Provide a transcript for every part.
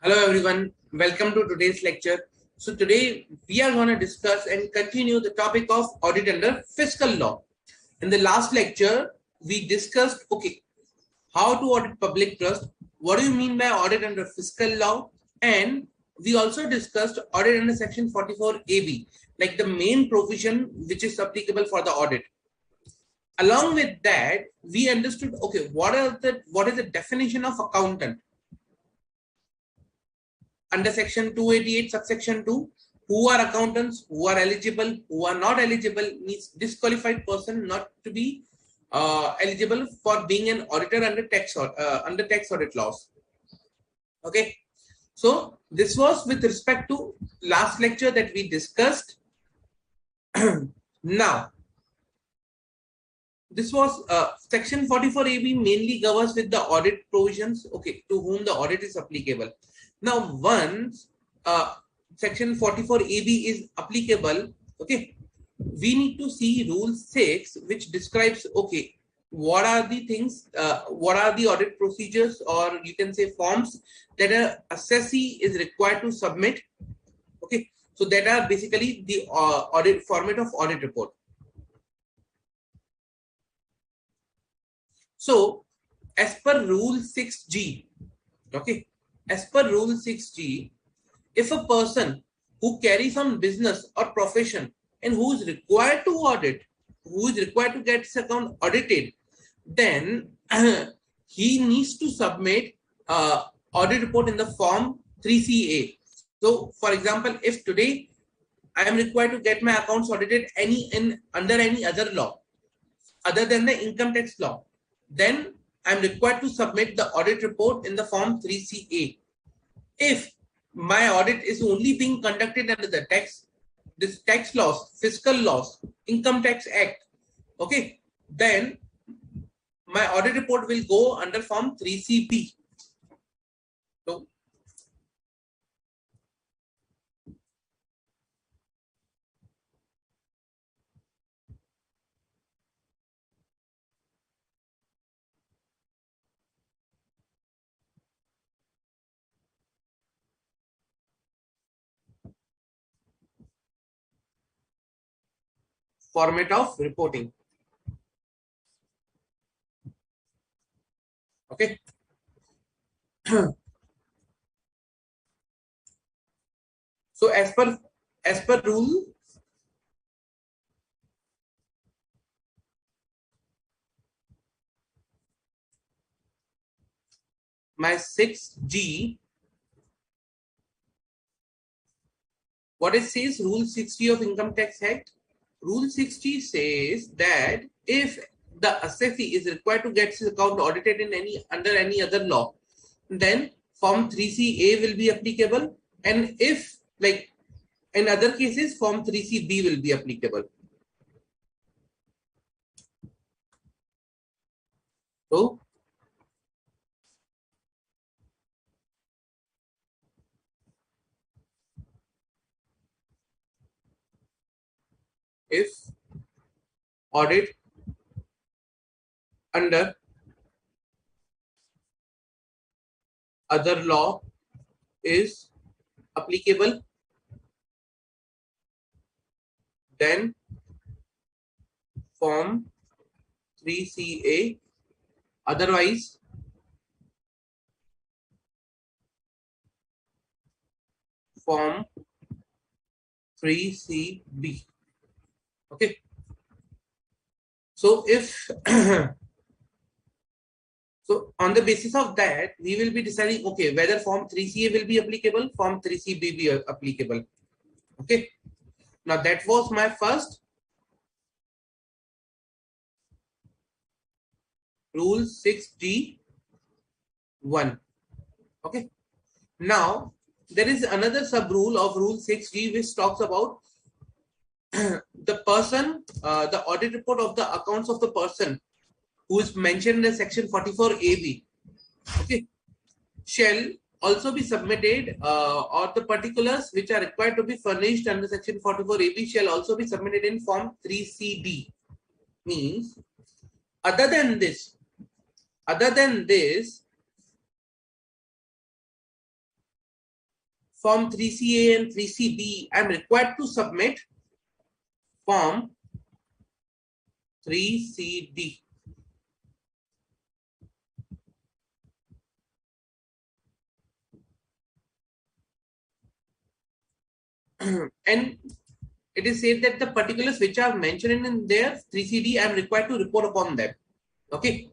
Hello everyone, welcome to today's lecture. So today we are going to discuss and continue the topic of audit under fiscal law. In the last lecture, we discussed, how to audit public trust, what do you mean by audit under fiscal law, and we also discussed audit under section 44 AB, like the main provision which is applicable for the audit. Along with that, we understood, what is the definition of accountant? Under section 288 subsection 2, who are accountants, who are eligible, who are not eligible, means disqualified person not to be eligible for being an auditor under tax audit laws. Okay, so this was with respect to last lecture that we discussed. Now this was section 44 AB mainly governs with the audit provisions, to whom the audit is applicable. Now, once section 44 AB is applicable, we need to see rule 6, which describes, what are the things, what are the audit procedures, or you can say forms that a assessee is required to submit. So that are basically the audit format of audit report. So, as per rule 6G, as per rule 6G, if a person who carries on business or profession and who is required to audit, who is required to get his account audited, then he needs to submit audit report in the form 3CA. So, for example, if today I am required to get my accounts audited under any other law other than the income tax law, then I'm required to submit the audit report in the form 3CA. If my audit is only being conducted under the tax laws, fiscal laws, income tax act, then my audit report will go under form 3CB. So, format of reporting. Okay. So as per rule, my 6G, what it says, rule 6G of income tax act, rule 6G says that if the assessee is required to get his account audited under any other law, then form 3CA will be applicable, and if like in other cases form 3CB will be applicable. So if audit under other law is applicable, then form 3CA, otherwise form 3CB. Okay. So if so on the basis of that, we will be deciding, whether form 3CA will be applicable, form 3CB be applicable. Okay. Now that was my first rule 6G1. Okay. Now there is another sub rule of rule 6G which talks about the person, the audit report of the accounts of the person who is mentioned in section 44 AB, shall also be submitted, or the particulars which are required to be furnished under section 44 AB shall also be submitted in form 3CD. Means, other than this, Form 3CA and 3CB, I am required to submit Form 3CD. And it is said that the particulars which are mentioned in there 3CD, I am required to report upon them. Okay.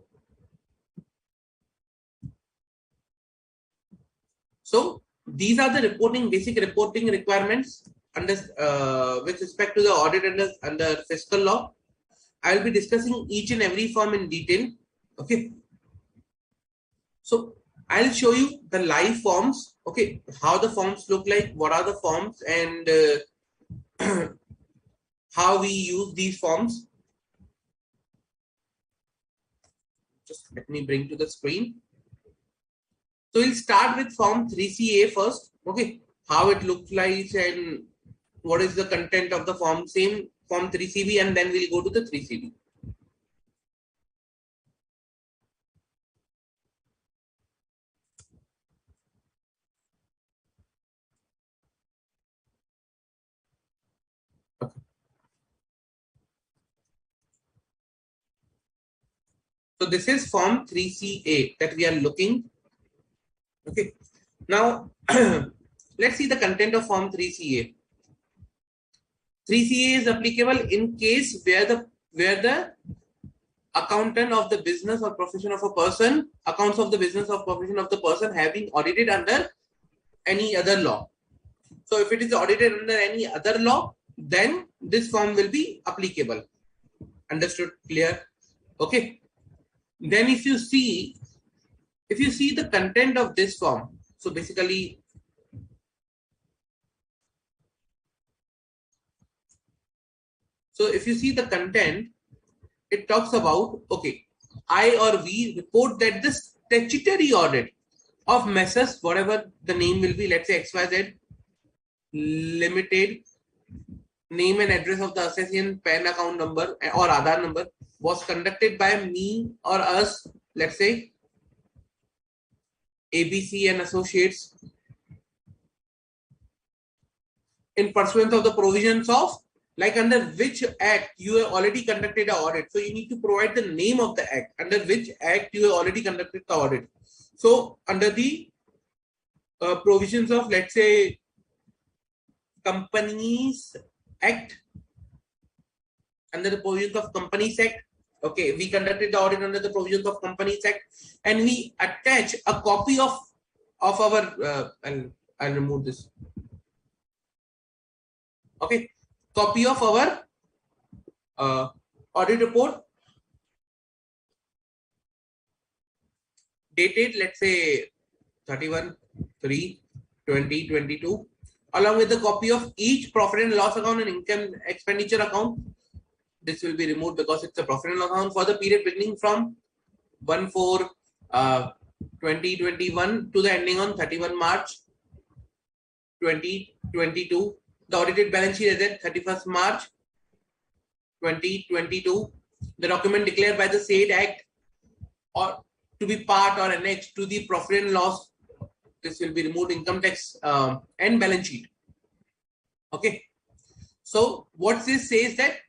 So these are the basic reporting requirements under with respect to the audit under fiscal law. I will be discussing each and every form in detail. Okay. So I'll show you the live forms. Okay, how the forms look like, what are the forms, and how we use these forms. Just let me bring to the screen. So we'll start with Form 3CA first. Okay, how it looks like and what is the content of the form. Same Form 3CB, and then we'll go to the 3CB. Okay. So this is Form 3CA that we are looking. Okay. Now let's see the content of Form 3CA. 3CA is applicable in case where the accountant of the business or profession of a person, accounts of the business or profession of the person have been audited under any other law. So if it is audited under any other law, then this form will be applicable. Understood? Clear? Okay. Then if you see the content of this form, so basically if you see the content, it talks about, okay, I or we report that the statutory audit of Messrs, whatever the name will be, let's say XYZ Limited, name and address of the association, PAN account number or Aadhaar number, was conducted by me or us, let's say ABC and Associates, in pursuance of the provisions of, like under which act you have already conducted an audit. So you need to provide the name of the act, under which act you have already conducted the audit. So under the provisions of, let's say, Companies Act, under the provisions of Companies Act, okay, we conducted the audit under the provisions of Companies Act, and we attach a copy of our, I'll remove this. Okay, copy of our audit report dated, let's say 31/3/2022, along with the copy of each profit and loss account and income expenditure account. This will be removed because it's a profit and loss account for the period beginning from 1/4/2021 to the ending on 31 March 2022. The audited balance sheet is at 31st March 2022. The document declared by the said act or to be part or annexed to the profit and loss. This will be removed, income tax and balance sheet. Okay. So what this says that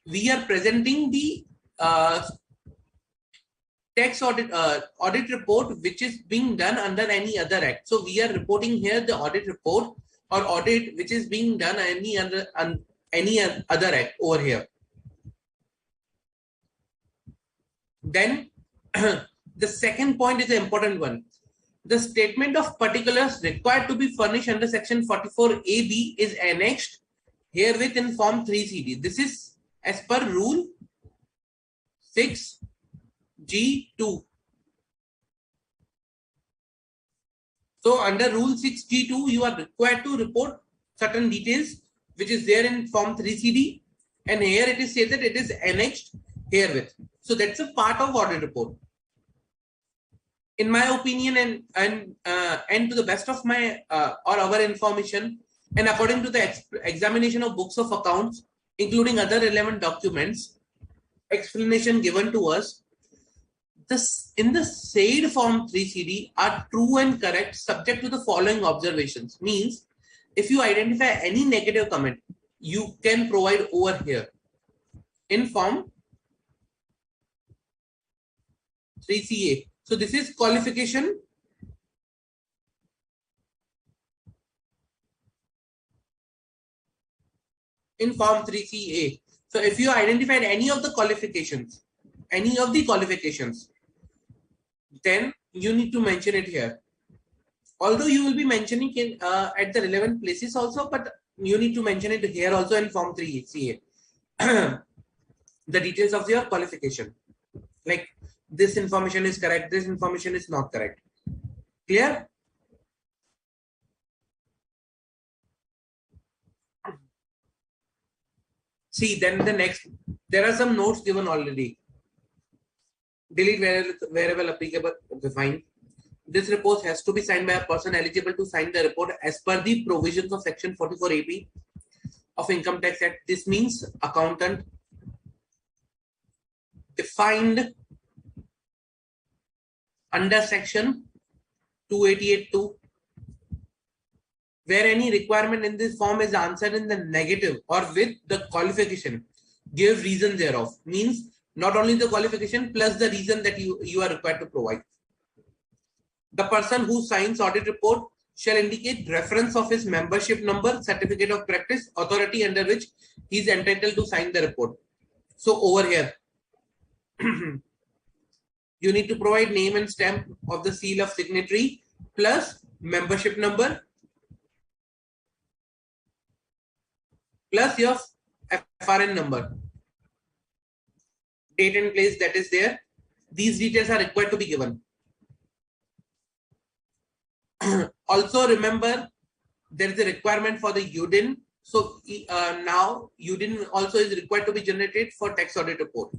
we are presenting the tax audit report which is being done under any other act. So we are reporting here the audit report or audit which is being done any other act over here. Then the second point is the important one. The statement of particulars required to be furnished under section 44AB is annexed herewith in Form 3CD. This is as per rule 6G2. So under rule 6G2, you are required to report certain details which is there in Form 3CD, and here it is said that it is annexed herewith. So that's a part of audit report. In my opinion, and to the best of my or our information, and according to the examination of books of accounts, including other relevant documents, explanation given to us, this in the said form 3CD are true and correct subject to the following observations. Means if you identify any negative comment, you can provide over here in form 3CA. So this is qualification in form 3CA. So if you identified any of the qualifications, then you need to mention it here. Although you will be mentioning in at the relevant places also, but you need to mention it here also in form 3CA. The details of your qualification, like this information is correct, this information is not correct. Clear? See, then the next, there are some notes given already. Delete wherever applicable. Okay, fine. This report has to be signed by a person eligible to sign the report as per the provisions of section 44 AP of Income Tax Act. This means accountant defined under section 288(2), where any requirement in this form is answered in the negative or with the qualification, give reason thereof. Means not only the qualification plus the reason that you are required to provide. The person who signs audit report shall indicate reference of his membership number, certificate of practice, authority under which he is entitled to sign the report. So over here, you need to provide name and stamp of the seal of signatory plus membership number plus your FRN number, date and place that is there. These details are required to be given. Also remember, there is a requirement for the UDIN. So now UDIN also is required to be generated for tax audit report.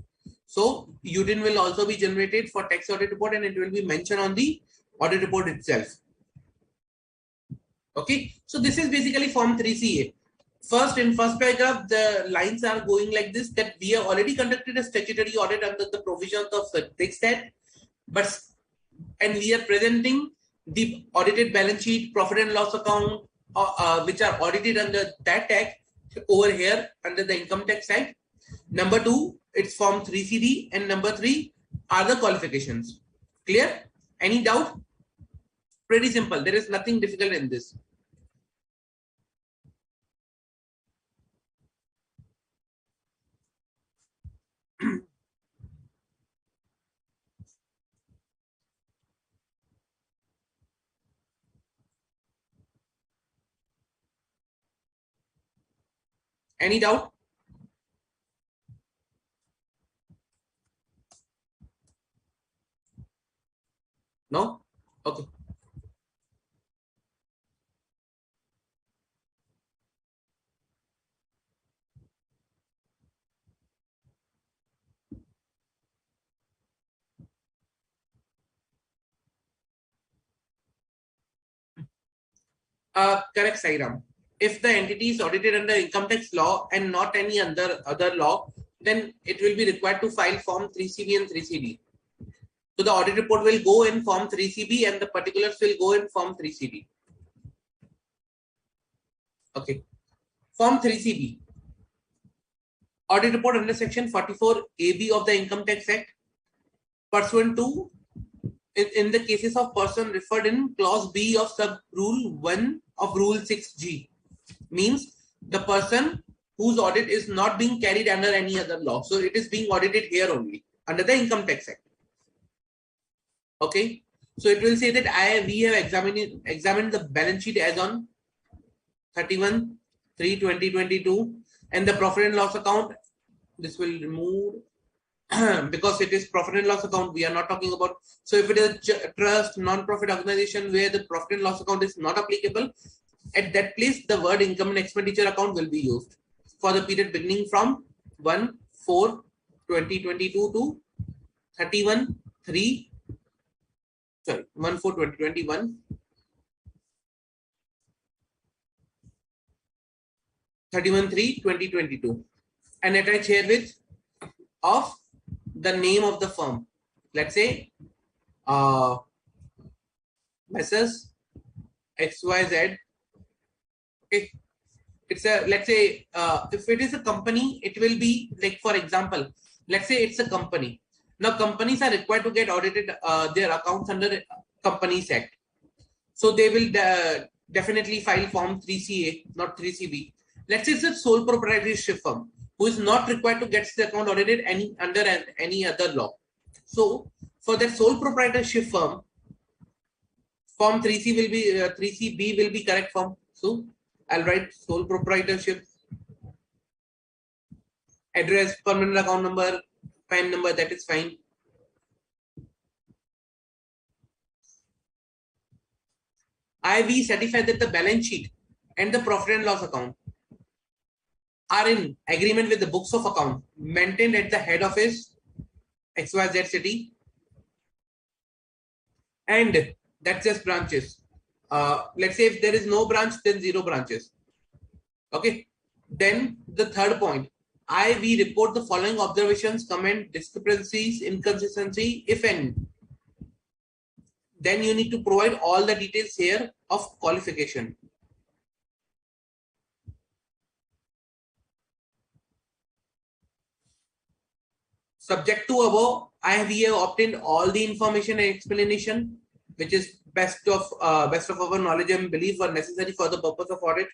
So UDIN will also be generated for tax audit report and it will be mentioned on the audit report itself. Okay, so this is basically form 3CA. First, in first paragraph, the lines are going like this, that we have already conducted a statutory audit under the provisions of the Tax Act, and we are presenting the audited balance sheet, profit and loss account, which are audited under that act over here under the Income Tax Act. Number 2, it's form 3CD, and number 3 are the qualifications. Clear? Any doubt? Pretty simple. There is nothing difficult in this. Any doubt? No? Okay. Correct, Sairam. If the entity is audited under income tax law and not any other law, then it will be required to file form 3CB and 3CD. So the audit report will go in form 3CB and the particulars will go in form 3CD. Okay. Form 3CB. Audit report under section 44 AB of the Income Tax Act, pursuant to, in the cases of person referred in clause B of sub rule 1 of rule 6G, means the person whose audit is not being carried under any other law. So it is being audited here only under the Income Tax Act. Okay. So it will say that we have examined the balance sheet as on 31/3/2022 and the profit and loss account. This will remove because it is profit and loss account we are not talking about. So if it is a trust, non-profit organization where the profit and loss account is not applicable, at that place the word income and expenditure account will be used for the period beginning from 1/4/2022 to 1/4/2021, 31/3/2022, and attach here with of the name of the firm. let's say Messrs. XYZ. Okay, it's a, let's say if it is a company, it will be like, for example, let's say it's a company. Now companies are required to get audited their accounts under Companies Act. So they will definitely file form 3CA, not 3CB. Let's say it's a sole proprietorship firm who is not required to get the account audited under any other law. So for that sole proprietorship firm, form 3C will be 3CB will be correct form. So I'll write sole proprietorship, address, permanent account number, PAN number, that is fine. We certify that the balance sheet and the profit and loss account are in agreement with the books of account maintained at the head office XYZ city, and that's just branches. Let's say if there is no branch, then 0 branches. Okay. Then the third point, we report the following observations, comment, discrepancies, inconsistency, if any. Then you need to provide all the details here of qualification. Subject to above, we have obtained all the information and explanation which is best of our knowledge and belief were necessary for the purpose of audit.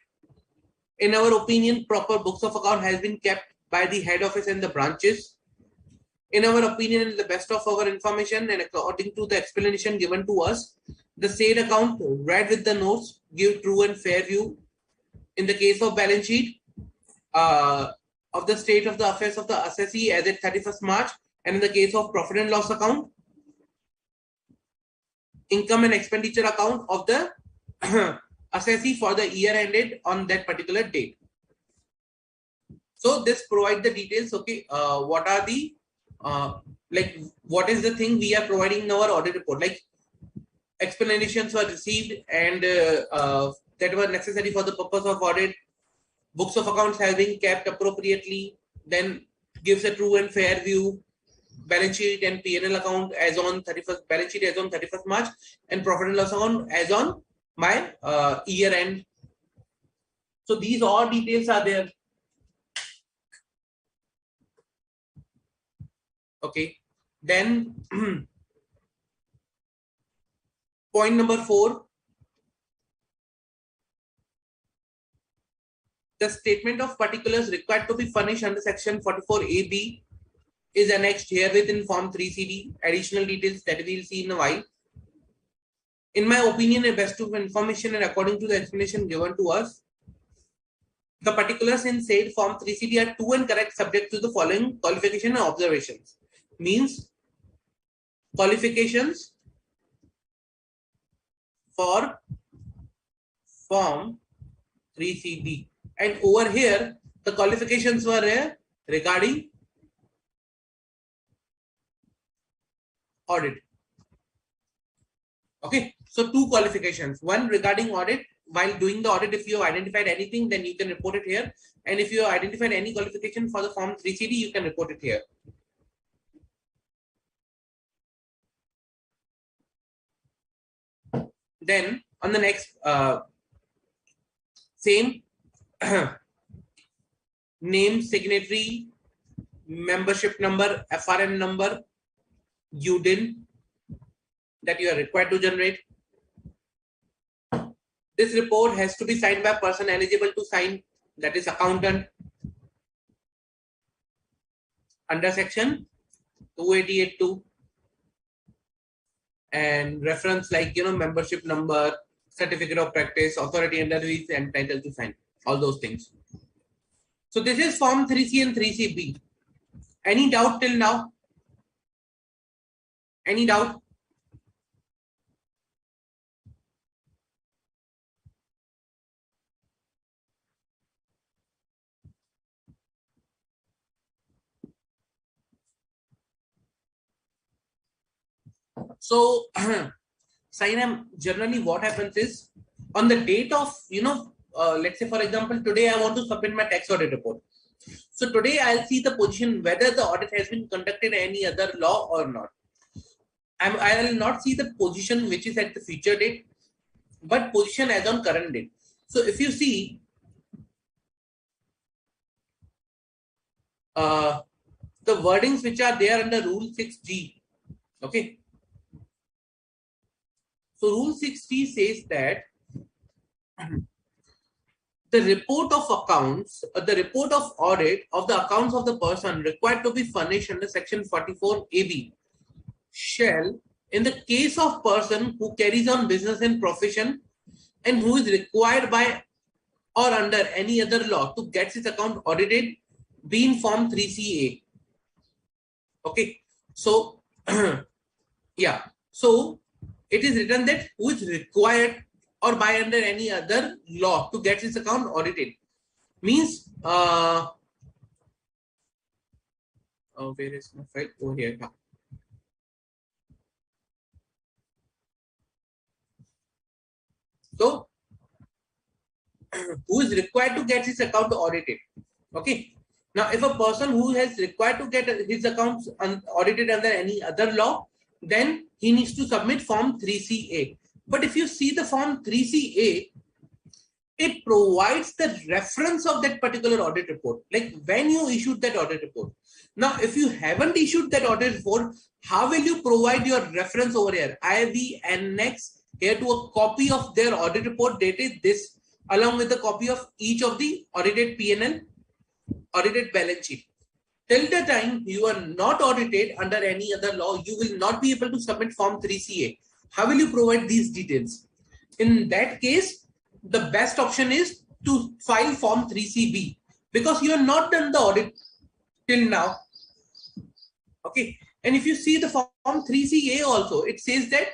In our opinion, proper books of account has been kept by the head office and the branches. In our opinion, in the best of our information and according to the explanation given to us, the said account read with the notes give true and fair view. In the case of balance sheet of the state of the affairs of the assessee as at 31st March, and in the case of profit and loss account, income and expenditure account of the assessee for the year ended on that particular date. So this provide the details. Okay, what are the like what is the thing we are providing in our audit report? Like explanations were received and that were necessary for the purpose of audit. Books of accounts have been kept appropriately. Then gives a true and fair view. Balance sheet and P&L account as on 31st, balance sheet as on 31st March, and profit and loss account as on my year end. So these all details are there. Okay. Then point number 4. The statement of particulars required to be furnished under section 44AB is annexed herewith in form 3CD. Additional details that we will see in a while. In my opinion, and best of information and according to the explanation given to us, the particulars in said form 3CD are true and correct subject to the following qualification and observations. Means qualifications for form 3CB, and over here the qualifications were regarding audit. Okay, so 2 qualifications. One regarding audit. While doing the audit, if you have identified anything, then you can report it here. And if you have identified any qualification for the form 3CD, you can report it here. Then on the next same name, signatory, membership number, FRN number, UDIN that you are required to generate. This report has to be signed by a person eligible to sign, that is accountant, under section 288(2), and reference like membership number, certificate of practice, authority under which is entitled to sign, all those things. So this is form 3C and 3CB. Any doubt till now? Any doubt? So Sainam, generally what happens is on the date of, let's say for example, today I want to submit my tax audit report. So today I'll see the position whether the audit has been conducted in any other law or not. I will not see the position which is at the future date, but position as on current date. So if you see the wordings which are there under Rule 6G, okay. So Rule 6G says that the report of accounts, the report of audit of the accounts of the person required to be furnished under Section 44 AB shall, in the case of person who carries on business and profession and who is required by or under any other law to get his account audited, be in Form 3CA. Okay, so yeah, so it is written that who is required or by under any other law to get his account audited means where is my file? Over here. So who is required to get his account audited? Okay. Now, if a person who has required to get his accounts audited under any other law, then he needs to submit Form 3CA. But if you see the Form 3CA, it provides the reference of that particular audit report, like when you issued that audit report. Now, if you haven't issued that audit report, how will you provide your reference over here? I will annex here to a copy of their audit report dated this, along with a copy of each of the audited P&L, audited balance sheet. Till the time you are not audited under any other law, you will not be able to submit Form 3CA. How will you provide these details? In that case, the best option is to file Form 3CB because you have not done the audit till now. Okay. And if you see the Form 3CA also, it says that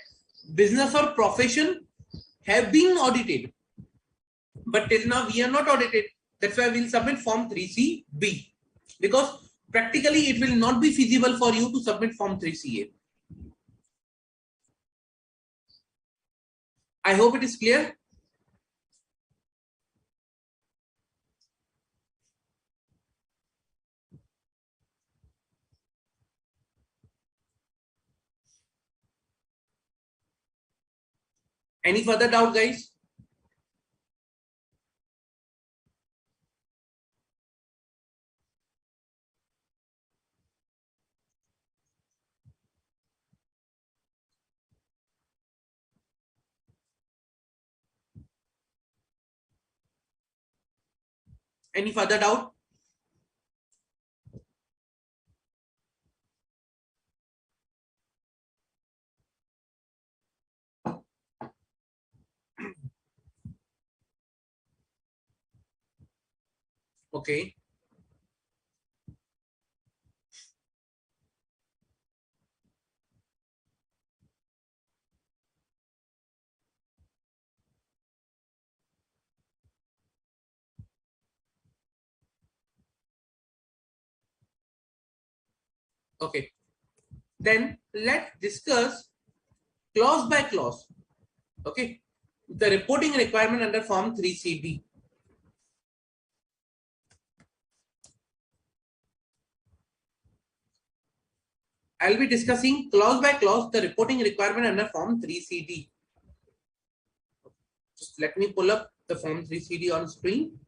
business or profession have been audited. But till now, we are not audited. That's why we'll submit Form 3CB because practically it will not be feasible for you to submit Form 3CA. I hope it is clear. Any further doubt, guys? Any further doubt? Okay. Okay. Then let's discuss clause by clause. Okay. The reporting requirement under Form 3CB. I'll be discussing clause by clause the reporting requirement under Form 3CD. Just let me pull up the Form 3CD on screen.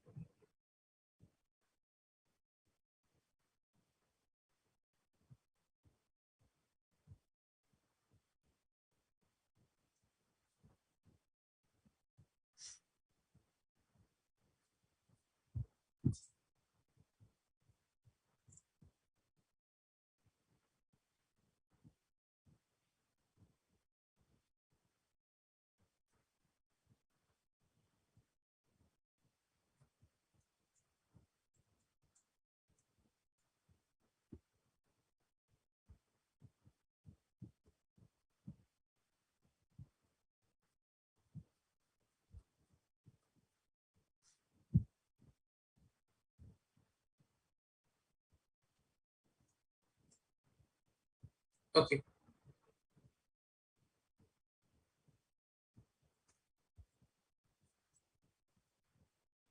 Okay.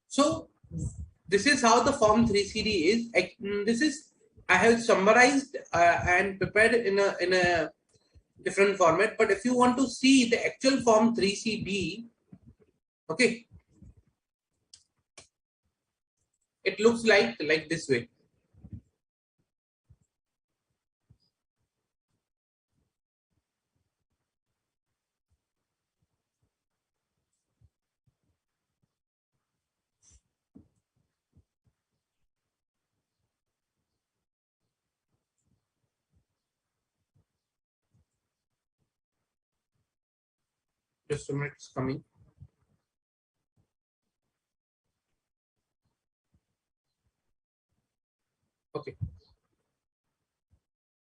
So this is how the Form 3CD is. This is I have summarized and prepared in a different format. But if you want to see the actual form 3CD, okay, it looks like this way. Just a minute, it's coming. Okay.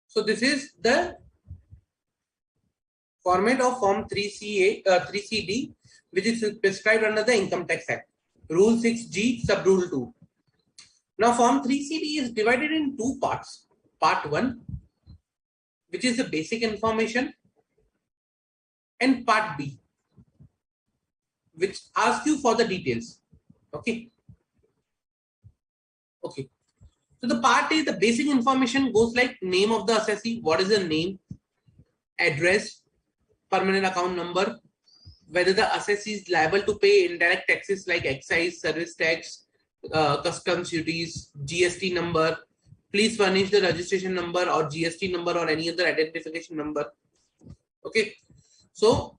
So this is the format of Form 3CD, which is prescribed under the Income Tax Act. Rule 6G, Sub Rule 2. Now, Form 3CD is divided in two parts. Part 1, which is the basic information, and Part B, which asks you for the details. Okay. Okay. So the part A, the basic information goes like name of the assessee, what is the name, address, permanent account number, whether the assessee is liable to pay indirect taxes like excise, service tax, customs duties, GST number. Please furnish the registration number or GST number or any other identification number. Okay. So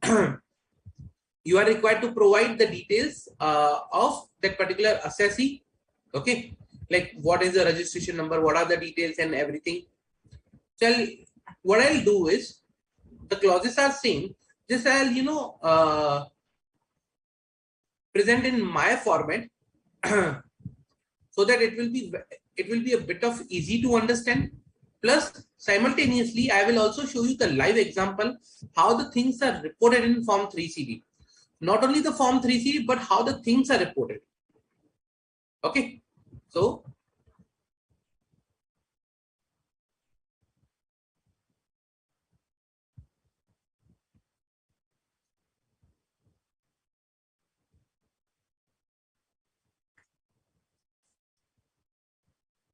you are required to provide the details of that particular assessee. Okay. Like what is the registration number, what are the details and everything. So what I'll do is, the clauses are same. Just I'll present in my format so that it will be a bit of easy to understand. Plus simultaneously I will also show you the live example how the things are reported in Form 3CD. Not only the Form 3CD, but how the things are reported. Okay. So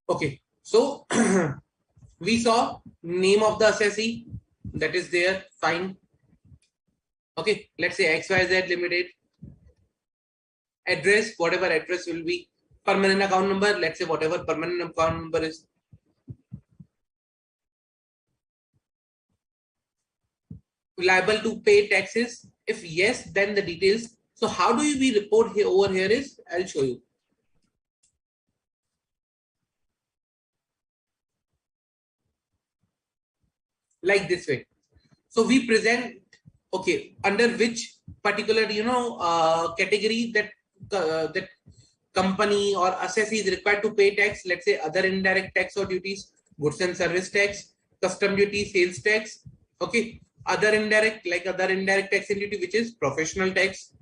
okay. So we saw name of the assessee, that is there, fine. Okay, let's say XYZ Limited. Address, whatever address will be. Permanent account number, let's say whatever permanent account number is. Liable to pay taxes? If yes, then the details. So how do we report here over here is, I'll show you. Like this way. So we present, okay, under which particular category that company or assessee is required to pay tax. Let's say other indirect tax or duties, goods and service tax, custom duty, sales tax. Okay, other indirect tax and duty, which is professional tax.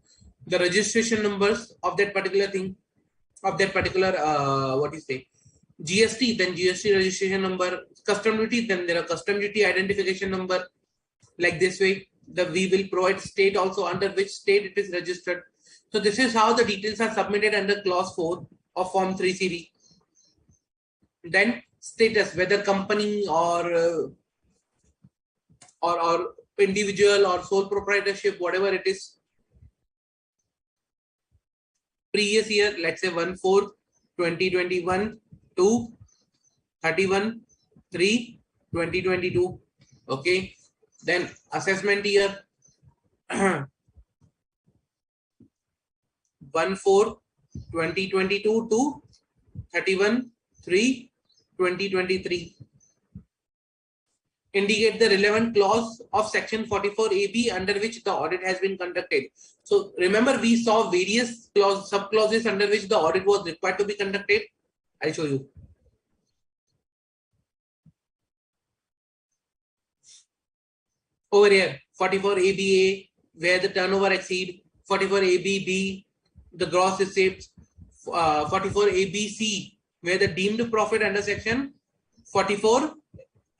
The registration numbers of that particular thing, of that particular what you say, GST, then GST registration number. Custom duty, then there are custom duty identification number. Like this way, we will provide state also, under which state it is registered. So this is how the details are submitted under clause 4 of Form 3CD. Then status, whether company or individual or sole proprietorship, whatever it is. Previous year, let's say 1/4/2021 to 31/3/2022. Okay. Then assessment year 1/4/2022 to 31/3/2023. Indicate the relevant clause of section 44AB under which the audit has been conducted. So remember, we saw various sub-clauses under which the audit was required to be conducted. I'll show you. Over here, 44ABA, where the turnover exceed, 44ABB, the gross receipts, 44ABC, where the deemed profit under section 44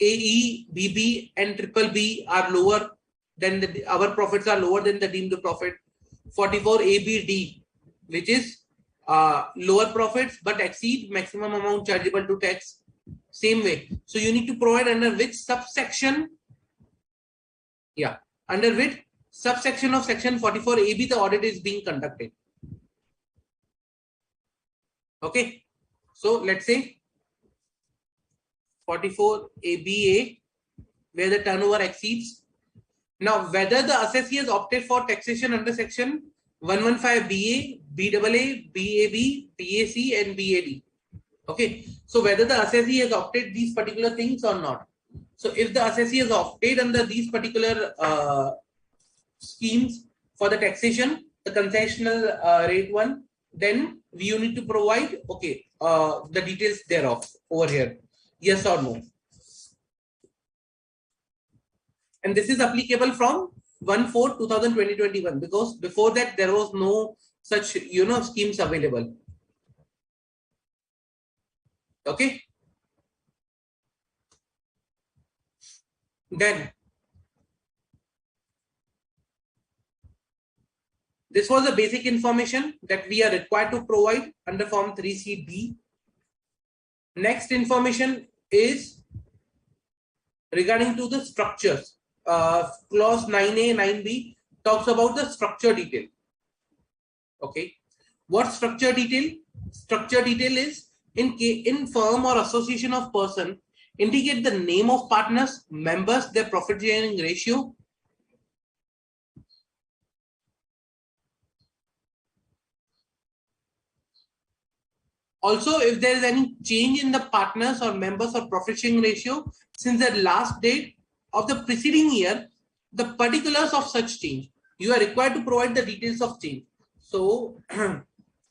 AE, BB and triple B are lower than our profits are lower than the deemed profit. 44 ABD, which is lower profits but exceed maximum amount chargeable to tax. Same way. So you need to provide under which subsection Yeah. Under which subsection of section 44AB the audit is being conducted. Okay. So let's say 44ABA, where the turnover exceeds. Now, whether the assessee has opted for taxation under section 115BA, BAA, BAB, BAC, and BAD. Okay. So whether the assessee has opted these particular things or not. So if the assessee has opted under these particular schemes for the taxation, the concessional rate one, then you need to provide the details thereof over here. Yes or no. And this is applicable from 1/4/2021 because before that there was no such schemes available. Okay. Then this was the basic information that we are required to provide under Form 3CD. Next information is regarding to the structures. Clause 9A, 9B talks about the structure detail. Okay. What structure detail? Structure detail is in firm or association of person, indicate the name of partners, members, their profit sharing ratio. Also, if there is any change in the partners or members or profit sharing ratio since the last date of the preceding year, the particulars of such change, you are required to provide the details of change. So,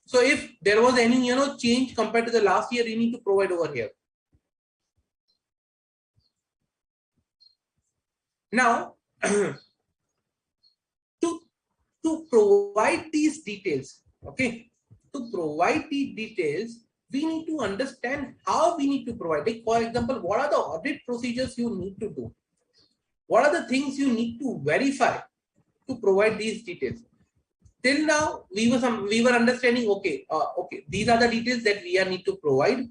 so if there was any change compared to the last year, you need to provide over here. Now, to provide these details, okay, to provide the details, we need to understand how we need to provide it. For example, what are the audit procedures you need to do? What are the things you need to verify to provide these details? Till now, we were understanding, okay, these are the details that we need to provide.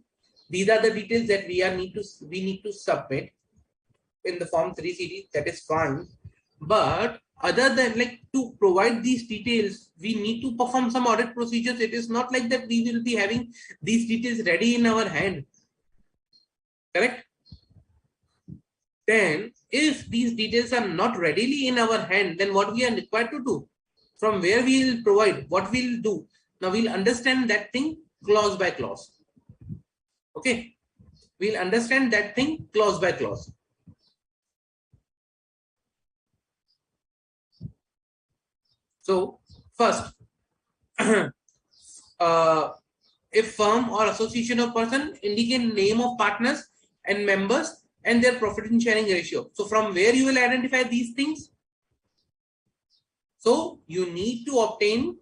These are the details that we need to submit in the Form 3CD. That is fine. But other than to provide these details, we need to perform some audit procedures. It is not like that we will be having these details ready in our hand. Correct? Then if these details are not readily in our hand, then what we are required to do? From where we will provide, what we will do? Now we'll understand that thing clause by clause. Okay. We'll understand that thing clause by clause. So first, if firm or association of person, indicate name of partners and members and their profit sharing ratio. So from where you will identify these things? So you need to obtain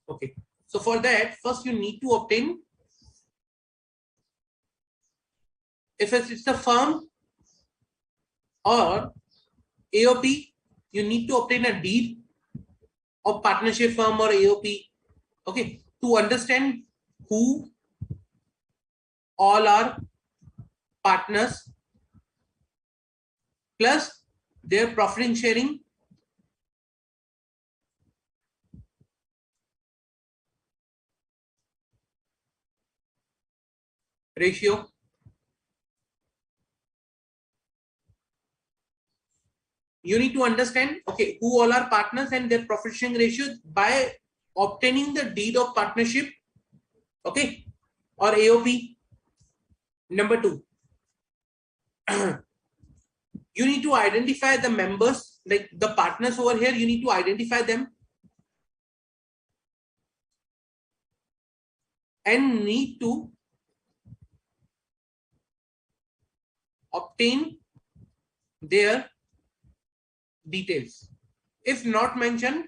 okay. So for that, first you need to obtain, if it's a firm or AOP, you need to obtain a deed of partnership firm or AOP. Okay, to understand who all are partners plus their profit sharing ratio. You need to understand, okay, who all are partners and their profit sharing ratio by obtaining the deed of partnership, okay, or AOP. Number 2, you need to identify the members, like the partners over here, you need to identify them and need to obtain their details if not mentioned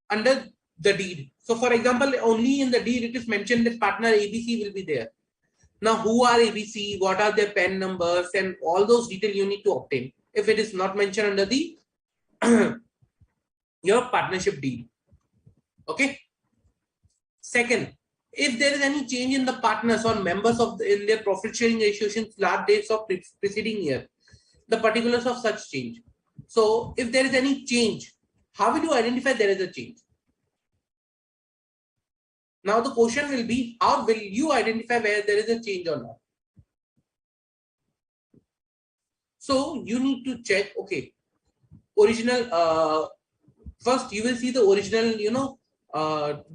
under the deed. So for example, only in the deed it is mentioned that partner ABC will be there. Now, who are ABC, what are their PAN numbers, and all those details you need to obtain if it is not mentioned under the your partnership deed. Okay. Second, if there is any change in the partners or members of in their profit sharing ratio since last dates of preceding year, the particulars of such change. So, if there is any change, how will you identify there is a change? Now, the question will be, how will you identify where there is a change or not? So, you need to check, okay, original, first you will see the original,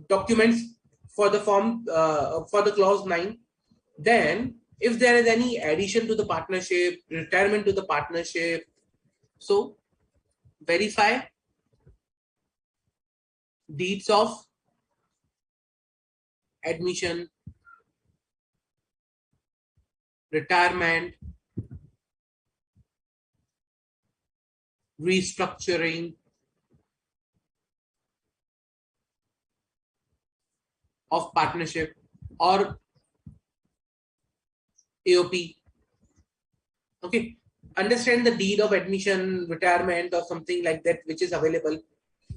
documents for the form, for the clause 9. Then, if there is any addition to the partnership, retirement to the partnership, so verify deeds of admission, retirement, restructuring of partnership or AOP. Okay, understand the deed of admission, retirement, or something like that which is available.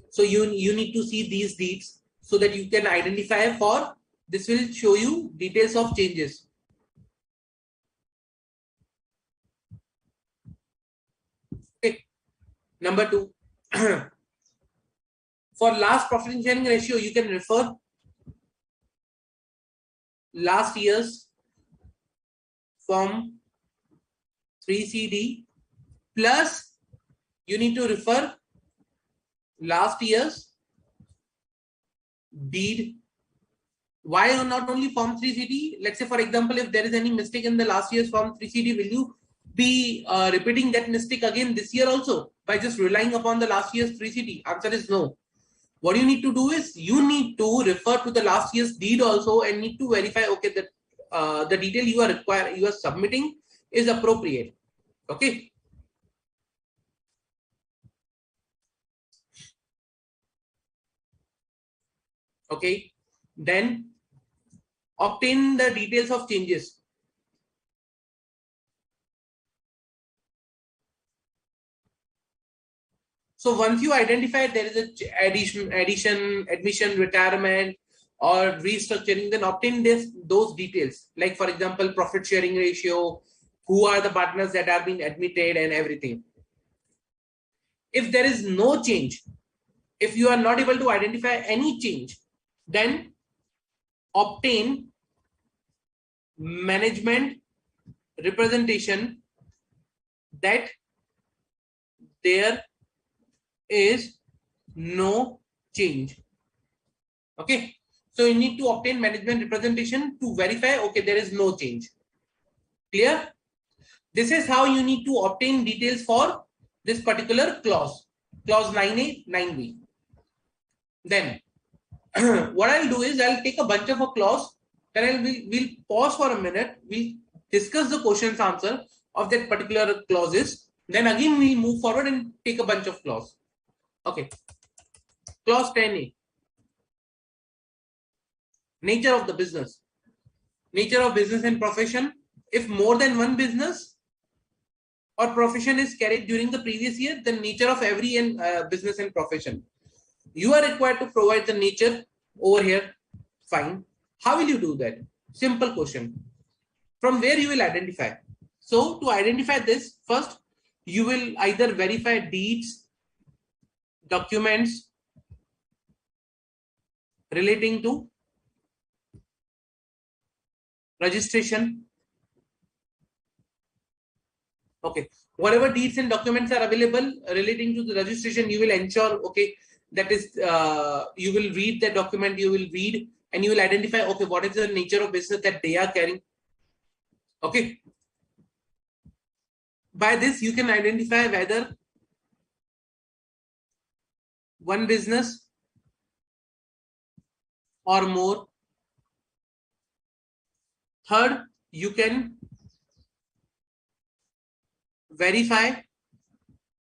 So you need to see these deeds so that you can identify for this will show you details of changes. Okay. Number 2, for last profit sharing ratio, you can refer last year's form 3CD plus you need to refer last year's deed. Why not only form 3CD? Let's say, for example, if there is any mistake in the last year's form 3CD, will you be repeating that mistake again this year also by just relying upon the last year's 3CD? Answer is no. What you need to do is you need to refer to the last year's deed also and need to verify, okay, that the detail you are submitting is appropriate. Okay. Okay. Then obtain the details of changes. So once you identify there is a addition, admission, retirement, or restructuring, then obtain those details. Like, for example, profit sharing ratio, who are the partners that are being admitted, and everything. If there is no change, if you are not able to identify any change, then obtain management representation that there is no change. Okay, so you need to obtain management representation to verify, okay, there is no change. Clear? This is how you need to obtain details for this particular clause 9A, 9B. Then what I'll do is I'll take a bunch of a clause, then we'll pause for a minute, we'll discuss the questions answer of that particular clauses, then again we'll move forward and take a bunch of clause. Okay, clause 10A, nature of the business. Nature of business and profession. If more than one business or profession is carried during the previous year, then nature of every business and profession. You are required to provide the nature over here. Fine. How will you do that? Simple question. From where you will identify? So to identify this, first you will either verify deeds, documents relating to registration. Okay, whatever deeds and documents are available relating to the registration, you will ensure, okay, that is, you will read the document, you will read and you will identify, okay, what is the nature of business that they are carrying. Okay, by this you can identify whether one business or more. Third, you can verify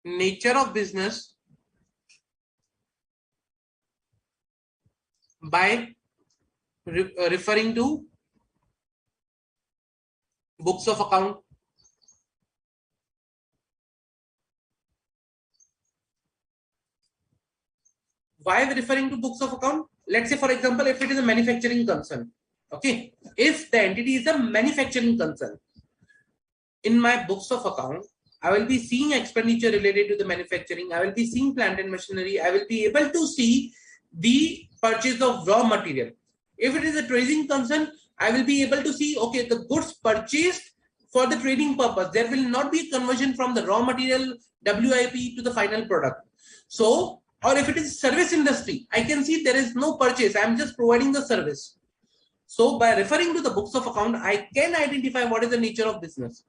nature of business by referring to books of account. Why are we referring to books of account? Let's say, for example, if it is a manufacturing concern, okay, if the entity is a manufacturing concern, in my books of account, I will be seeing expenditure related to the manufacturing. I will be seeing plant and machinery. I will be able to see the purchase of raw material. If it is a trading concern, I will be able to see, okay, the goods purchased for the trading purpose. There will not be a conversion from the raw material WIP to the final product. So, or if it is service industry, I can see there is no purchase. I am just providing the service. So by referring to the books of account, I can identify what is the nature of business.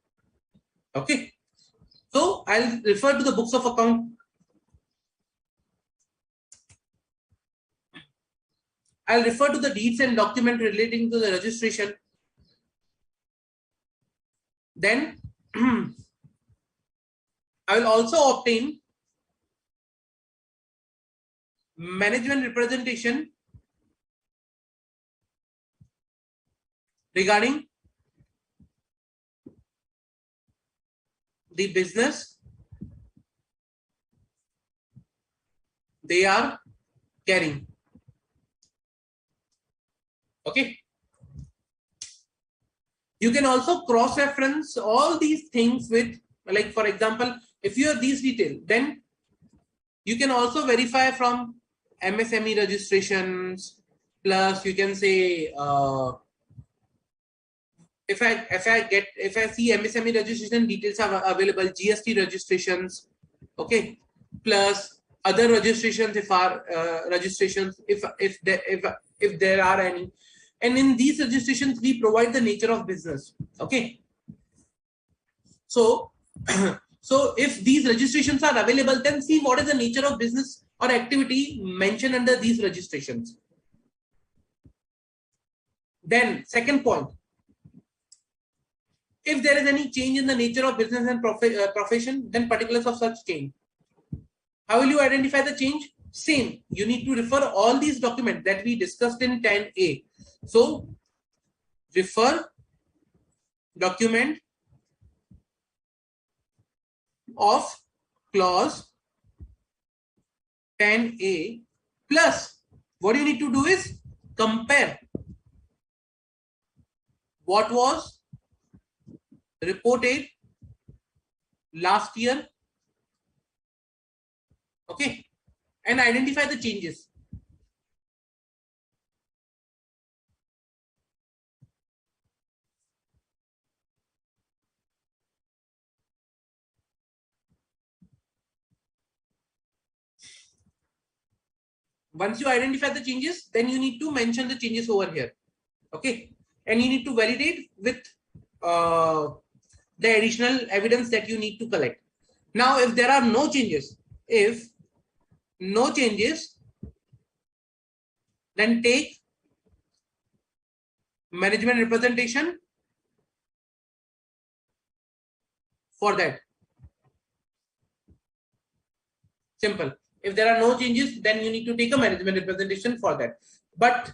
Okay. So I'll refer to the books of account. I'll refer to the deeds and document relating to the registration. Then I will also obtain management representation regarding the business they are carrying. Okay. You can also cross-reference all these things with, like, for example, if you have these details, then you can also verify from MSME registrations, plus you can say, if I see MSME registration details are available, GST registrations, okay, plus other registrations if there are any, and in these registrations we provide the nature of business. Okay, so so if these registrations are available, then see what is the nature of business or activity mentioned under these registrations. Then second point, if there is any change in the nature of business and profession, then particulars of such change. How will you identify the change? Same, you need to refer all these documents that we discussed in 10A. So refer document of clause 10A, plus what you need to do is compare what was reported last year, okay, and identify the changes. Once you identify the changes, then you need to mention the changes over here, okay, and you need to validate with the additional evidence that you need to collect. Now, if there are no changes, then take management representation for that. Simple. If there are no changes, then you need to take a management representation for that. But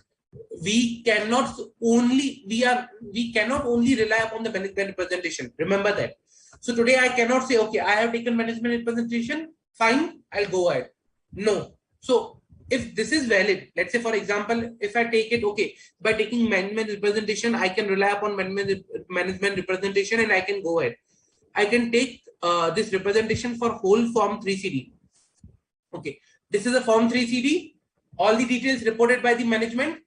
we cannot only rely upon the management representation. Remember that. So today I cannot say, okay, I have taken management representation, fine, I'll go ahead. No. So if this is valid, let's say, for example, if I take it, okay, by taking management representation, I can rely upon management representation and I can go ahead. I can take this representation for whole form 3CD. Okay, this is a form 3CD. All the details reported by the management.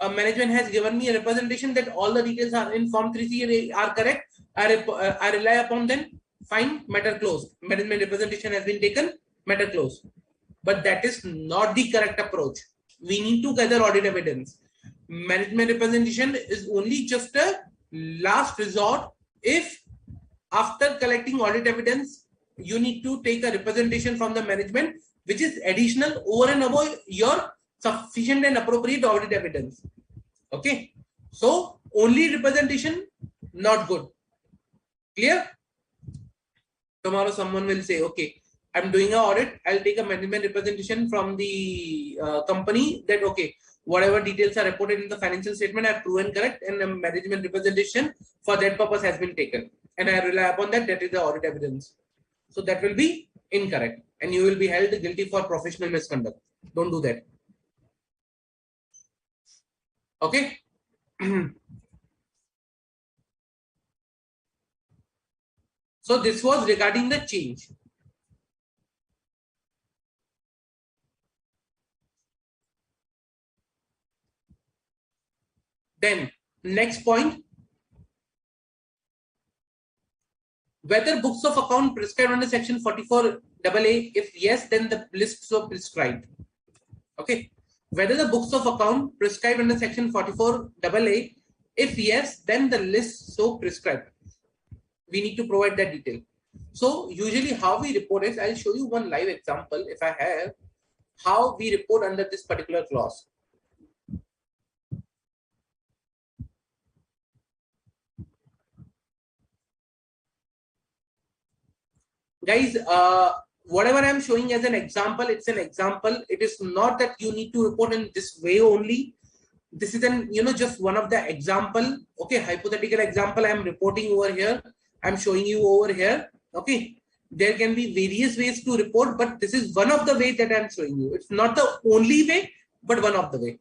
Management has given me a representation that all the details are in form 3CD are correct. I rely upon them. Fine, matter closed. Management representation has been taken, matter closed. But that is not the correct approach. We need to gather audit evidence. Management representation is only just a last resort. If after collecting audit evidence, you need to take a representation from the management, which is additional over and above your sufficient and appropriate audit evidence. Okay, so only representation, not good. Clear? Tomorrow someone will say, okay, I'm doing an audit, I'll take a management representation from the company that, okay, whatever details are reported in the financial statement are proven correct and a management representation for that purpose has been taken. And I rely upon that, that is the audit evidence. So that will be incorrect and you will be held guilty for professional misconduct. Don't do that. Okay. So this was regarding the change. Then next point, whether books of account prescribed under section 44 AA, if yes, then the list so prescribed. Okay. Whether the books of account prescribed under section 44 AA, if yes, then the list so prescribed. We need to provide that detail. So usually how we report is, I'll show you one live example if I have, how we report under this particular clause. Guys, whatever I'm showing as an example, it's an example. It is not that you need to report in this way only. This is an, just one of the example. Okay, hypothetical example I'm reporting over here. I'm showing you over here. Okay, there can be various ways to report, but this is one of the ways that I'm showing you. It's not the only way, but one of the way.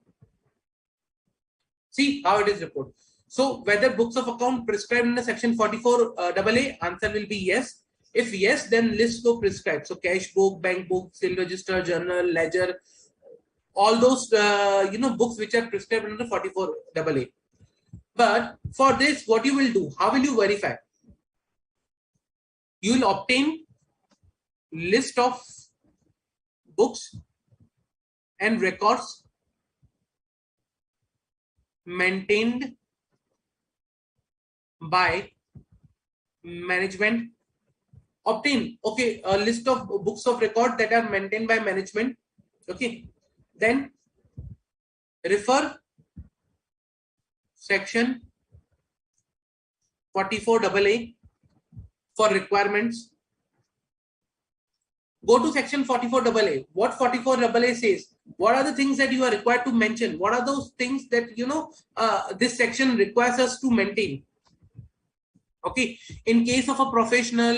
See how it is reported. So whether books of account prescribed in the section 44 AA, answer will be yes. If yes, then list go prescribed. So cash book, bank book, sale register, journal, ledger, all those books which are prescribed under 44 AA. But for this, what you will do? How will you verify? You will obtain list of books and records maintained by management. Obtain, okay, a list of books of record that are maintained by management. Okay, then refer section 44 AA for requirements. Go to section 44 AA. What 44 AA says? What are the things that you are required to mention? What are those things that this section requires us to maintain? Okay, in case of a professional,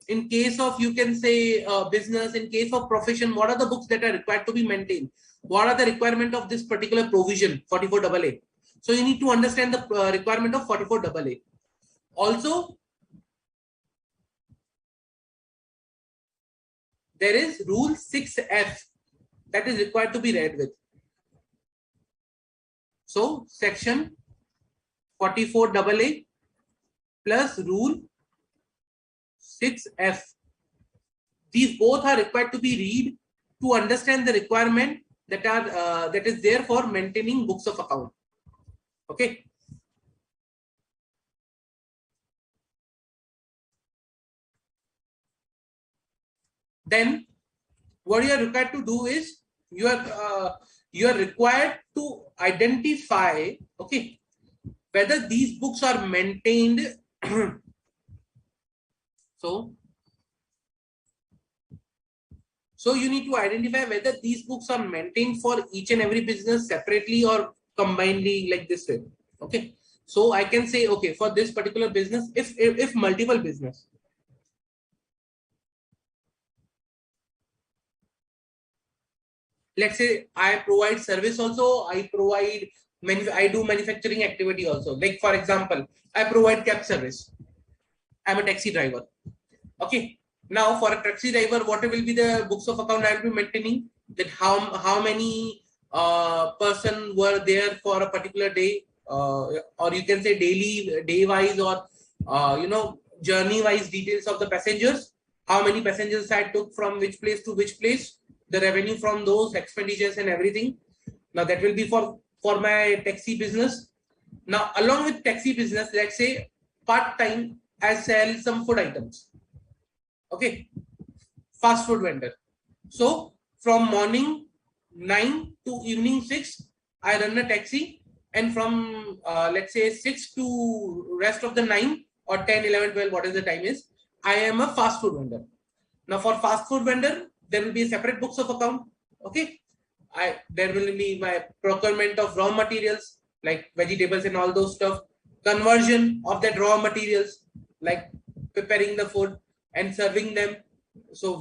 in case of, you can say, business, in case of profession, what are the books that are required to be maintained? What are the requirement of this particular provision 44 AA? So you need to understand the requirement of 44 AA. Also, there is rule 6F that is required to be read with. So section 44 AA plus rule 6F. These both are required to be read to understand the requirement that are that is there for maintaining books of account. Okay. Then what you are required to do is you are required to identify, okay, whether these books are maintained. So you need to identify whether these books are maintained for each and every business separately or combinedly, like this way. Okay, so I can say, okay, for this particular business, if multiple business, let's say I provide service also, I do manufacturing activity also. Like for example, I provide cab service. I'm a taxi driver. Okay. Now for a taxi driver, what will be the books of account I will be maintaining? That how many person were there for a particular day, or you can say daily, day wise, or journey wise details of the passengers. How many passengers I took from which place to which place, the revenue from those expenditures and everything. Now that will be for my taxi business. Now along with taxi business, let's say part time I sell some food items. Okay, fast food vendor. So from morning 9 to evening 6, I run a taxi, and from let's say 6 to rest of the 9 or 10, 11, 12, what is the time is, I am a fast food vendor. Now for fast food vendor, there will be a separate books of account. Okay, there will be my procurement of raw materials like vegetables and all those stuff, conversion of that raw materials like preparing the food and serving them. So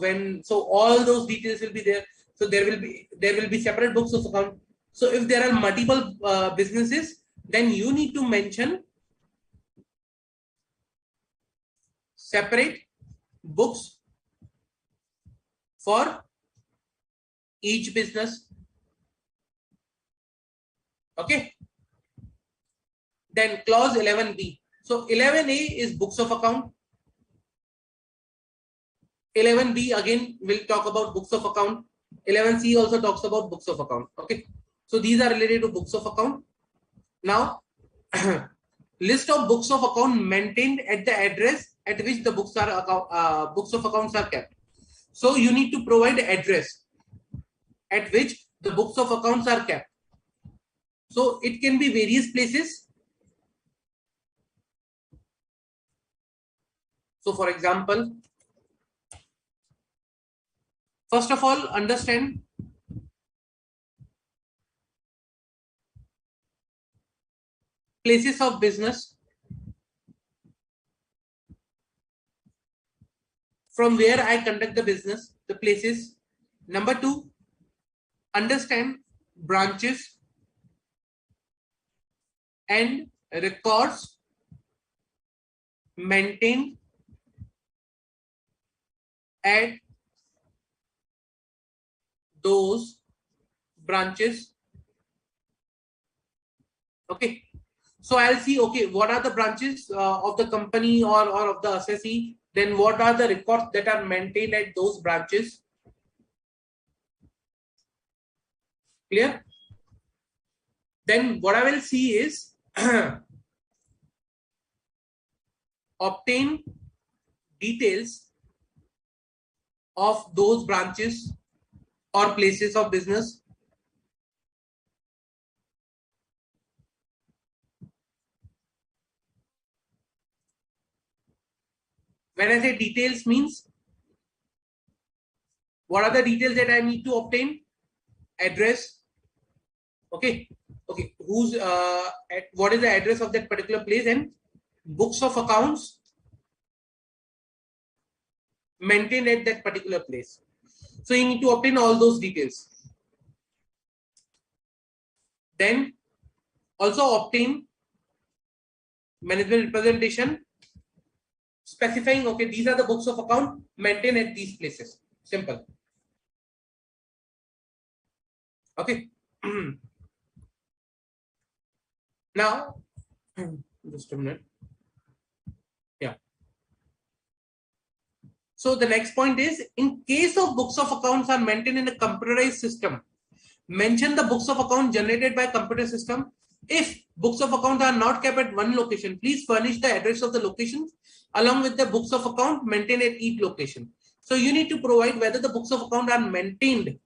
all those details will be there. So there will be separate books of account. So if there are multiple businesses, then you need to mention separate books for each business. Okay. Then clause 11b. So 11a is books of account. 11b again will talk about books of account. 11c also talks about books of account. Okay. So these are related to books of account. Now, list of books of account maintained at the address at which the books of accounts are kept. So you need to provide address at which the books of accounts are kept. So it can be various places. So for example, first of all, understand places of business from where I conduct the business, the places. Number 2, understand branches and records maintained at those branches. Okay. So I'll see, okay, what are the branches of the company or of the assessee? Then what are the records that are maintained at those branches? Clear? Then what I will see is obtain details of those branches or places of business. When I say details means, what are the details that I need to obtain? Address. Okay. Okay. What is the address of that particular place, and books of accounts maintained at that particular place. So you need to obtain all those details. Then also obtain management representation specifying, okay, these are the books of account maintained at these places. Simple. Okay. Now, just a minute. Yeah. So the next point is, in case of books of accounts are maintained in a computerized system, mention the books of account generated by computer system. If books of account are not kept at one location, please furnish the address of the location along with the books of account maintained at each location. So you need to provide whether the books of account are maintained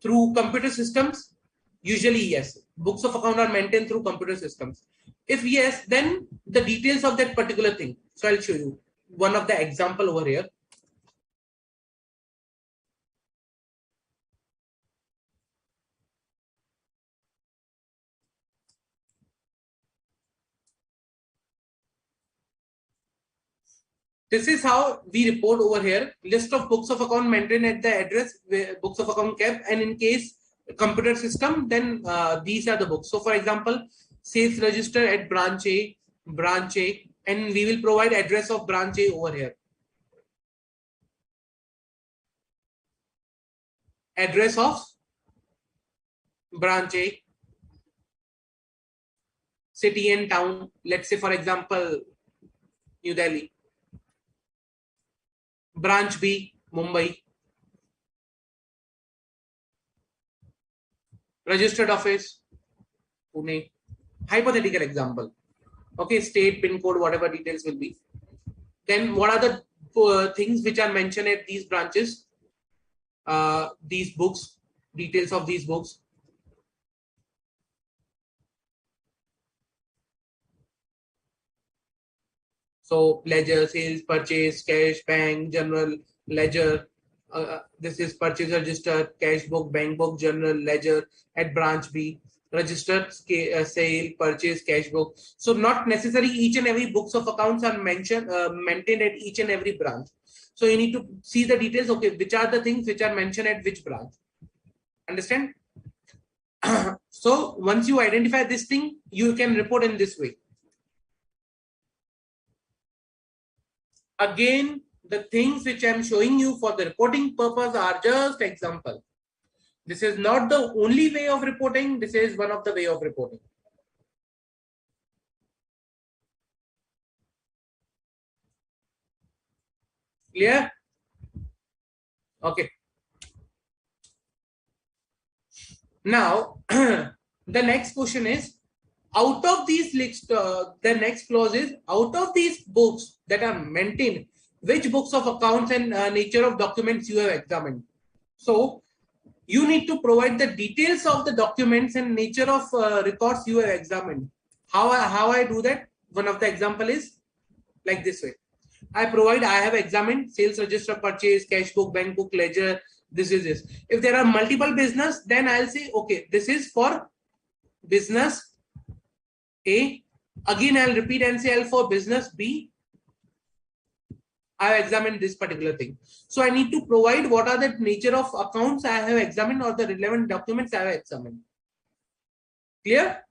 through computer systems. Usually yes, books of account are maintained through computer systems. If yes, then the details of that particular thing. So I'll show you one of the example over here. This is how we report over here. List of books of account maintained at the address where books of account kept, and in case computer system, then these are the books. So for example, sales register at branch A, and we will provide address of branch A over here. Address of branch A, city and town. Let's say for example, New Delhi. Branch B, Mumbai. Registered office, Pune. Hypothetical example. Okay, state, pin code, whatever details will be. Then what are the things which are mentioned at these branches? These books, details of these books. So ledger, sales, purchase, cash, bank, general, ledger, This is purchase register, cash book, bank book, journal, ledger at branch B, registered sale, purchase, cash book. So not necessary each and every books of accounts are mentioned maintained at each and every branch. So you need to see the details. Okay, which are the things which are mentioned at which branch? Understand? So once you identify this thing, you can report in this way. Again, the things which I am showing you for the reporting purpose are just example. This is not the only way of reporting. This is one of the way of reporting. Clear? Okay. Now, the next question is, out of these list, the next clause is, out of these books that are maintained, which books of accounts and nature of documents you have examined. So you need to provide the details of the documents and nature of records you have examined. How I do that? One of the example is like this way. I have examined sales register, purchase, cash book, bank book, ledger. This is this. If there are multiple business, then I'll say, okay, this is for business A. Again, I'll repeat and say L for business B. I have examined this particular thing. So I need to provide what are the nature of accounts I have examined or the relevant documents I have examined. Clear?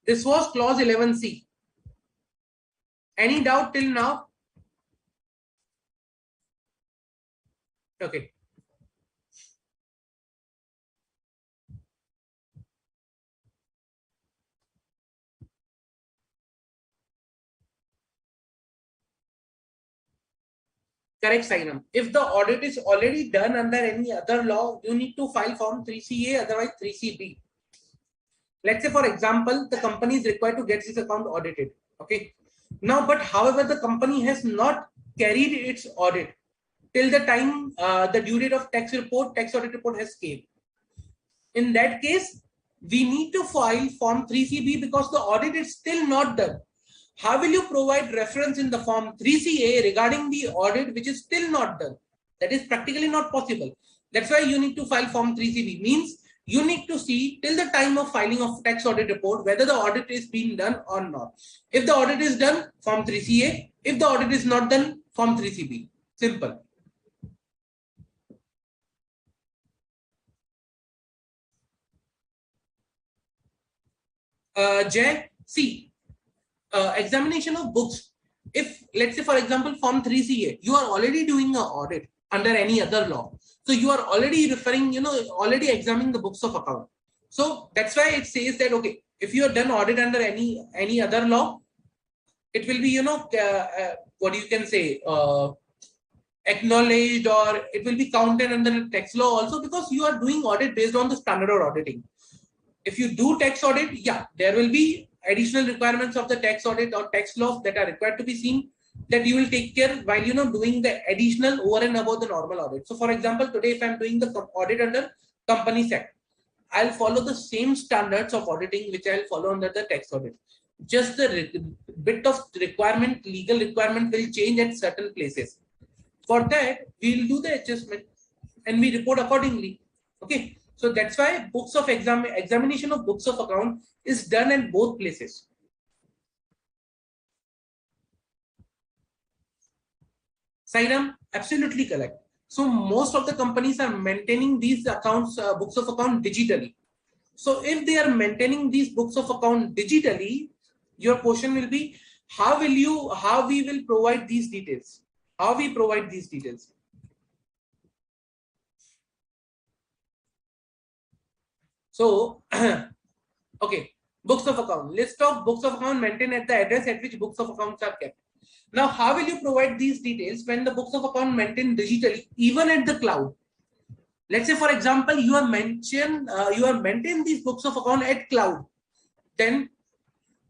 This was clause 11C. Any doubt till now? Okay. Correct, Sainam. If the audit is already done under any other law, you need to file form 3CA, otherwise 3CB. Let's say, for example, the company is required to get this account audited. Okay. Now, but however, the company has not carried its audit till the time the due date of tax audit report has came. In that case, we need to file form 3CB because the audit is still not done. How will you provide reference in the form 3CA regarding the audit which is still not done? That is practically not possible. That's why you need to file form 3CB. Means you need to see till the time of filing of tax audit report whether the audit is being done or not. If the audit is done, form 3CA. If the audit is not done, form 3CB. Simple. Jay, see, examination of books. If, let's say, for example, form 3CA, you are already doing an audit under any other law. So you are already referring, already examining the books of account. So that's why it says that, okay, if you are done audit under any other law, it will be, what you can say, acknowledged, or it will be counted under tax law also, because you are doing audit based on the standard of auditing. If you do tax audit, yeah, there will be additional requirements of the tax audit or tax laws that are required to be seen, that you will take care while doing the additional over and above the normal audit. So for example, today if I'm doing the audit under Companies Act, I'll follow the same standards of auditing which I'll follow under the tax audit. Just the bit of requirement, legal requirement will change at certain places. For that, we'll do the adjustment and we report accordingly. Okay. So that's why books of examination of books of account is done at both places. Sairam, absolutely correct. So most of the companies are maintaining these accounts, books of account digitally. So if they are maintaining these books of account digitally, your question will be, how we will provide these details? How we provide these details? So, okay, books of account. List of books of account maintained at the address at which books of accounts are kept. Now, how will you provide these details when the books of account maintained digitally, even at the cloud? Let's say, for example, you are maintain these books of account at cloud. Then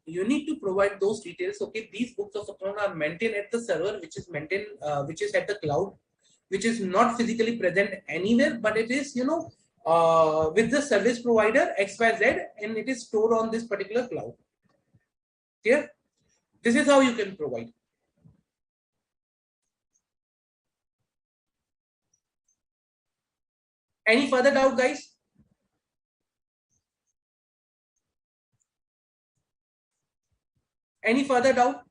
you need to provide those details. Okay, these books of account are maintained at the server, which is maintained, which is at the cloud, which is not physically present anywhere, but it is with the service provider XYZ, and it is stored on this particular cloud. Clear? This is how you can provide. Any further doubt, guys? Any further doubt?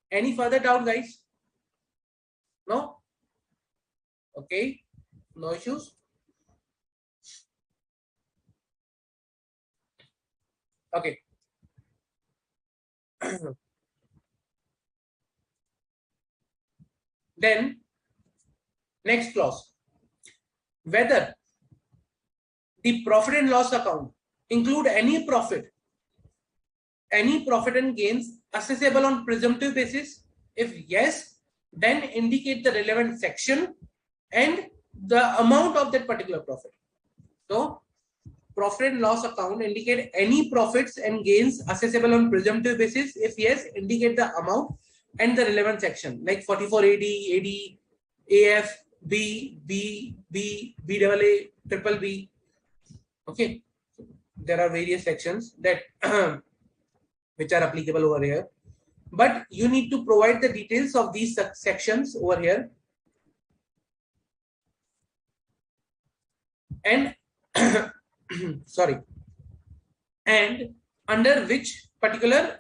Any further doubt, guys? No? Okay. No issues. Okay. Then next clause. Whether the profit and loss account include any profit and gains assessable on presumptive basis. If yes, then indicate the relevant section and the amount of that particular profit. So profit and loss account indicate any profits and gains assessable on presumptive basis. If yes, indicate the amount and the relevant section, like 44 AD, AF, B, BAA, triple B. Okay, there are various sections that which are applicable over here, but you need to provide the details of these sections over here, and sorry, and under which particular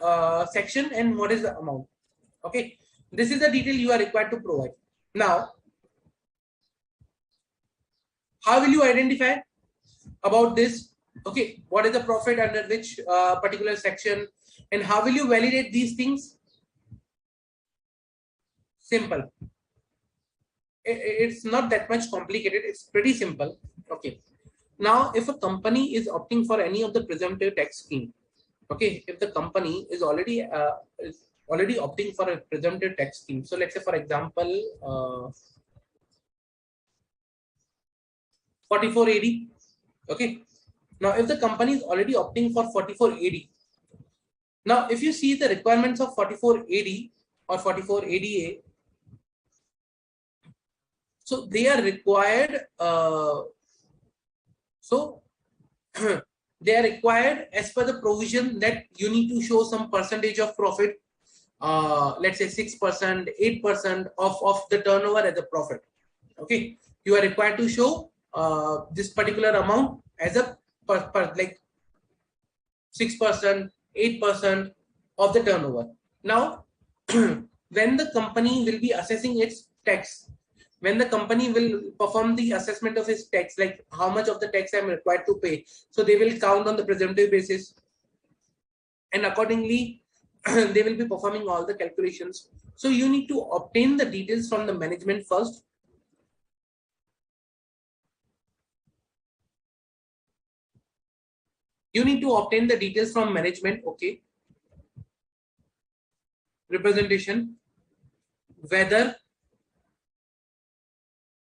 section and what is the amount. Okay, this is the detail you are required to provide. Now, how will you identify about this? Okay, what is the profit under which particular section, and how will you validate these things? Simple. It's not that much complicated. It's pretty simple. Okay. Now, if a company is opting for any of the presumptive tax scheme, okay, if the company is already opting for a presumptive tax scheme, so let's say, for example, 44 AD. Okay. Now, if the company is already opting for 44 AD, now if you see the requirements of 44 AD or 44 ADA, so they are required. They are required as per the provision that you need to show some percentage of profit. Let's say 6%, 8% of the turnover as a profit. Okay, you are required to show this particular amount as a like 6%, 8% of the turnover. Now, when the company will be assessing its tax, when the company will perform the assessment of its tax, like how much of the tax I'm required to pay, so they will count on the presumptive basis, and accordingly they will be performing all the calculations. So you need to obtain the details from the management first. You need to obtain the details from management. Okay, representation, whether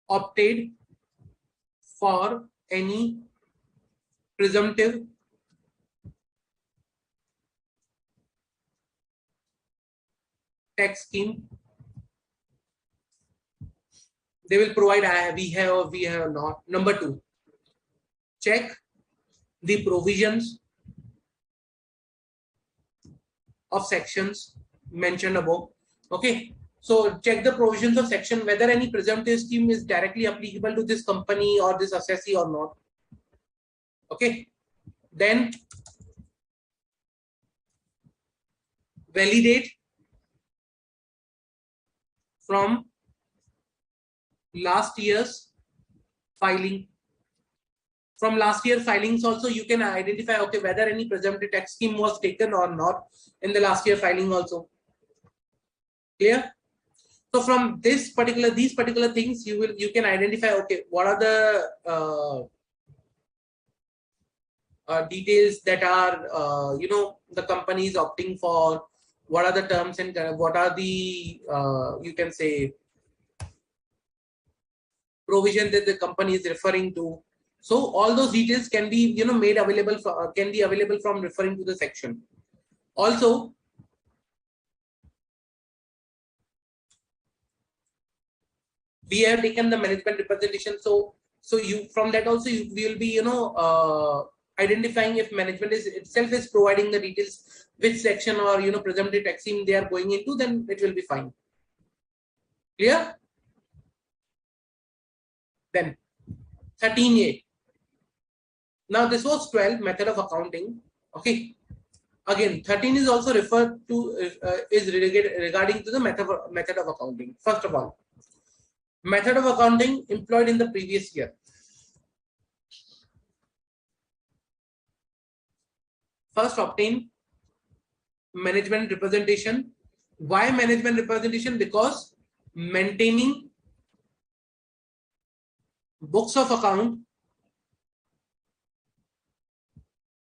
opted for any presumptive tax scheme. They will provide we have or we have not. Number 2, check the provisions of sections mentioned above. Okay, so check the provisions of section whether any presumptive scheme is directly applicable to this company or this assessee or not. Okay, then validate from last year's filing. From last year filings also you can identify, okay, whether any presumptive tax scheme was taken or not in the last year filing also. Clear? So from these particular things you can identify, okay, what are the details that are the company is opting for, what are the terms and what are the you can say provision that the company is referring to. So all those details can be made available can be available from referring to the section. Also, we have taken the management representation, so you from that also you will be identifying if management is itself is providing the details, which section or presumptive tax scheme they are going into, then it will be fine. Clear? Then 13A. Now this was 12, method of accounting. Okay. Again, 13 is also referred to is regarding to the method of accounting. First of all, method of accounting employed in the previous year. First, obtain management representation. Why management representation? Because maintaining books of account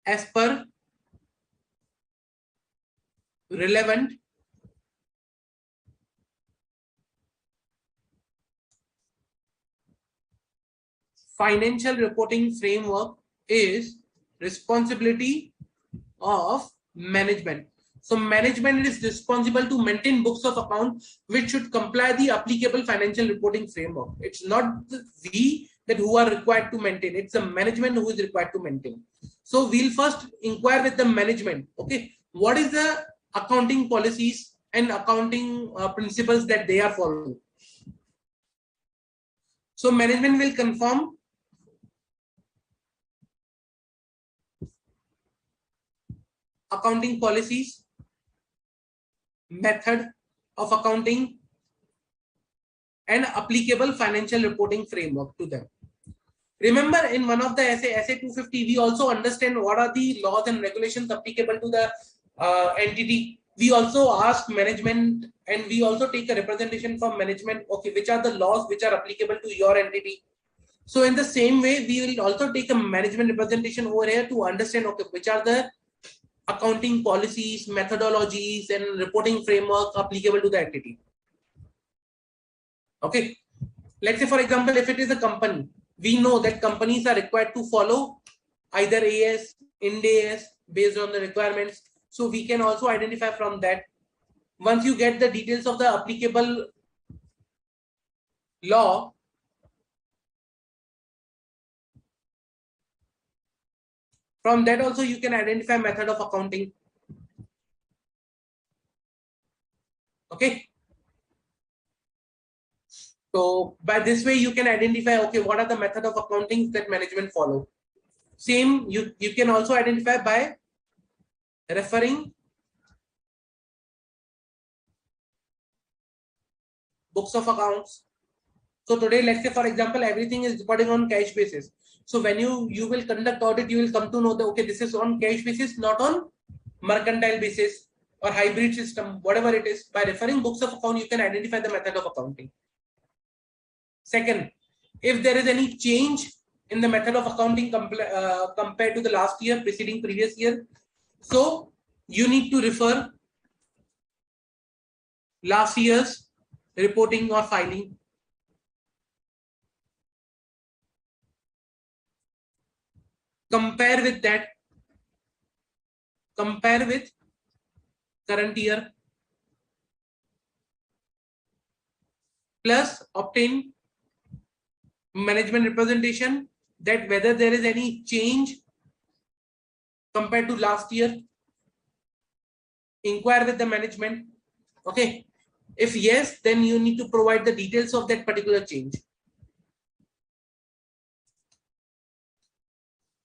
as per relevant financial reporting framework is responsibility of management. So management is responsible to maintain books of account which should comply the applicable financial reporting framework. It's not we that who are required to maintain, it's the management who is required to maintain. So we'll first inquire with the management. Okay, what is the accounting policies and accounting principles that they are following? So management will confirm accounting policies, method of accounting, and applicable financial reporting framework to them. Remember, in one of the essay 250, we also understand what are the laws and regulations applicable to the entity. We also ask management and we also take a representation from management. Okay, which are the laws which are applicable to your entity? So in the same way, we will also take a management representation over here to understand, okay, which are the accounting policies, methodologies, and reporting framework applicable to the entity. Okay, let's say for example, if it is a company, we know that companies are required to follow either AS, Ind AS based on the requirements. So we can also identify from that. Once you get the details of the applicable law, from that also you can identify method of accounting. Okay. So by this way you can identify, okay, what are the method of accounting that management follow. Same you can also identify by referring books of accounts. So today, let's say for example, everything is reporting on cash basis. So when you will conduct audit, you will come to know that, okay, this is on cash basis, not on mercantile basis or hybrid system, whatever it is. By referring books of account, you can identify the method of accounting. Second, if there is any change in the method of accounting compared to the last year, preceding previous year, so you need to refer last year's reporting or filing. Compare with that, compare with current year, plus obtain management representation that whether there is any change compared to last year. Inquire with the management. Okay, if yes, then you need to provide the details of that particular change.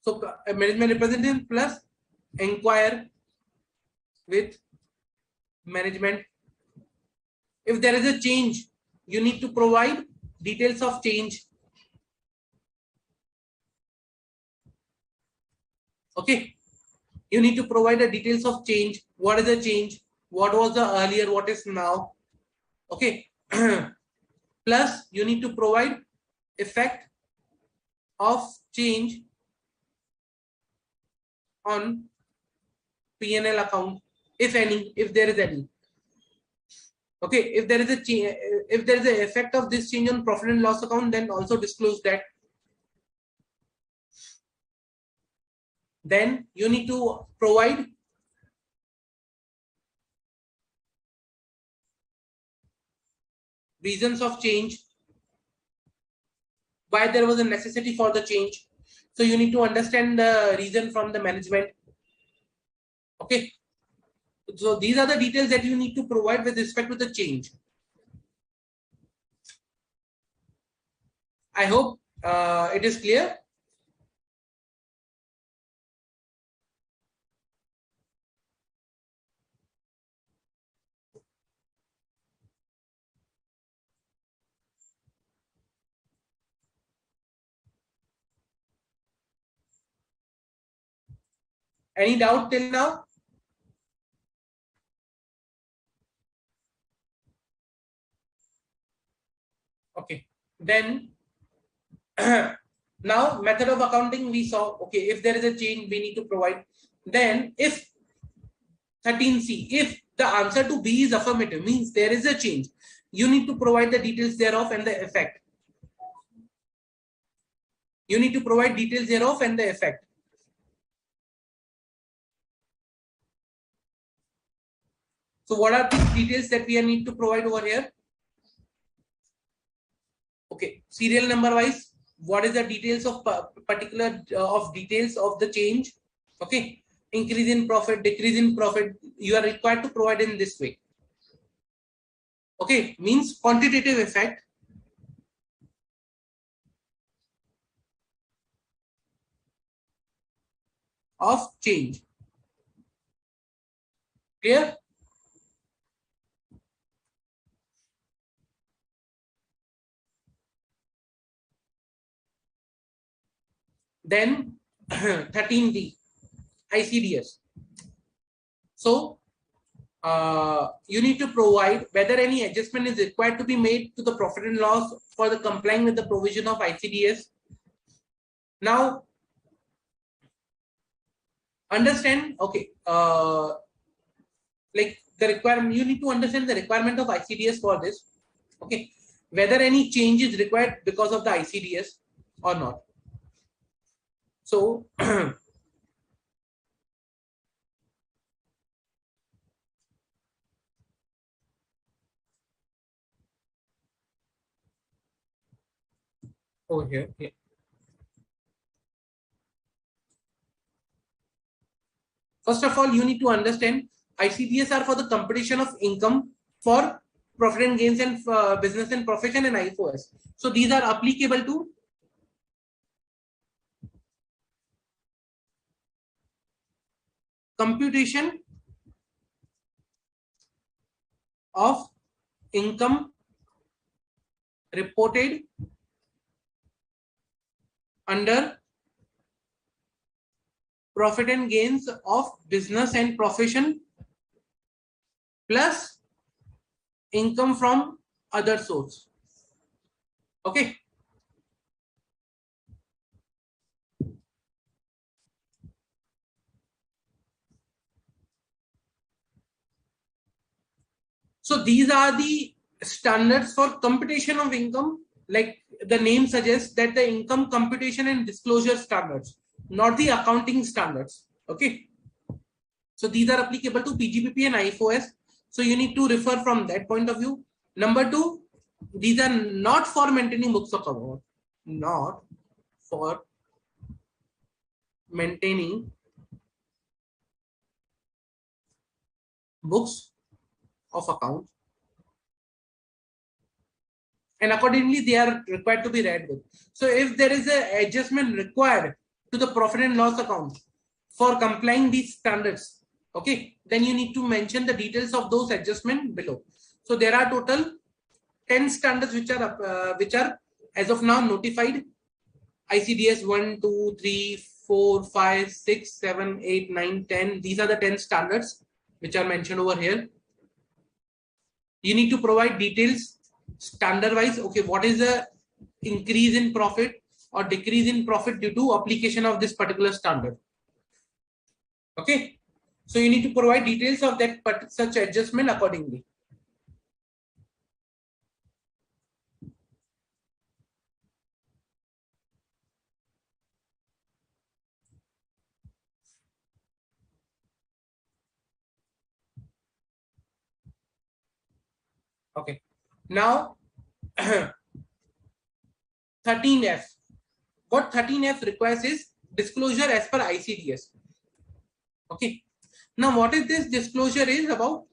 So management representation plus inquire with management. If there is a change, you need to provide details of change. Okay, you need to provide the details of change. What is the change? What was the earlier? What is now? Okay. Plus you need to provide effect of change on P&L account, if any, if there is any. Okay, if there is a change, if there is an effect of this change on profit and loss account, then also disclose that. Then you need to provide reasons of change, why there was a necessity for the change. So you need to understand the reason from the management. Okay. So these are the details that you need to provide with respect to the change. I hope it is clear. Any doubt till now? Okay. Then now method of accounting we saw. Okay, if there is a change, we need to provide. Then if 13C, if the answer to B is affirmative, means there is a change, you need to provide the details thereof and the effect. You need to provide details thereof and the effect. So what are these details that we need to provide over here? Okay, serial number wise, what is the details of particular of details of the change? Okay, increase in profit, decrease in profit, you are required to provide in this way. Okay, means quantitative effect of change. Clear? Then 13D, ICDS. So you need to provide whether any adjustment is required to be made to the profit and loss for the complying with the provision of ICDS. Now, understand, okay, like the requirement, you need to understand the requirement of ICDS for this. Okay, whether any change is required because of the ICDS or not. So, over here, yeah. First of all, you need to understand ICDS are for the computation of income for profit and gains and business and profession and IFOS. So these are applicable to computation of income reported under profit and gains of business and profession plus income from other source. Okay. So these are the standards for computation of income. Like the name suggests that the income computation and disclosure standards, not the accounting standards. Okay. So these are applicable to PGBP and IFOS. So you need to refer from that point of view. Number two, these are not for maintaining books of account, not for maintaining books of account, and accordingly they are required to be read with. So if there is an adjustment required to the profit and loss account for complying these standards, okay, then you need to mention the details of those adjustments below. So there are total 10 standards which are as of now notified. ICDS 1, 2, 3, 4, 5, 6, 7, 8, 9, 10. These are the 10 standards which are mentioned over here. You need to provide details standard wise. Okay, what is the increase in profit or decrease in profit due to application of this particular standard? Okay, so you need to provide details of that such adjustment accordingly. Okay, now 13F. what 13F requires is disclosure as per ICDS. Okay. Now, what is this disclosure is about?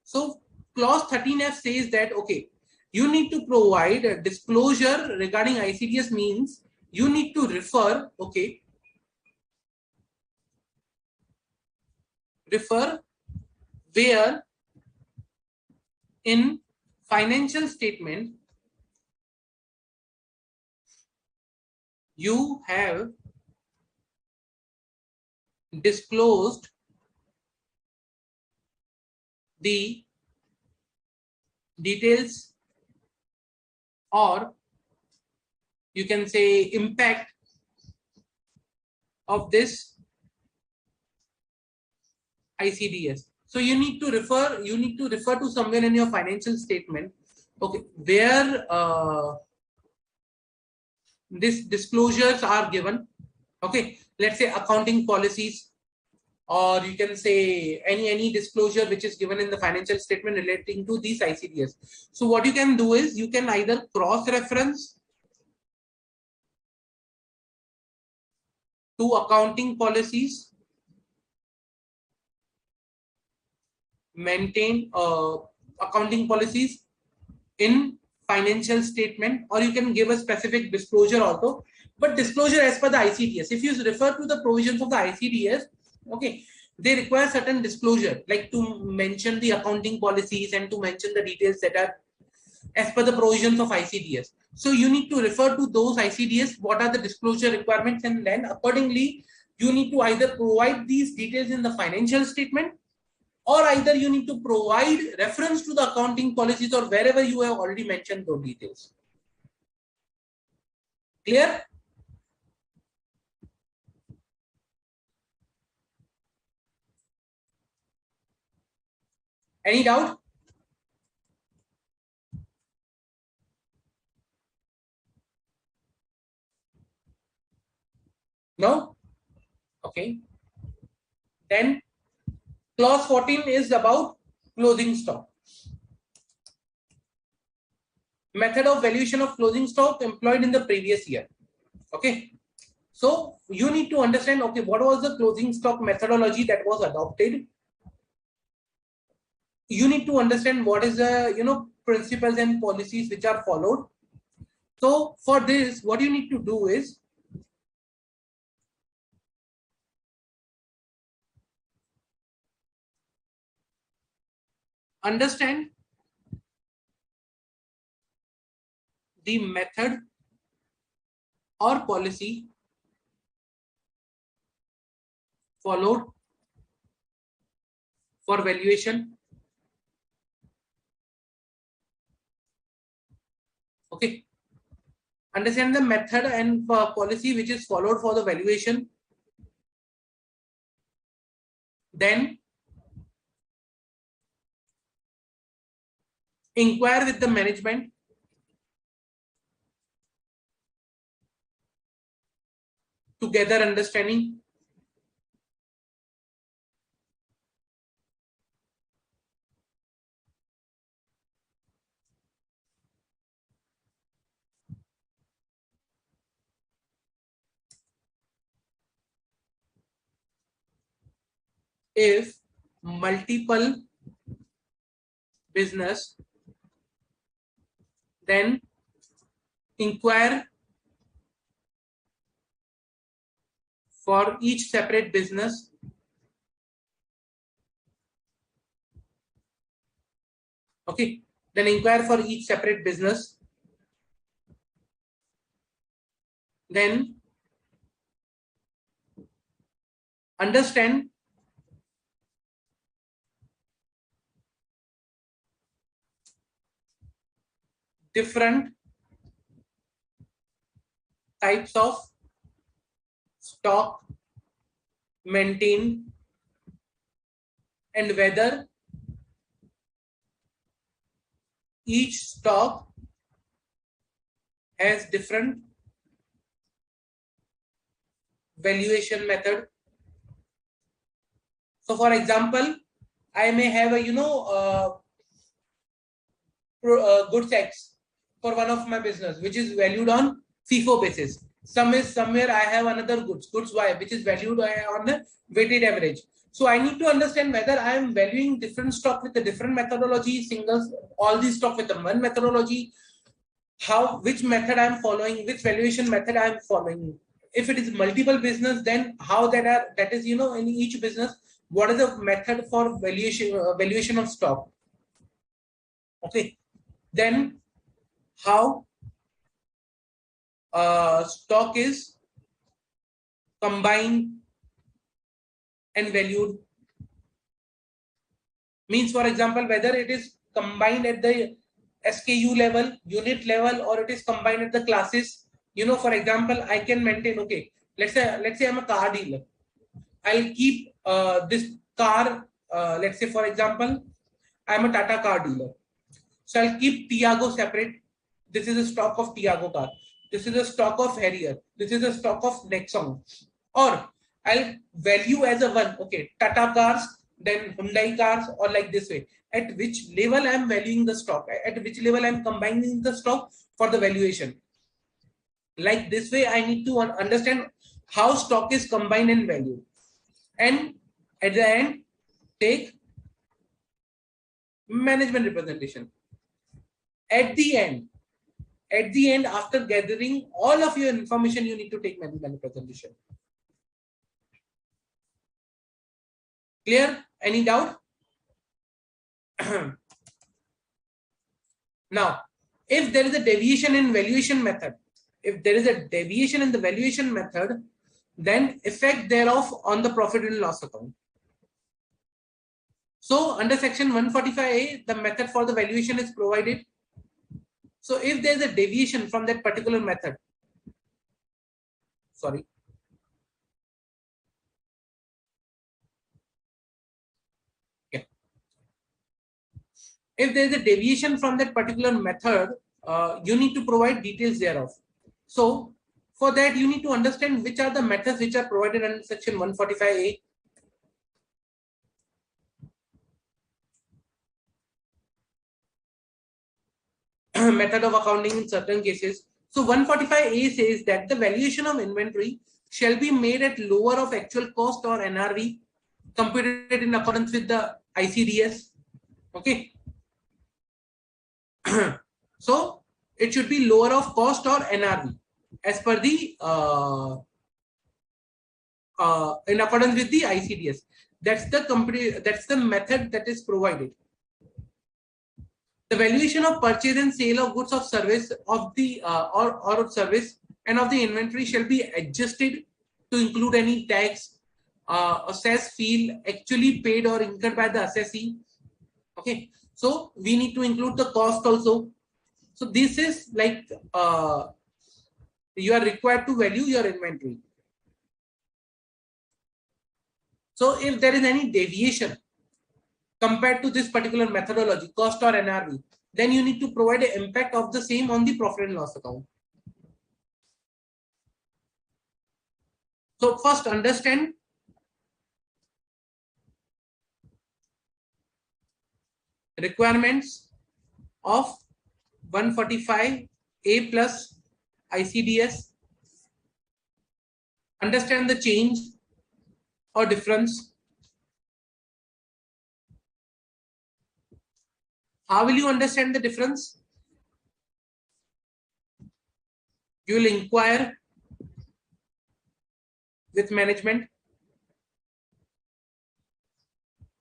So, clause 13F says that, okay, you need to provide a disclosure regarding ICDS means you need to refer, okay, refer where in financial statement you have disclosed the details, or you can say impact of this ICDS. So you need to refer to somewhere in your financial statement, okay, where these disclosures are given. Okay, let's say accounting policies, or you can say any disclosure which is given in the financial statement relating to these ICDS. So what you can do is you can either cross-reference to accounting policies, maintain accounting policies in financial statement, or you can give a specific disclosure also, but disclosure as per the ICDS. If you refer to the provisions of the ICDS, okay, they require certain disclosure, like to mention the accounting policies and to mention the details that are as per the provisions of ICDS. So you need to refer to those ICDS, what are the disclosure requirements, and then accordingly you need to either provide these details in the financial statement, or either you need to provide reference to the accounting policies or wherever you have already mentioned those details. Clear? Any doubt? No? Okay. Then clause 14 is about closing stock. Method of valuation of closing stock employed in the previous year. Okay. So you need to understand, okay, what was the closing stock methodology that was adopted? You need to understand what is the principles and policies which are followed. So for this, what you need to do is understand the method or policy followed for valuation. Okay. Understand the method and policy which is followed for the valuation. Then inquire with the management to gather understanding. If multiple business, then inquire for each separate business. Okay, then inquire for each separate business. Then understand different types of stock maintained and whether each stock has different valuation method. So for example, I may have a goods X for one of my business which is valued on FIFO basis, Some is somewhere I have another goods Y, which is valued on the weighted average. So I need to understand whether I am valuing different stock with a different methodology, singles, all these stock with a one methodology, which method I am following, which valuation method I am following. If it is multiple business, then how that is, in each business, what is the method for valuation of stock? Okay, then how stock is combined and valued, means for example whether it is combined at the SKU level, unit level, or it is combined at the classes. For example, I can maintain, okay, let's say I'm a car dealer. I'll keep this car, let's say for example I'm a Tata car dealer, so I'll keep Tiago separate. This is a stock of Tiago car, this is a stock of Harrier, this is a stock of Nexon. Or I'll value as a one, okay, Tata cars, then Hyundai cars, or like this way. At which level I'm valuing the stock, at which level I'm combining the stock for the valuation. Like this way, I need to understand how stock is combined and valued. And at the end, take management representation. At the end, after gathering all of your information, you need to take management representation. Clear? Any doubt? Now, if there is a deviation in valuation method, then effect thereof on the profit and loss account. So under section 145A, the method for the valuation is provided. So if there is a deviation from that particular method, if there is a deviation from that particular method, you need to provide details thereof. So for that, you need to understand which are the methods which are provided under section 145A. Method of accounting in certain cases. So 145A says that the valuation of inventory shall be made at lower of actual cost or NRV, computed in accordance with the ICDS. Okay. So it should be lower of cost or NRV as per the in accordance with the ICDS. That's the method that is provided. The valuation of purchase and sale of goods of service of the or of service and of the inventory shall be adjusted to include any tax, assess, fee actually paid or incurred by the assessee. Okay, so we need to include the cost also. So this is like you are required to value your inventory. So if there is any deviation compared to this particular methodology, cost or NRV, then you need to provide an impact of the same on the profit and loss account. So first understand requirements of 145A plus ICDS. Understand the change or difference. How will you understand the difference? You will inquire with management.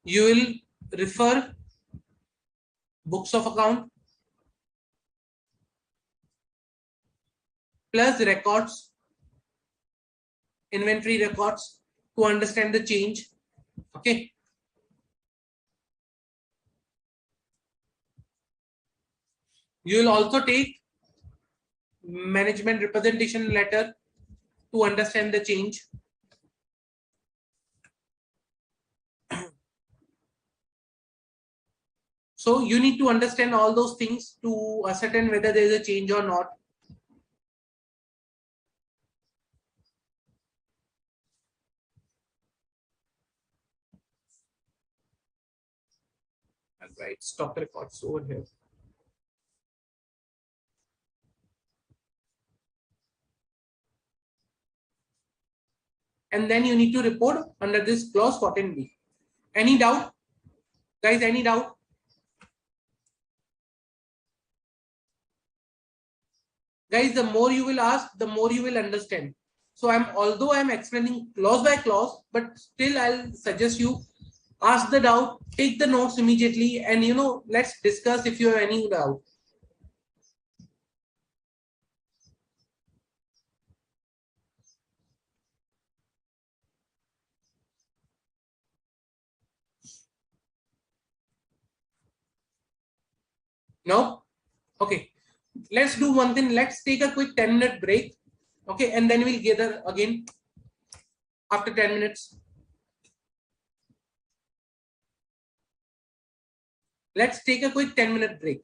You will refer books of account plus records, inventory records, to understand the change. Okay. You will also take management representation letter to understand the change. So you need to understand all those things to ascertain whether there is a change or not. I'll write stock records over here. and then you need to report under this clause 14b. Any doubt, guys? Any doubt? Guys, the more you will ask, the more you will understand. So although I'm explaining clause by clause, but still I'll suggest you ask the doubt, take the notes immediately, and let's discuss if you have any doubt. No? Okay. Let's do one thing. Let's take a quick 10-minute break. Okay, and then we'll gather again after 10 minutes. Let's take a quick 10-minute break.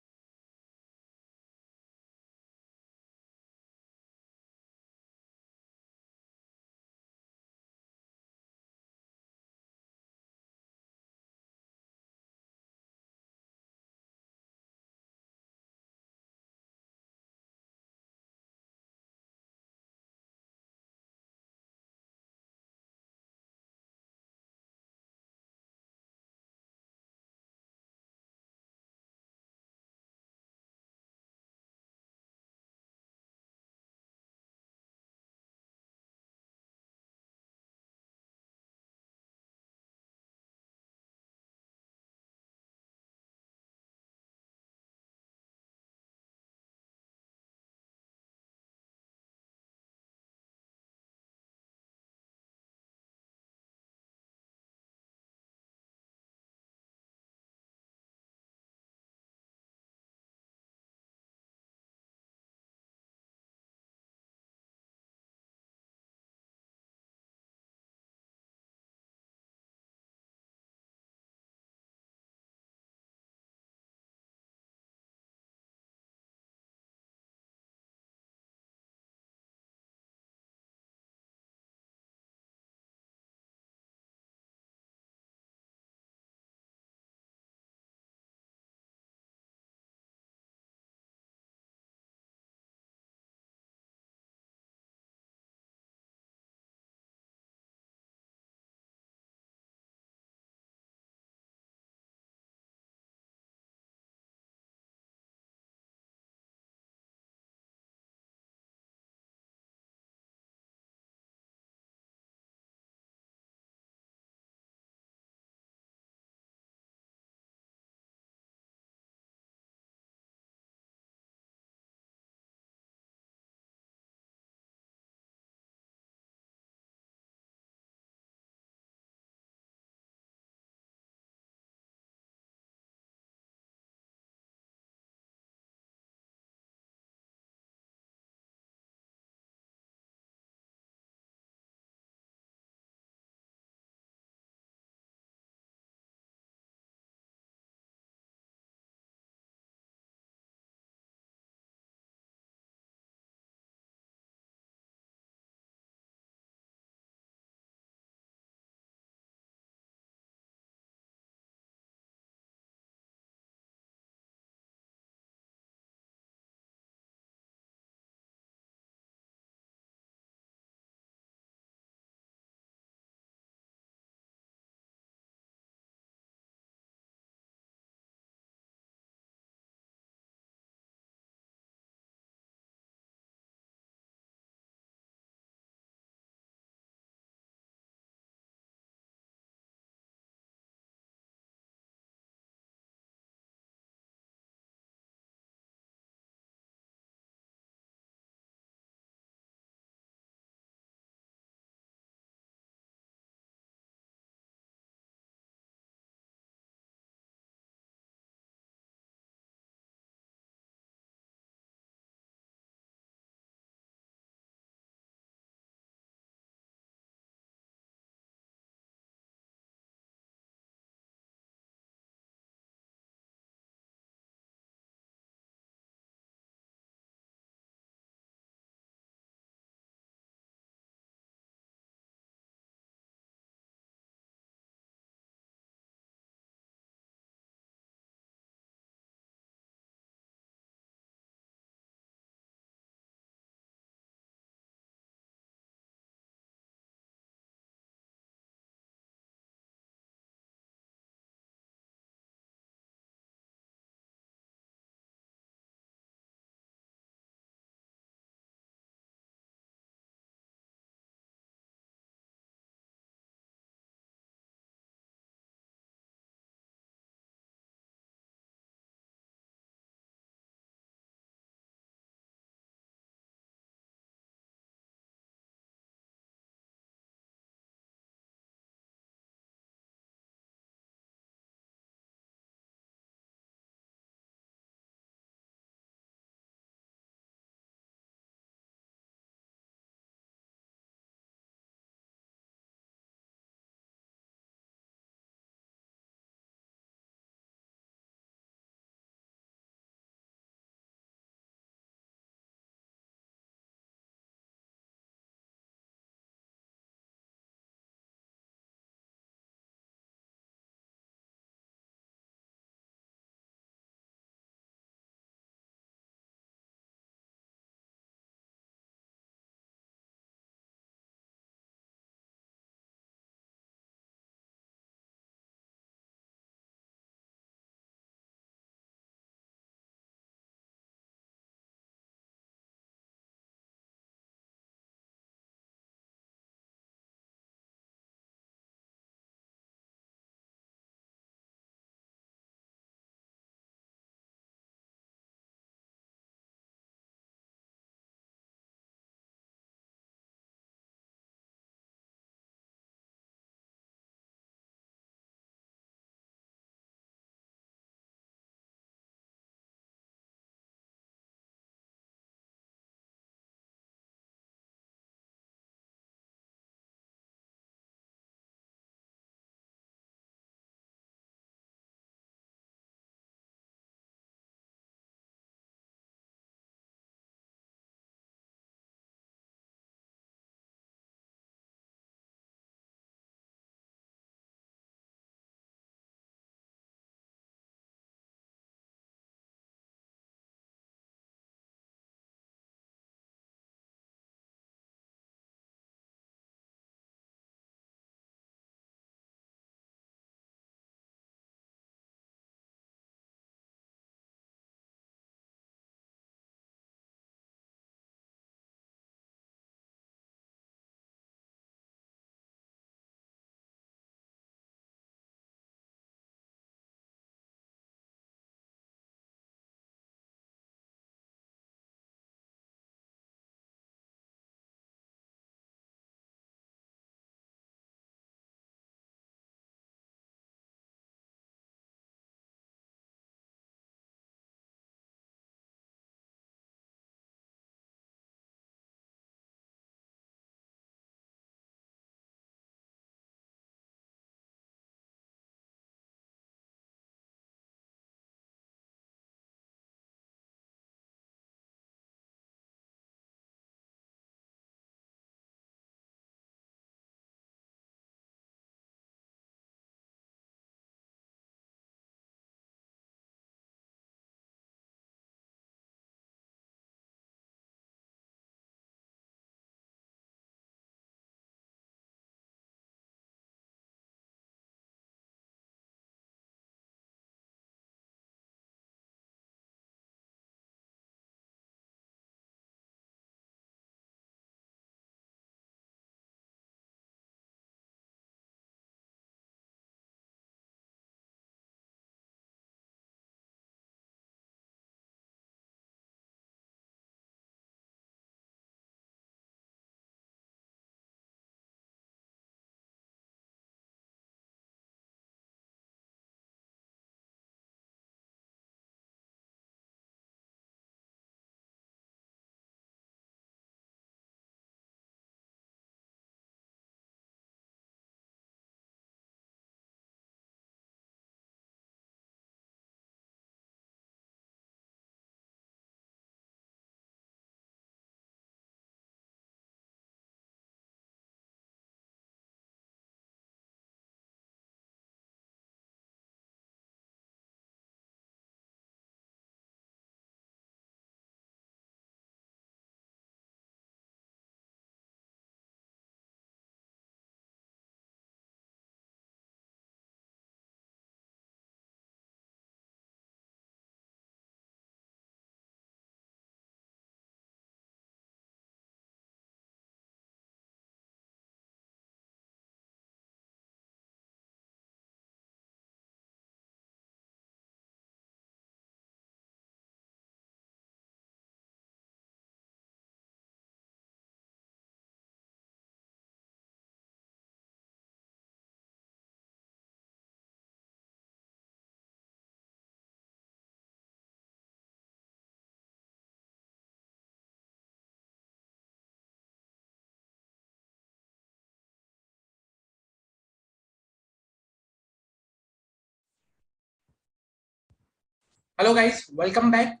Hello guys, welcome back.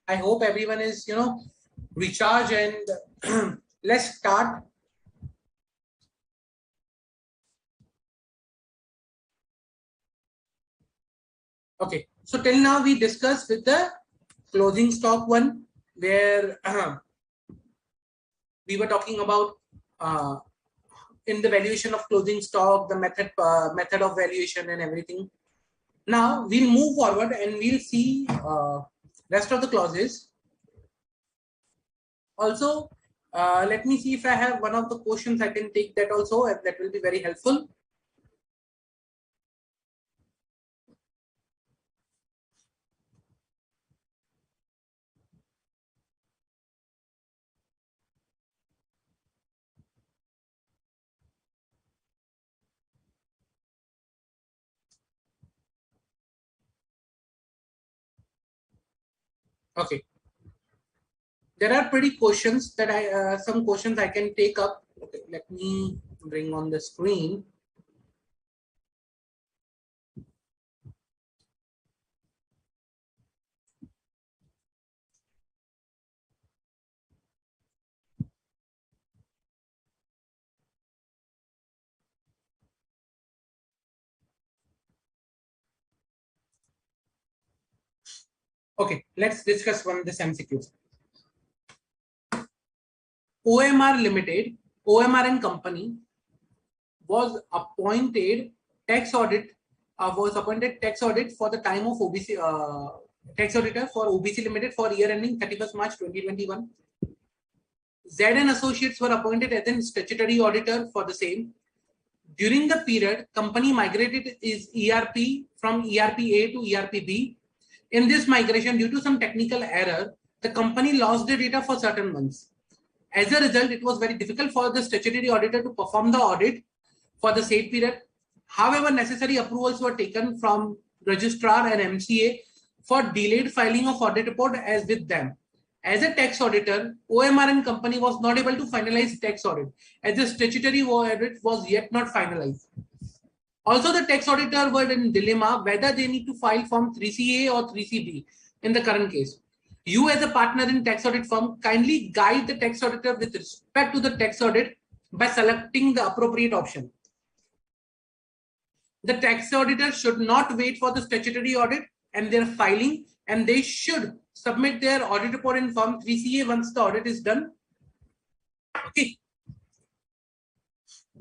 I hope everyone is, recharged and let's start. Okay, so till now we discussed with the closing stock one where we were talking about uh, in the valuation of closing stock, the method of valuation and everything. Now we'll move forward and we'll see rest of the clauses. Also, let me see if I have one of the questions I can take that also, and that will be very helpful. Okay, there are pretty questions that some questions I can take up. Okay, let me bring on the screen. Okay, let's discuss one this MCQ. OMR Limited, OMR and Company was appointed tax audit for the time of OBC tax auditor for OBC Limited for year ending 31st March 2021. Z and Associates were appointed as a statutory auditor for the same. During the period, company migrated its ERP from ERP-A to ERP-B. In this migration, due to some technical error, the company lost the data for certain months. As a result, it was very difficult for the statutory auditor to perform the audit for the said period. However, necessary approvals were taken from registrar and MCA for delayed filing of audit report as with them. As a tax auditor, OMR and company was not able to finalize tax audit as the statutory audit was yet not finalized. Also, the tax auditor were in dilemma whether they need to file Form 3CA or 3CB in the current case. You as a partner in tax audit firm kindly guide the tax auditor with respect to the tax audit by selecting the appropriate option. The tax auditor should not wait for the statutory audit and their filing, and they should submit their audit report in Form 3CA once the audit is done. Okay.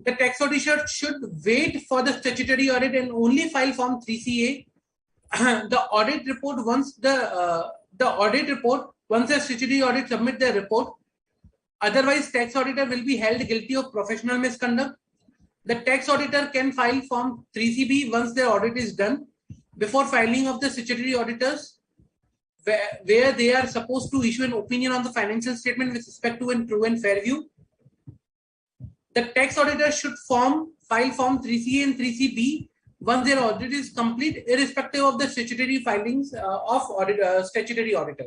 The tax auditor should wait for the statutory audit and only file Form 3CA. The audit report once the statutory audit submit their report. Otherwise, tax auditor will be held guilty of professional misconduct. The tax auditor can file Form 3CB once their audit is done before filing of the statutory auditors, where they are supposed to issue an opinion on the financial statement with respect to a true and fair view. The tax auditor should file Form 3CA and 3CB once their audit is complete, irrespective of the statutory filings of statutory auditor.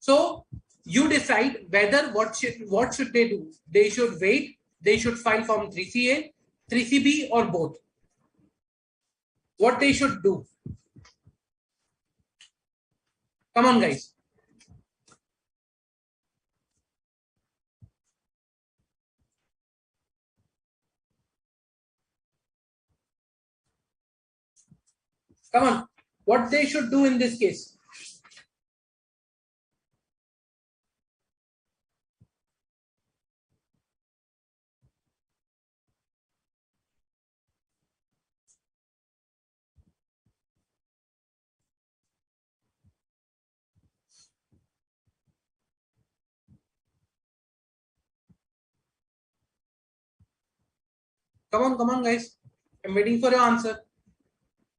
So you decide whether what should they do. They should wait. They should file Form 3CA, 3CB, or both. What they should do. Come on, guys. Come on. What they should do in this case. Come on, guys. I'm waiting for your answer.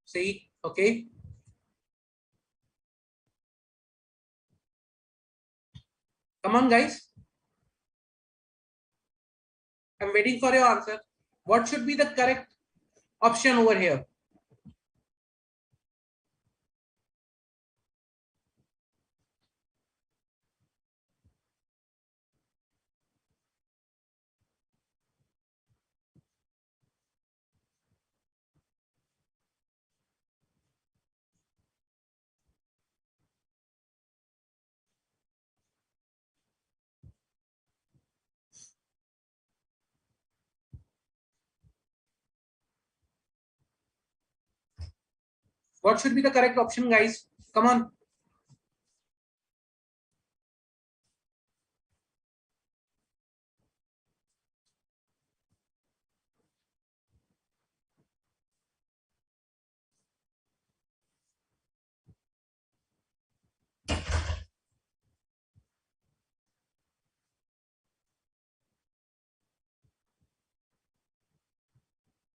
See, okay. Come on, guys. I'm waiting for your answer. What should be the correct option over here? What should be the correct option, guys? Come on.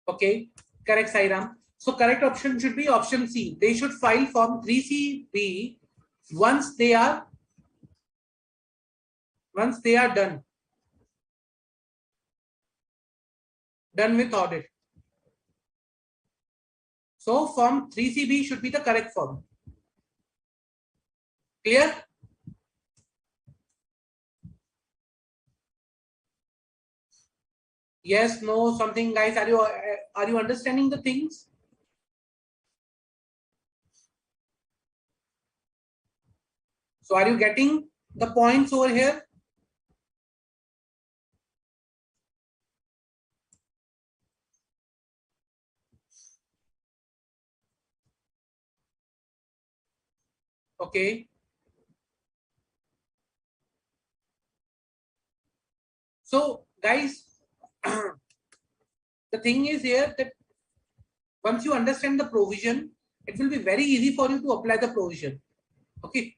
Okay, correct, Sairam. So correct option should be option C. They should file form 3CB once they are done with audit. So form 3CB should be the correct form. Clear? Yes, no, something, guys. Are you understanding the things? So are you getting the points over here? Okay. So guys, the thing is here that once you understand the provision, it will be very easy for you to apply the provision. Okay.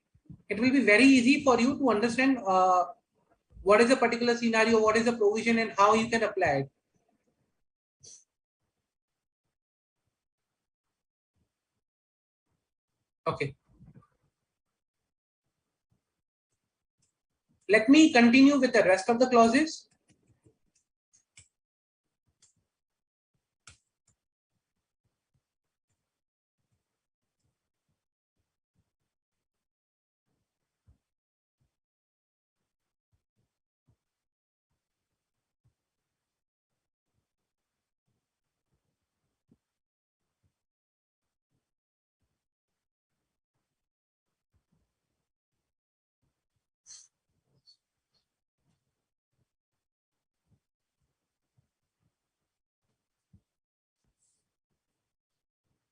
It will be very easy for you to understand what is a particular scenario, what is the provision, and how you can apply it. Okay. Let me continue with the rest of the clauses.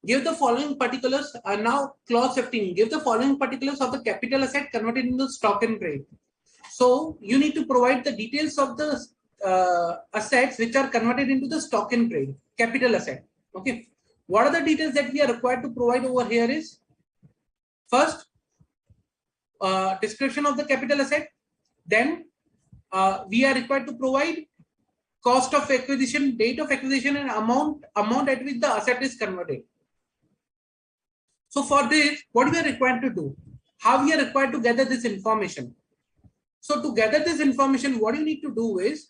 Give the following particulars. Now, clause 15. Give the following particulars of the capital asset converted into stock and trade. So, you need to provide the details of the assets which are converted into the stock and trade, capital asset. Okay. What are the details that we are required to provide over here is, first, description of the capital asset. Then, we are required to provide cost of acquisition, date of acquisition, and amount at which the asset is converted. So for this, what we are required to do? How we are required to gather this information? So to gather this information, what you need to do is,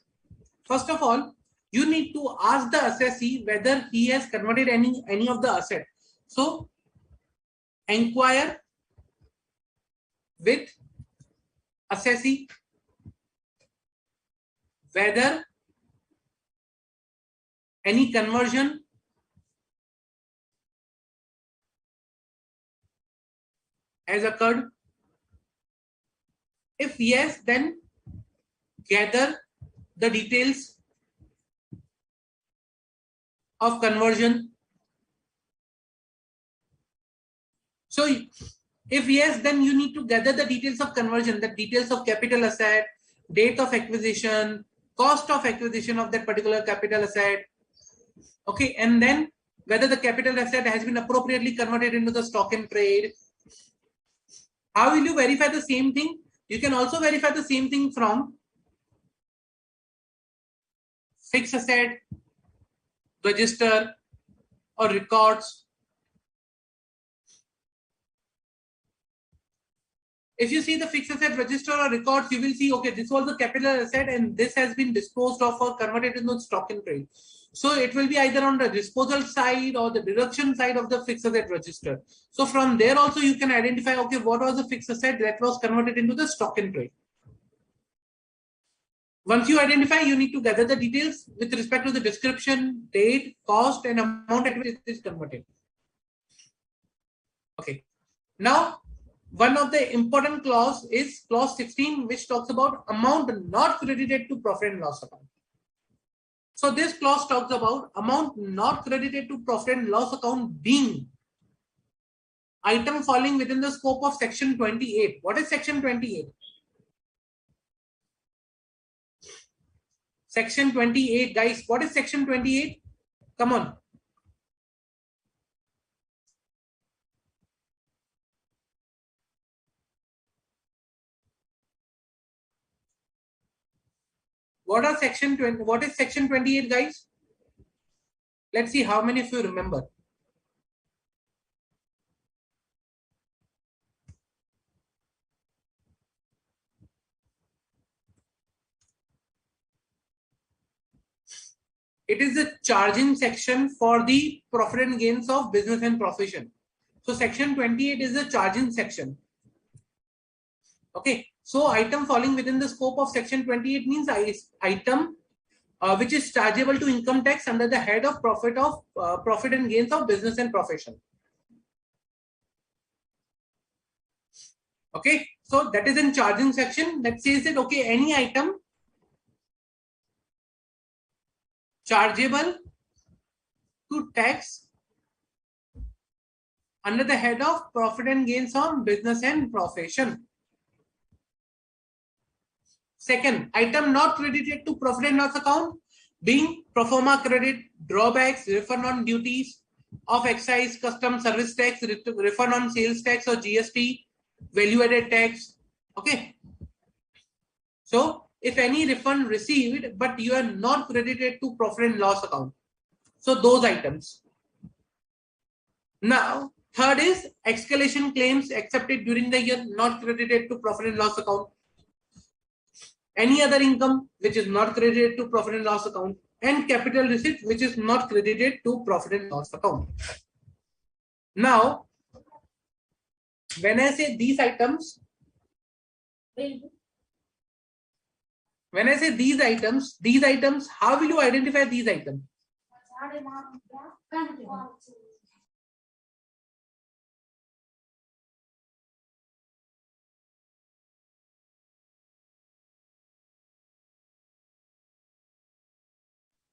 first of all, you need to ask the assessee whether he has converted any of the asset. So inquire with assessee whether any conversion has occurred. If yes, then gather the details of conversion. So if yes, then you need to gather the details of conversion, the details of capital asset, date of acquisition, cost of acquisition of that particular capital asset. Okay, and then whether the capital asset has been appropriately converted into the stock and trade. How will you verify the same thing? You can also verify the same thing from fixed asset, register, or records. If you see the fixed asset register or records, you will see, okay, this was the capital asset and this has been disposed of or converted into stock and trade. So it will be either on the disposal side or the deduction side of the fixed asset register. So from there also you can identify, okay, what was the fixed asset that was converted into the stock and trade. Once you identify, you need to gather the details with respect to the description, date, cost, and amount at which it is converted. Okay. Now, one of the important clause is clause 16, which talks about amount not credited to profit and loss account. So this clause talks about amount not credited to profit and loss account being item falling within the scope of section 28. What is section 28? Section 28, guys. What is section 28? Come on. What is section 28, guys? Let's see how many of you remember. It is the charging section for the profit and gains of business and profession. So section 28 is the charging section. Okay. So item falling within the scope of section 28 means item which is chargeable to income tax under the head of profit and gains of business and profession. Okay. So that is in charging section that says that, okay, any item chargeable to tax under the head of profit and gains on business and profession. Second, item not credited to profit and loss account being pro forma credit, drawbacks, refund on duties of excise, custom service tax, refund on sales tax or GST, value added tax. Okay. So if any refund received, but you are not credited to profit and loss account. So those items. Now, third is escalation claims accepted during the year not credited to profit and loss account. Any other income which is not credited to profit and loss account, and capital receipt which is not credited to profit and loss account. Now, when I say these items, how will you identify these items?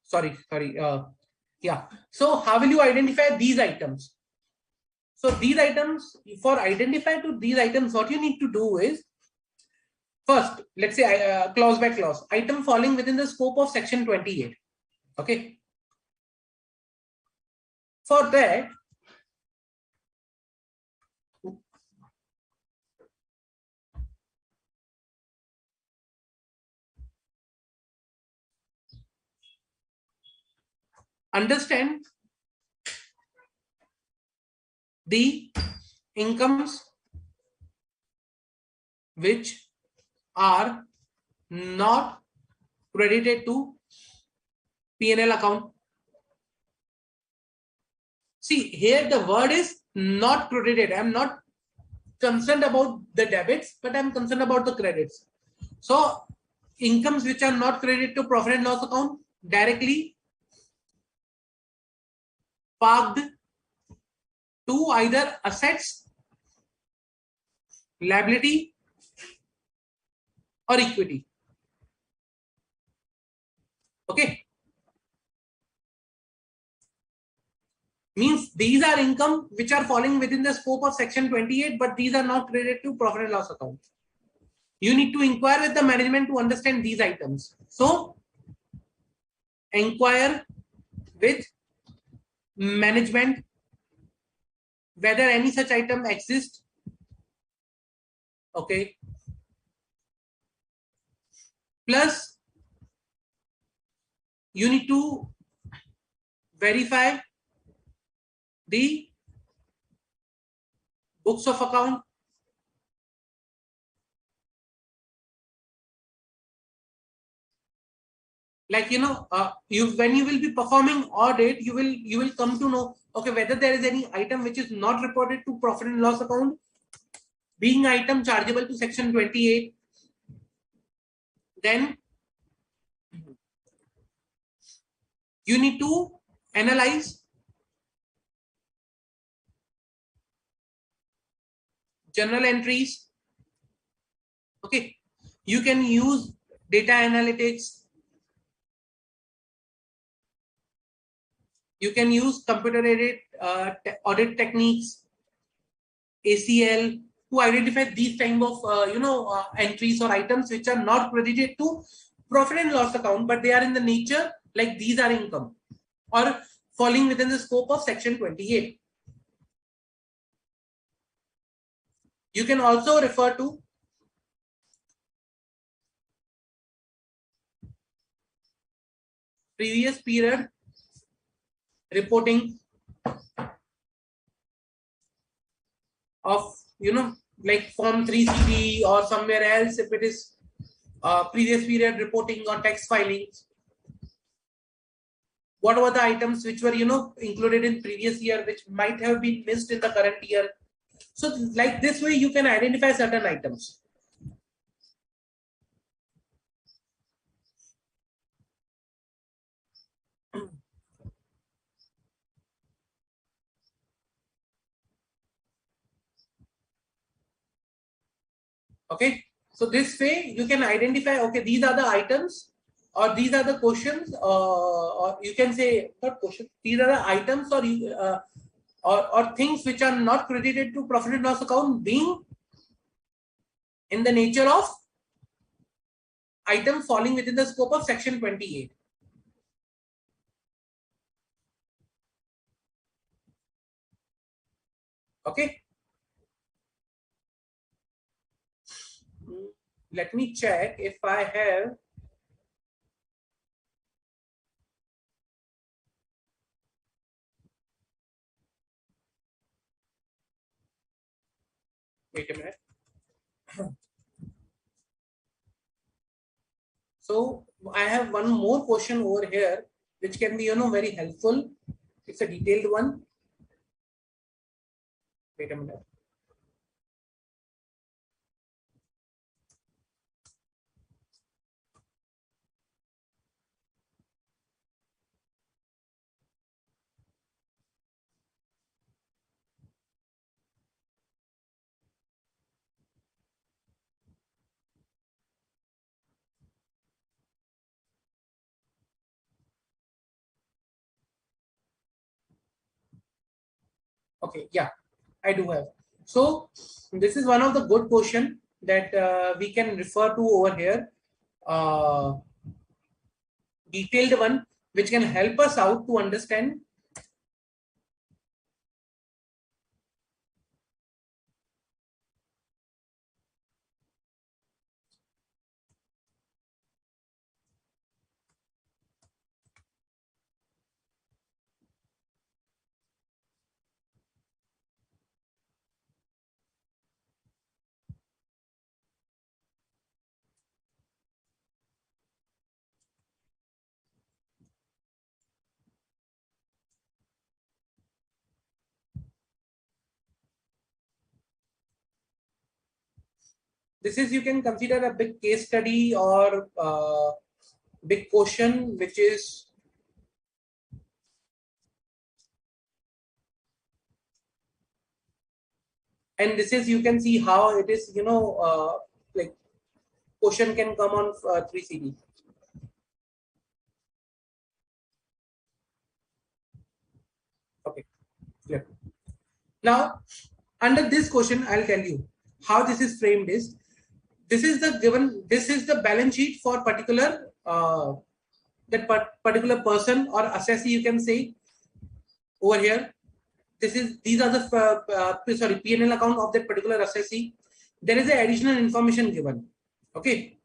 Sorry. Yeah. So how will you identify these items? So these items, for identify to these items, what you need to do is, first, let's say clause by clause, item falling within the scope of section 28. Okay. For that, understand the incomes which are not credited to P&L account. See, here the word is not credited. I'm not concerned about the debits, but I'm concerned about the credits. So incomes which are not credited to profit and loss account directly parked to either assets, liability, or equity. Okay. Means these are income which are falling within the scope of section 28, but these are not credited to profit and loss account. You need to inquire with the management to understand these items. So inquire with management whether any such item exists. Okay. Plus, you need to verify the books of account, like when you will be performing audit, you will come to know, okay, whether there is any item which is not reported to profit and loss account being item chargeable to section 28. Then you need to analyze journal entries. Okay, you can use data analytics, you can use computer aided audit techniques, ACL, to identify these type of entries or items which are not credited to profit and loss account, but they are in the nature like these are income or falling within the scope of section 28. You can also refer to previous period reporting of like form 3CD or somewhere else if it is previous period reporting or tax filings. What were the items which were included in previous year which might have been missed in the current year? So like this way you can identify certain items. Okay, so this way you can identify, okay, these are the items or these are the questions, or you can say not questions, these are the items or or things which are not credited to profit and loss account being in the nature of item falling within the scope of section 28. Okay. Let me check if I have. Wait a minute. So I have one more question over here, which can be very helpful. It's a detailed one. Wait a minute. Okay, yeah, I do have. So this is one of the good question that we can refer to over here. Detailed one which can help us out to understand. This is, you can consider a big case study or big question, which is and this is, you can see how it is, like question can come on 3CD. Okay, clear. Now, under this question, I'll tell you how this is framed is, this is the given, this is the balance sheet for particular, that particular person or assessee, you can say over here. This is, these are the, sorry, P&L account of that particular assessee. There is a additional information given. Okay.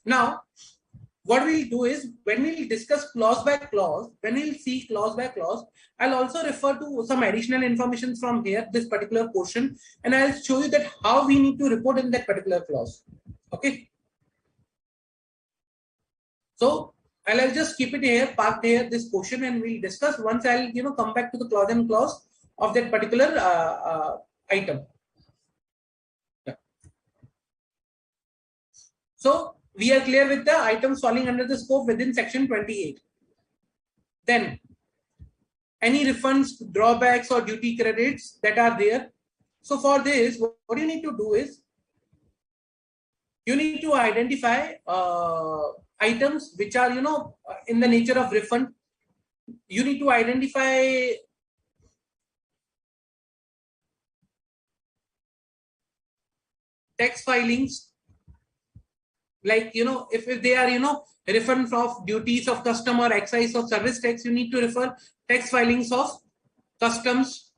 Now, what we'll do is, when we'll discuss clause by clause, when we'll see clause by clause, I'll also refer to some additional information from here, this particular portion, and I'll show you that how we need to report in that particular clause. Okay. So I'll just keep it here, parked here, this portion, and we'll discuss once I'll come back to the clause and clause of that particular item. Yeah. So we are clear with the items falling under the scope within section 28. Then any refunds, drawbacks, or duty credits that are there. So for this, what you need to do is, you need to identify items which are in the nature of refund. You need to identify tax filings, like, if they are, refund of duties of custom or excise or service tax, you need to refer tax filings of customs,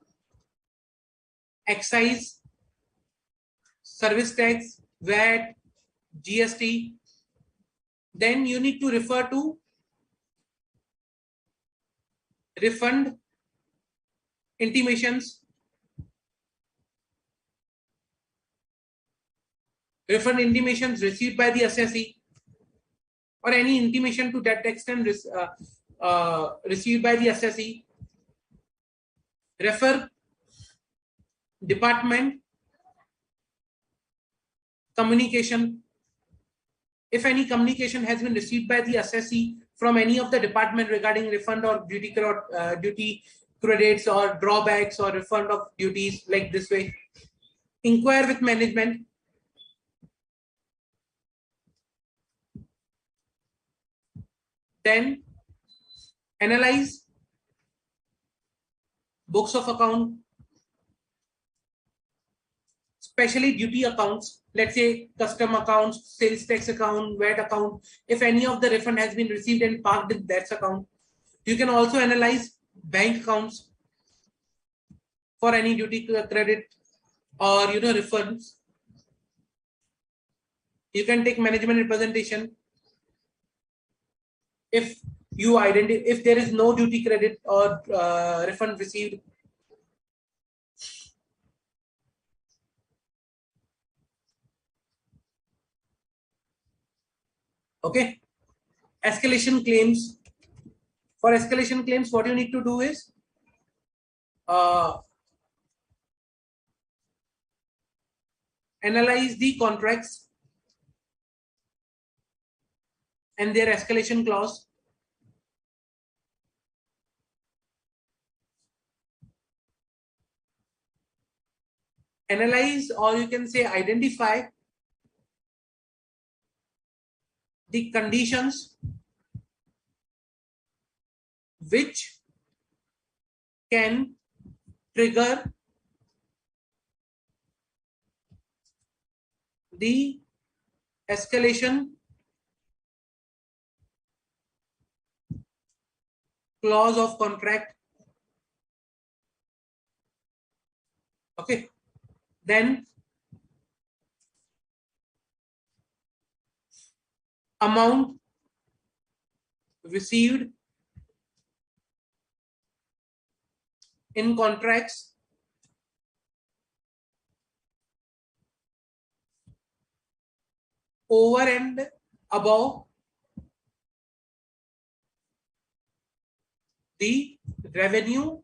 excise, service tax, VAT, GST. Then you need to refer to refund intimations, received by the assessee, or any intimation to that extent received by the assessee. Refer department communication. If any communication has been received by the assessee from any of the department regarding refund or duty credits or drawbacks or refund of duties, like this way. Inquire with management. Then analyze books of account, especially duty accounts, let's say custom accounts, sales tax account, VAT account. If any of the refund has been received and parked in that account. You can also analyze bank accounts for any duty credit or refunds. You can take management representation if there is no duty credit or refund received. Okay. Escalation claims. For escalation claims, what you need to do is analyze the contracts and their escalation clause. Analyze, or you can say identify, the conditions which can trigger the escalation clause of contract. Okay. Then amount received in contracts over and above the revenue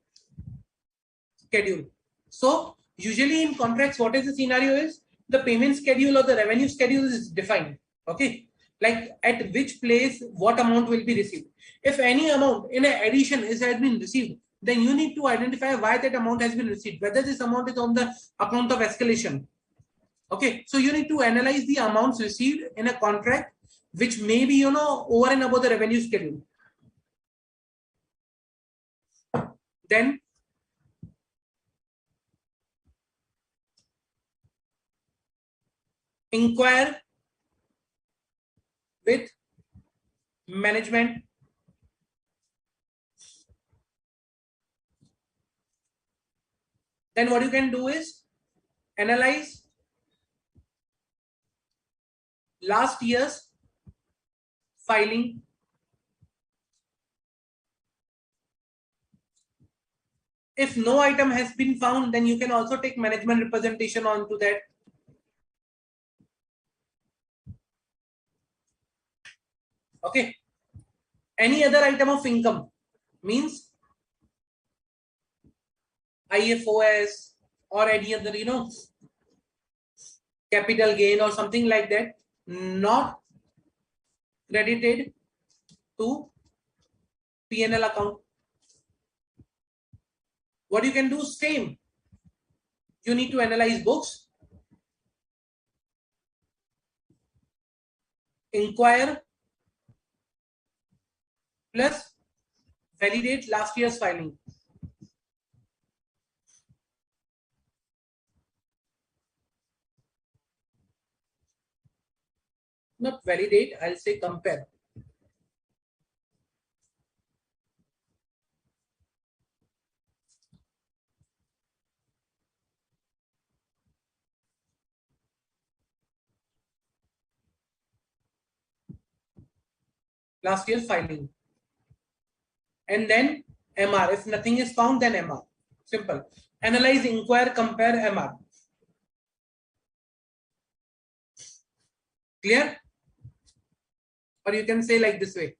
schedule. So usually in contracts, what is the scenario is the payment schedule or the revenue schedule is defined. Okay, like at which place what amount will be received. If any amount in addition has been received, then you need to identify why that amount has been received, whether this amount is on the account of escalation. Okay, so you need to analyze the amounts received in a contract which may be over and above the revenue schedule. Then inquire with management. Then what you can do is analyze last year's filing. If no item has been found, then you can also take management representation onto that. Okay. Any other item of income means IFOS or any other, capital gain or something like that, not credited to P&L account. What you can do, same. You need to analyze books, inquire, plus validate last year's filing. not validate, I'll say compare. Last year's filing. And then MR. If nothing is found, then MR. Simple. Analyze, inquire, compare, MR. Clear? Or you can say like this way.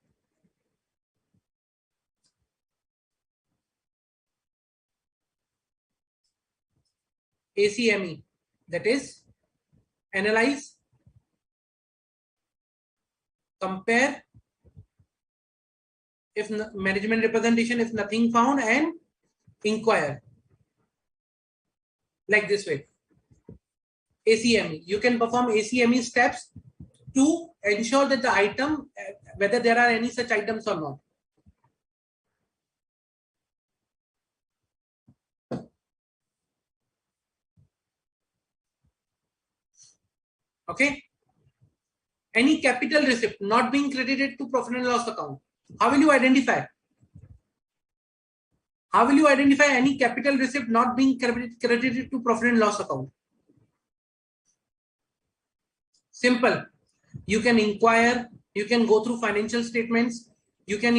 ACME. That is analyze, compare, if management representation, if nothing found, and inquire. Like this way. ACME. You can perform ACME steps to ensure that the item, whether there are any such items or not. Okay. Any capital receipt not being credited to profit and loss account. How will you identify? How will you identify any capital receipt not being credited to profit and loss account? Simple. You can inquire, you can go through financial statements, you can,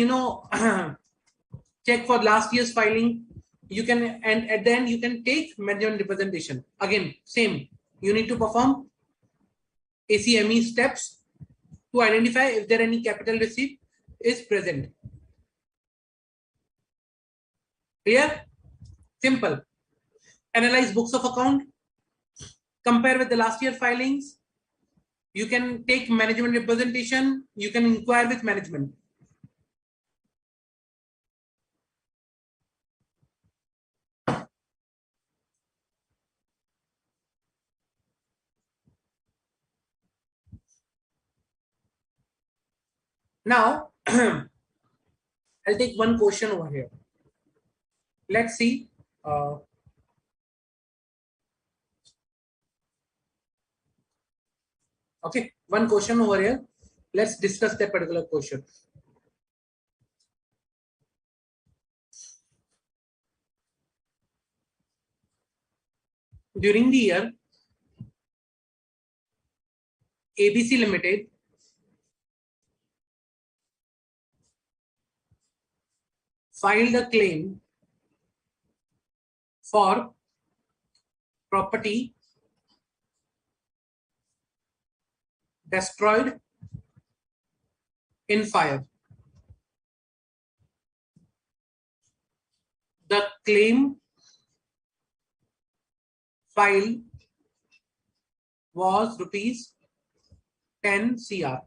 check for last year's filing, you can, and at the end you can take management representation. Again, same. You need to perform ACME steps to identify if there any capital receipt is present. Clear? Simple. Analyze books of account, compare with the last year filings. You can take management representation, you can inquire with management. Now, I'll take one question over here. Let's see. Okay, one question over here. Let's discuss that particular question. During the year, ABC Limited filed a claim for property destroyed in fire. The claim file was rupees 10 crore.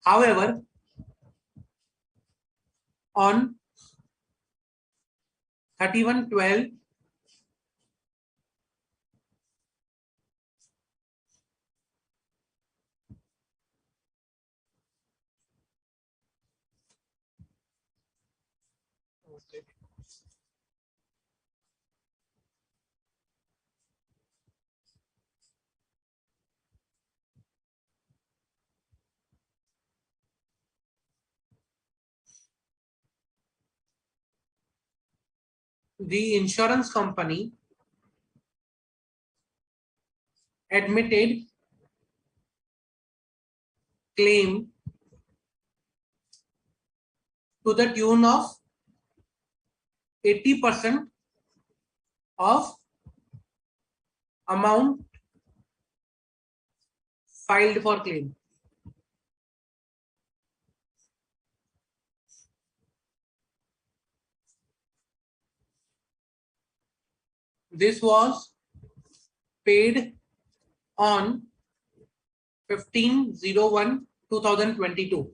However, on 31/12, the insurance company admitted claim to the tune of 80% of amount filed for claim. This was paid on 15/01/2022.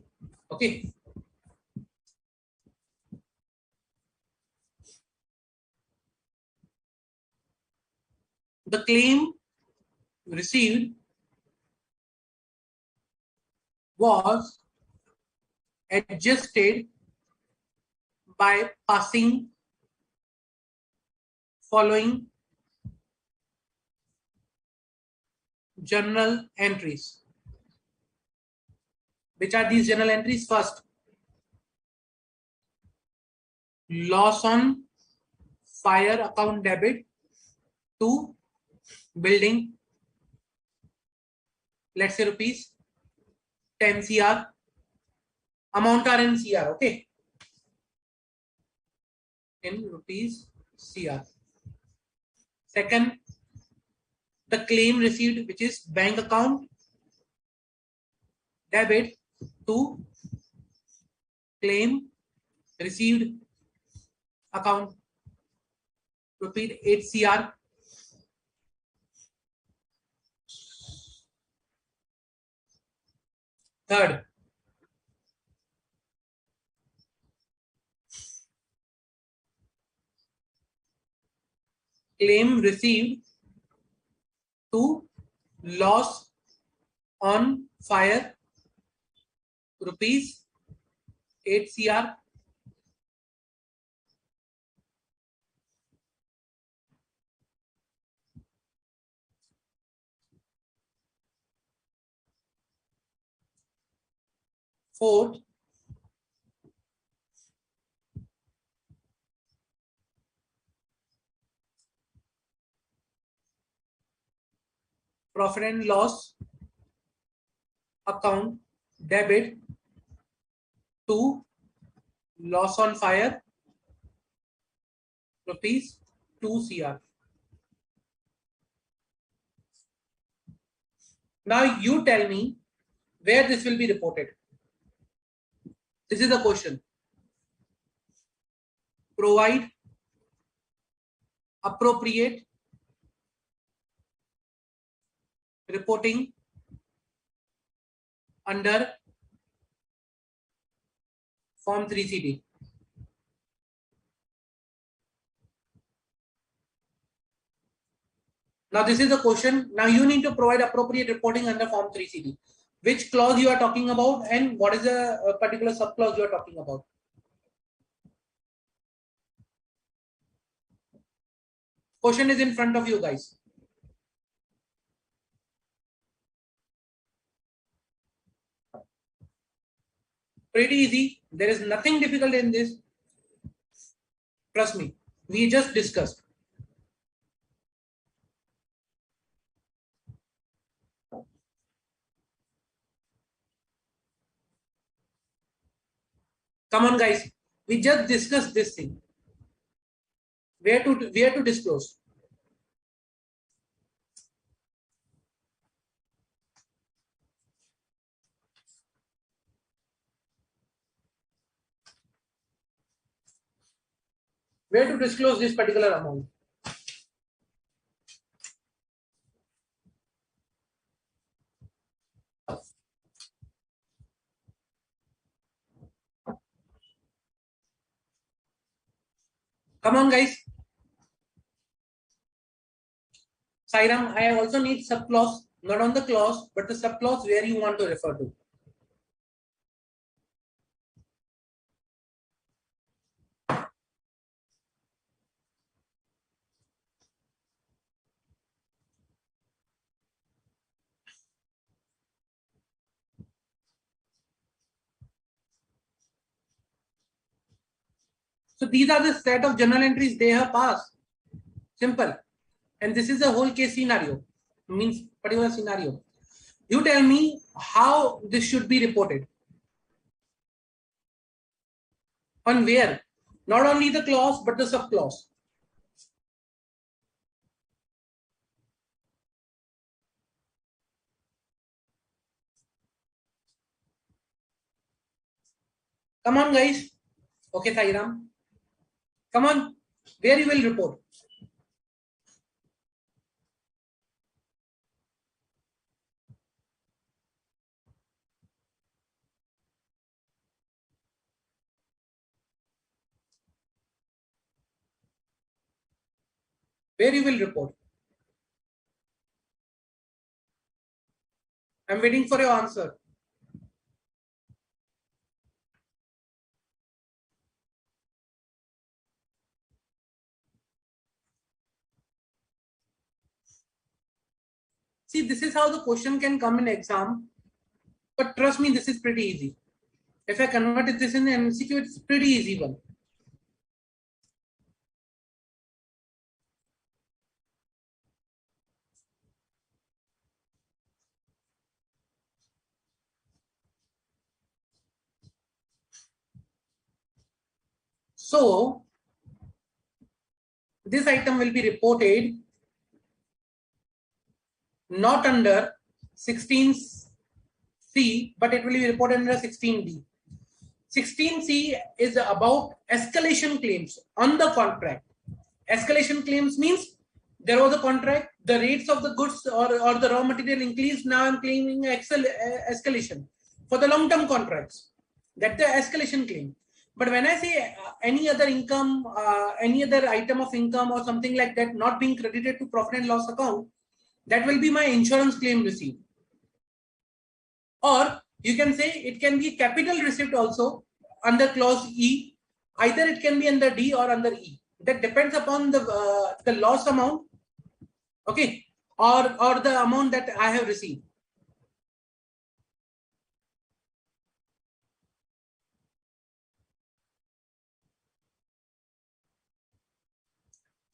Okay. The claim received was adjusted by passing following journal entries. Which are these journal entries? First, loss on fire account debit to building, let's say rupees 10 CR. Amount are in CR, okay? In rupees CR. Second, the claim received, which is bank account debit to claim received account, repeat 8 CR. Third, claim received to loss on fire, rupees 8 CR. Fourth, profit and loss account debit to loss on fire, rupees 2 CR. Now you tell me where this will be reported. This is the question. Provide appropriate reporting under Form 3CD. Now this is the question. Now you need to provide appropriate reporting under Form 3CD. Which clause you are talking about and what is the particular subclause you are talking about? Question is in front of you guys. Pretty easy. There is nothing difficult in this. Trust me. We just discussed. Come on, guys. We just discussed this thing. Where to disclose? Where to disclose this particular amount? Come on, guys. Sairam, I also need subclause, not on the clause, but the subclause where you want to refer to. So these are the set of journal entries they have passed. Simple. And this is a whole case scenario. Means particular scenario. You tell me how this should be reported. On where? Not only the clause, but the subclause. Come on, guys. Okay, Sairam. Come on. Where you will report? Where you will report? I'm waiting for your answer. See, this is how the question can come in exam. But trust me, this is pretty easy. If I converted this in MCQ, it's pretty easy one. So this item will be reported not under 16C, but it will be reported under 16D. 16C is about escalation claims on the contract. Escalation claims means there was a contract, the rates of the goods or the raw material increased. Now I'm claiming escalation for the long-term contracts. That's the escalation claim. But when I say any other income, any other item of income or something like that not being credited to profit and loss account, that will be my insurance claim receipt. Or you can say it can be capital receipt also under clause E. Either it can be under D or under E. That depends upon the loss amount, okay, or the amount that I have received.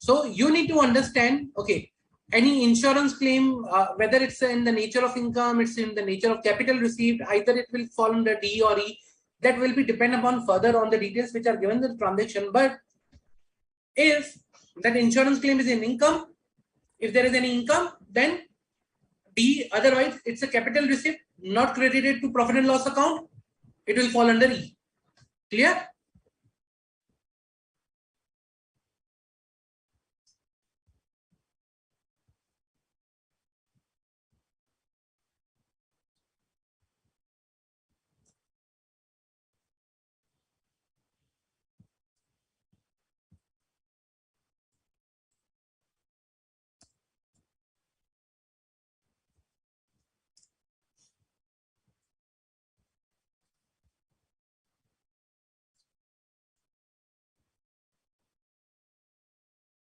So you need to understand, okay, any insurance claim, whether it's in the nature of income, it's in the nature of capital received, either it will fall under D or E. That will be depend upon further on the details which are given in the transaction. But if that insurance claim is in income, if there is any income, then D. Otherwise, it's a capital receipt not credited to profit and loss account. It will fall under E. Clear?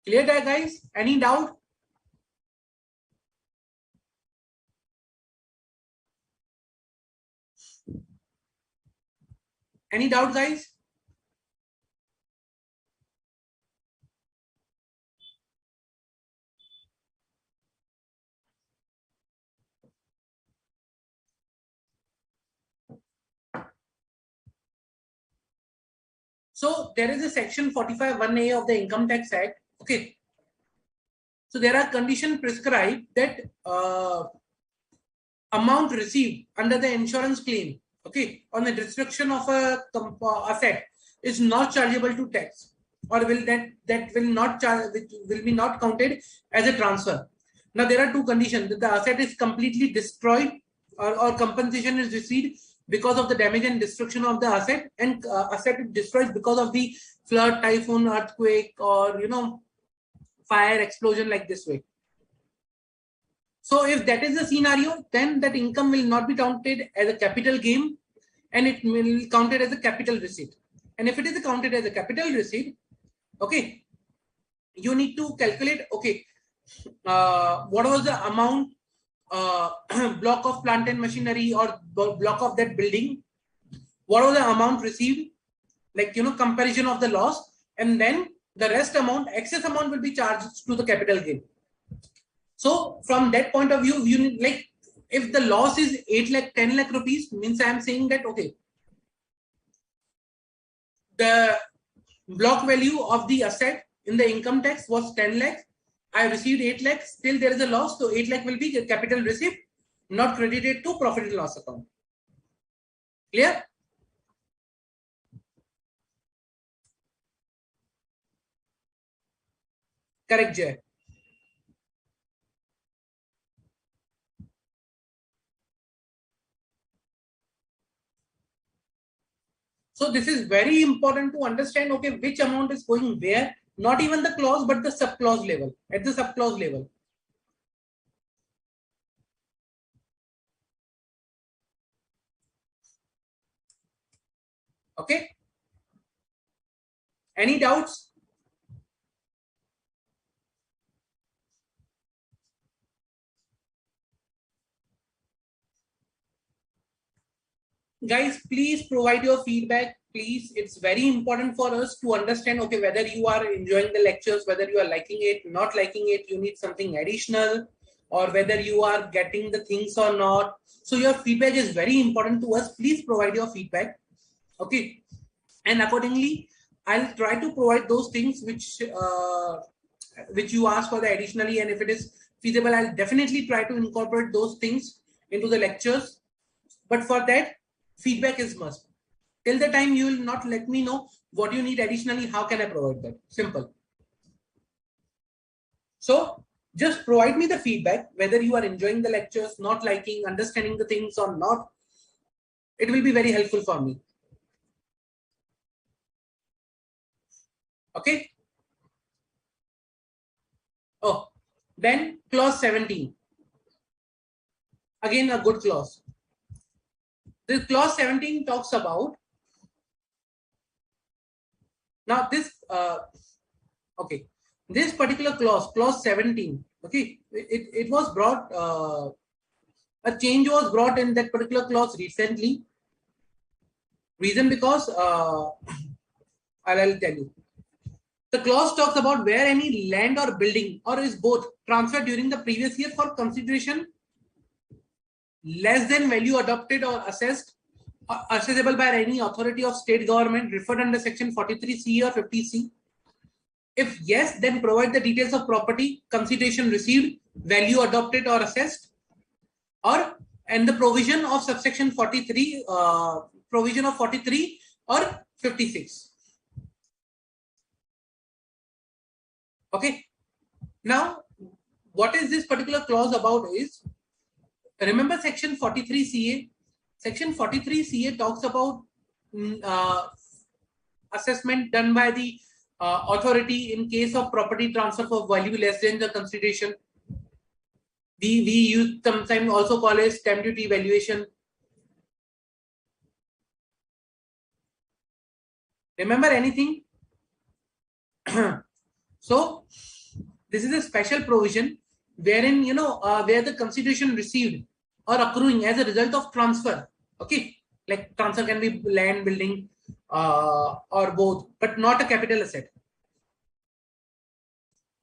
Clear that, guys? Any doubt? Any doubt, guys? So there is a section 45(1)(a) of the Income Tax Act. Okay. So there are conditions prescribed that amount received under the insurance claim, okay, on the destruction of a asset is not chargeable to tax, or will that will not charge, will be not counted as a transfer. Now there are two conditions: that the asset is completely destroyed, or compensation is received because of the damage and destruction of the asset, and asset is destroyed because of the flood, typhoon, earthquake, or fire, explosion, like this way. So if that is the scenario, then that income will not be counted as a capital gain, and it will be counted as a capital receipt. And if it is counted as a capital receipt, okay, you need to calculate, okay, what was the amount, block of plant and machinery, or block of that building, what was the amount received, like comparison of the loss, and then the rest amount, excess amount, will be charged to the capital gain. So from that point of view, you need, like, if the loss is 8 lakh, 10 lakh rupees, means I am saying that, okay, the block value of the asset in the income tax was 10 lakhs. I received 8 lakhs. Still there is a loss. So 8 lakh will be a capital receipt, not credited to profit and loss account. Clear? Correct, Jay. So this is very important to understand, okay, which amount is going where, not even the clause, but the sub-clause level, at the sub-clause level. Okay. Any doubts? guys, please provide your feedback. Please, it's very important for us to understand, okay, whether you are enjoying the lectures, whether you are liking it, not liking it, you need something additional, or whether you are getting the things or not. So your feedback is very important to us. Please provide your feedback. Okay. And accordingly, I'll try to provide those things which you ask for the additionally. And if it is feasible, I'll definitely try to incorporate those things into the lectures. But for that, feedback is must. Till the time you will not let me know what you need additionally, how can I provide that? Simple. So just provide me the feedback, whether you are enjoying the lectures, not liking, understanding the things or not. It will be very helpful for me. Okay. Oh, then clause 17. Again, a good clause. This clause 17 talks about, now this, okay, this particular clause 17, okay, it was brought, a change was brought in that particular clause recently. Reason because, I'll tell you. The clause talks about where any land or building or is both transferred during the previous year for consideration less than value adopted or assessed or assessable by any authority of state government referred under section 43C or 50C. If yes, then provide the details of property, consideration received, value adopted or assessed, and the provision of subsection 43, provision of 43 or 56. Okay. Now, what is this particular clause about is, remember section 43CA. Section 43CA talks about assessment done by the authority in case of property transfer for value less than the consideration. We use sometimes also call it stamp duty valuation. Remember anything? So this is a special provision wherein, you know, where the consideration received or accruing as a result of transfer. Okay, like transfer can be land, building, or both, but not a capital asset.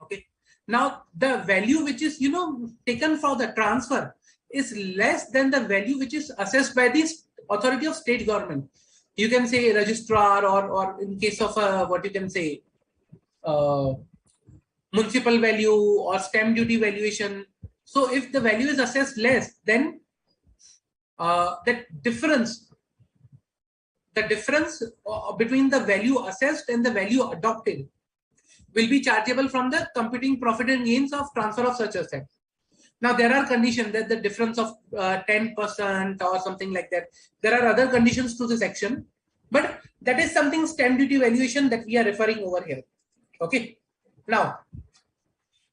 Okay. Now the value which is, you know, taken for the transfer is less than the value which is assessed by the authority of state government. You can say registrar, or in case of what you can say, municipal value or stamp duty valuation. So if the value is assessed less, then the difference between the value assessed and the value adopted will be chargeable from the computing profit and gains of transfer of such asset. Now there are conditions that the difference of 10% or something like that. There are other conditions to this section, but that is something stamp duty valuation that we are referring over here. Okay. Now,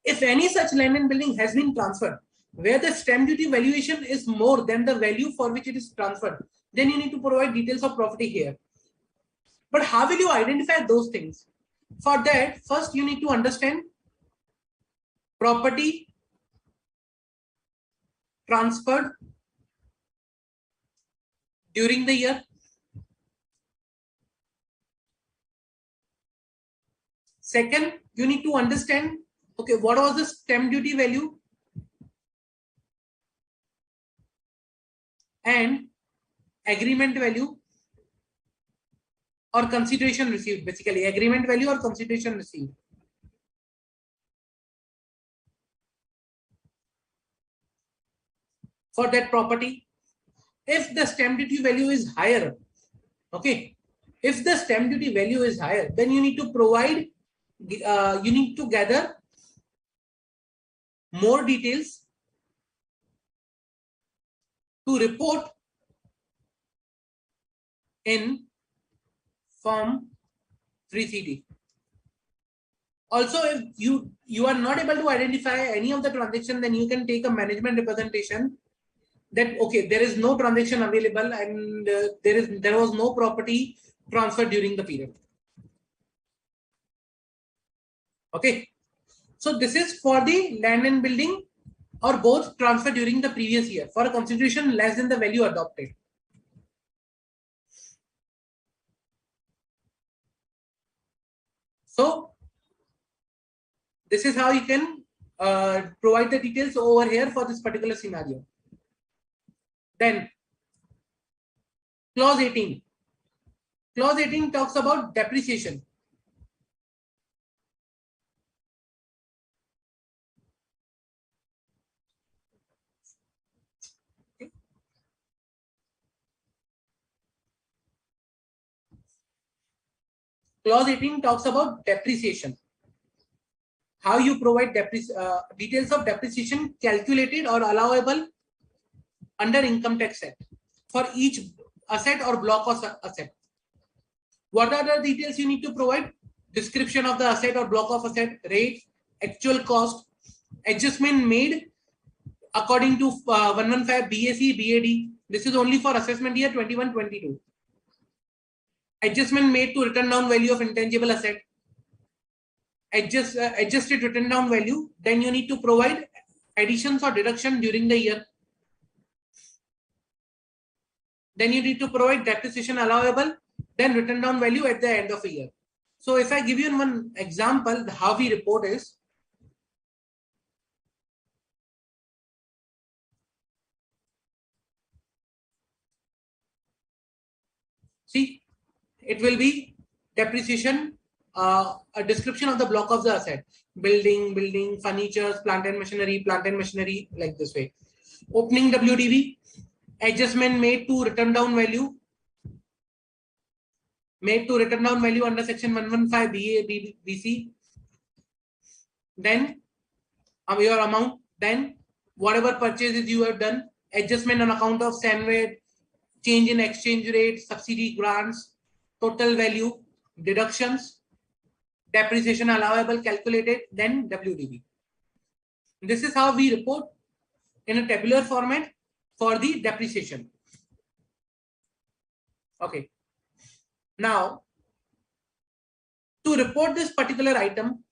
if any such land and building has been transferred where the stamp duty valuation is more than the value for which it is transferred, then you need to provide details of property here. But how will you identify those things? For that, first you need to understand property transferred during the year. Second, you need to understand, okay, what was the stamp duty value and agreement value or consideration received, basically agreement value or consideration received. For that property, if the stamp duty value is higher, okay, if the stamp duty value is higher, then you need to provide, you need to gather more details to report in Form 3CD. Also, if you are not able to identify any of the transaction, then you can take a management representation that, okay, there is no transaction available and there was no property transferred during the period. Okay. So this is for the land and building or both transferred during the previous year for a consideration less than the value adopted. So this is how you can provide the details over here for this particular scenario. Then clause 18. Clause 18 talks about depreciation. Clause 18 talks about depreciation. How you provide details of depreciation calculated or allowable under Income Tax Act for each asset or block of asset. What are the details you need to provide? Description of the asset or block of asset, rate, actual cost, adjustment made according to 115 BAC, BAD. This is only for assessment year 21-22. Adjustment made to written down value of intangible asset. Adjusted written down value. Then you need to provide additions or deduction during the year. Then you need to provide depreciation allowable, then written down value at the end of a year. So if I give you one example, how we report is, see, it will be depreciation, a description of the block of the asset, building, furnitures, plant and machinery, like this way. Opening WDV, adjustment made to written down value, under section 115 BC. Then your amount, then whatever purchases you have done, adjustment on account of SANVAD, change in exchange rate, subsidy grants, total value, deductions, depreciation allowable calculated, then WDV. This is how we report in a tabular format for the depreciation. Okay. Now, to report this particular item,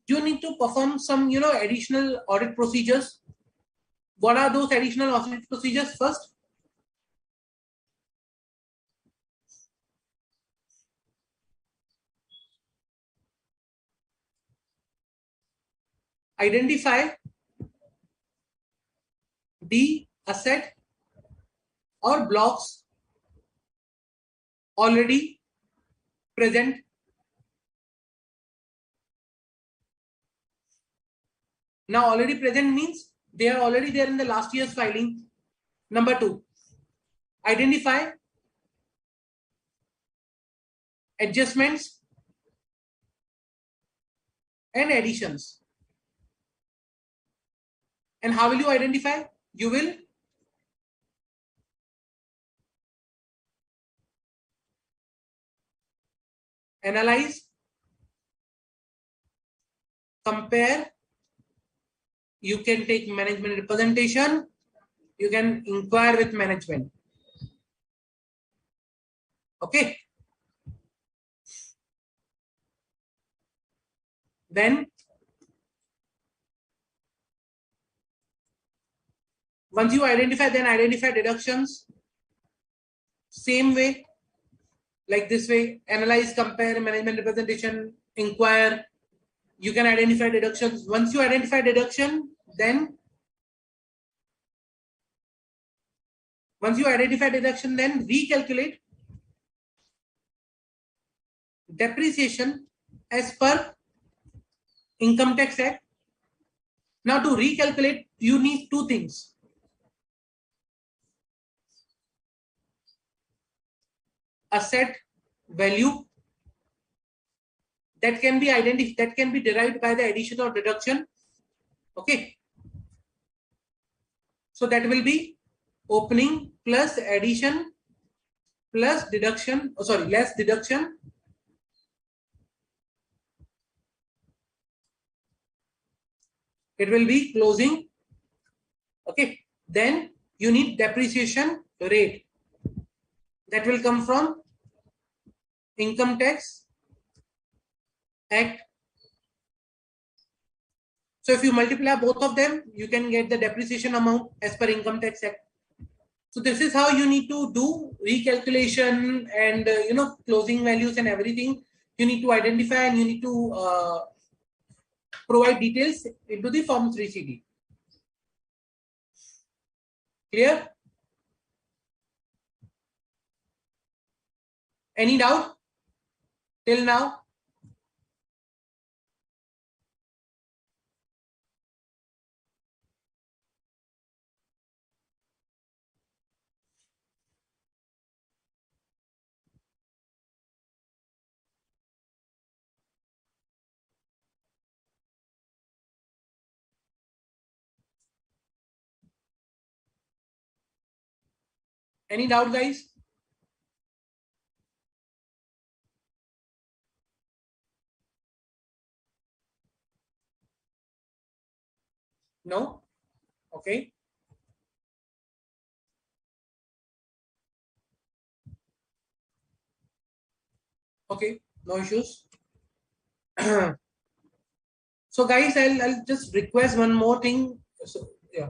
you need to perform some, additional audit procedures. What are those additional audit procedures? First, identify the asset or blocks already present. Now, already present means they are already there in the last year's filing. Number 2, identify adjustments and additions. And how will you identify? You will analyze, compare. You can take management representation. You can inquire with management. Okay. Then, once you identify, then identify deductions. Same way, like this way, analyze, compare, management representation, inquire. You can identify deductions. Once you identify deduction, then recalculate depreciation as per Income Tax Act. Now, to recalculate, you need 2 things. Asset value that can be derived by the addition or deduction. Okay. So that will be opening plus addition plus deduction, less deduction. It will be closing. Okay. Then you need depreciation rate. That will come from Income Tax Act. So if you multiply both of them, you can get the depreciation amount as per Income Tax Act. So this is how you need to do recalculation and closing values and everything you need to identify and you need to provide details into the form 3CD. Clear? Any doubt till now? Any doubt, guys? No? Okay. Okay, no issues. So guys, I'll just request one more thing. So yeah.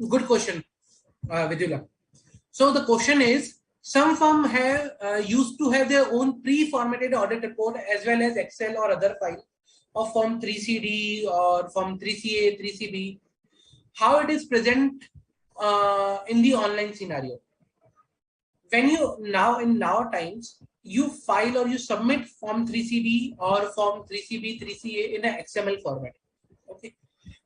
Good question, Vidula. So the question is, some firm have used to have their own pre-formatted audit report as well as Excel or other file of form 3CD or form 3CA, 3CB. How it is present in the online scenario? When you now times you file or you submit form 3CD or form 3CB, 3CA in an XML format. Okay,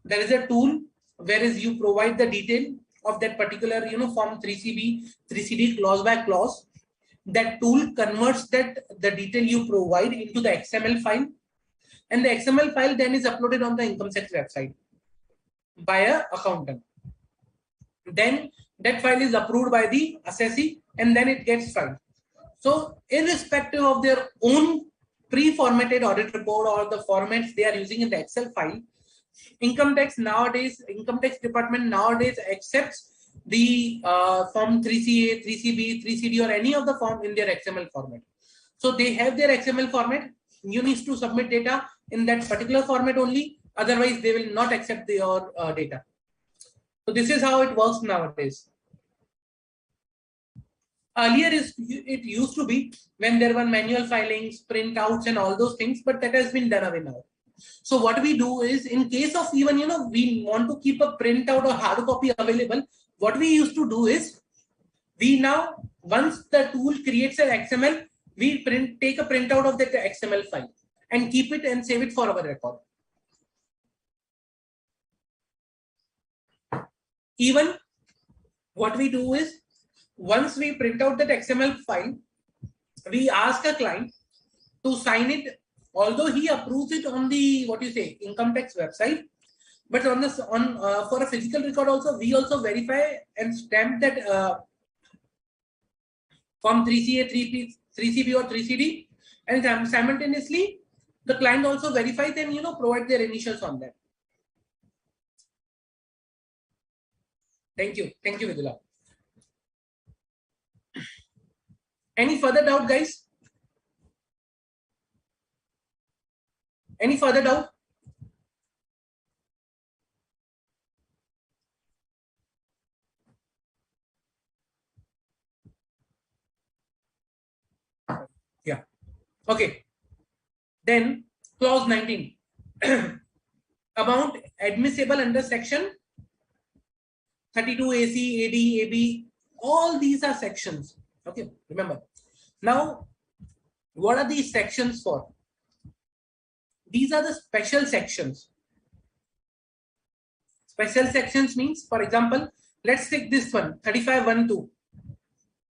there is a tool whereas you provide the detail of that particular form 3CB, 3CD clause by clause. That tool converts that the detail you provide into the XML file, and the XML file then is uploaded on the income tax website by a accountant. Then that file is approved by the assessee and then it gets filed. So irrespective of their own pre-formatted audit report or the formats they are using in the Excel file, income tax department nowadays accepts the form 3CA, 3CB, 3CD or any of the form in their XML format. So they have their XML format. You need to submit data in that particular format only. Otherwise, they will not accept your data. So this is how it works nowadays. Earlier, it used to be when there were manual filings, printouts, and all those things, but that has been done away now. So what we do is, in case of even we want to keep a printout or hard copy available, what we used to do is, we now once the tool creates an XML, we take a printout of that XML file and keep it and save it for our record. Even what we do is, once we print out that XML file, we ask a client to sign it, although he approves it on the income tax website, but on this for a physical record also, we also verify and stamp that form 3CA, 3CB or 3CD, and simultaneously the client also verifies and provide their initials on that. Thank you, Vidula. Any further doubt, guys? Any further doubt? Yeah. Okay. Then clause 19. Amount admissible under section 32 AC, AD, AB. All these are sections. Okay. Remember. Now, what are these sections for? These are the special sections. Special sections means, for example, let's take this one, 3512.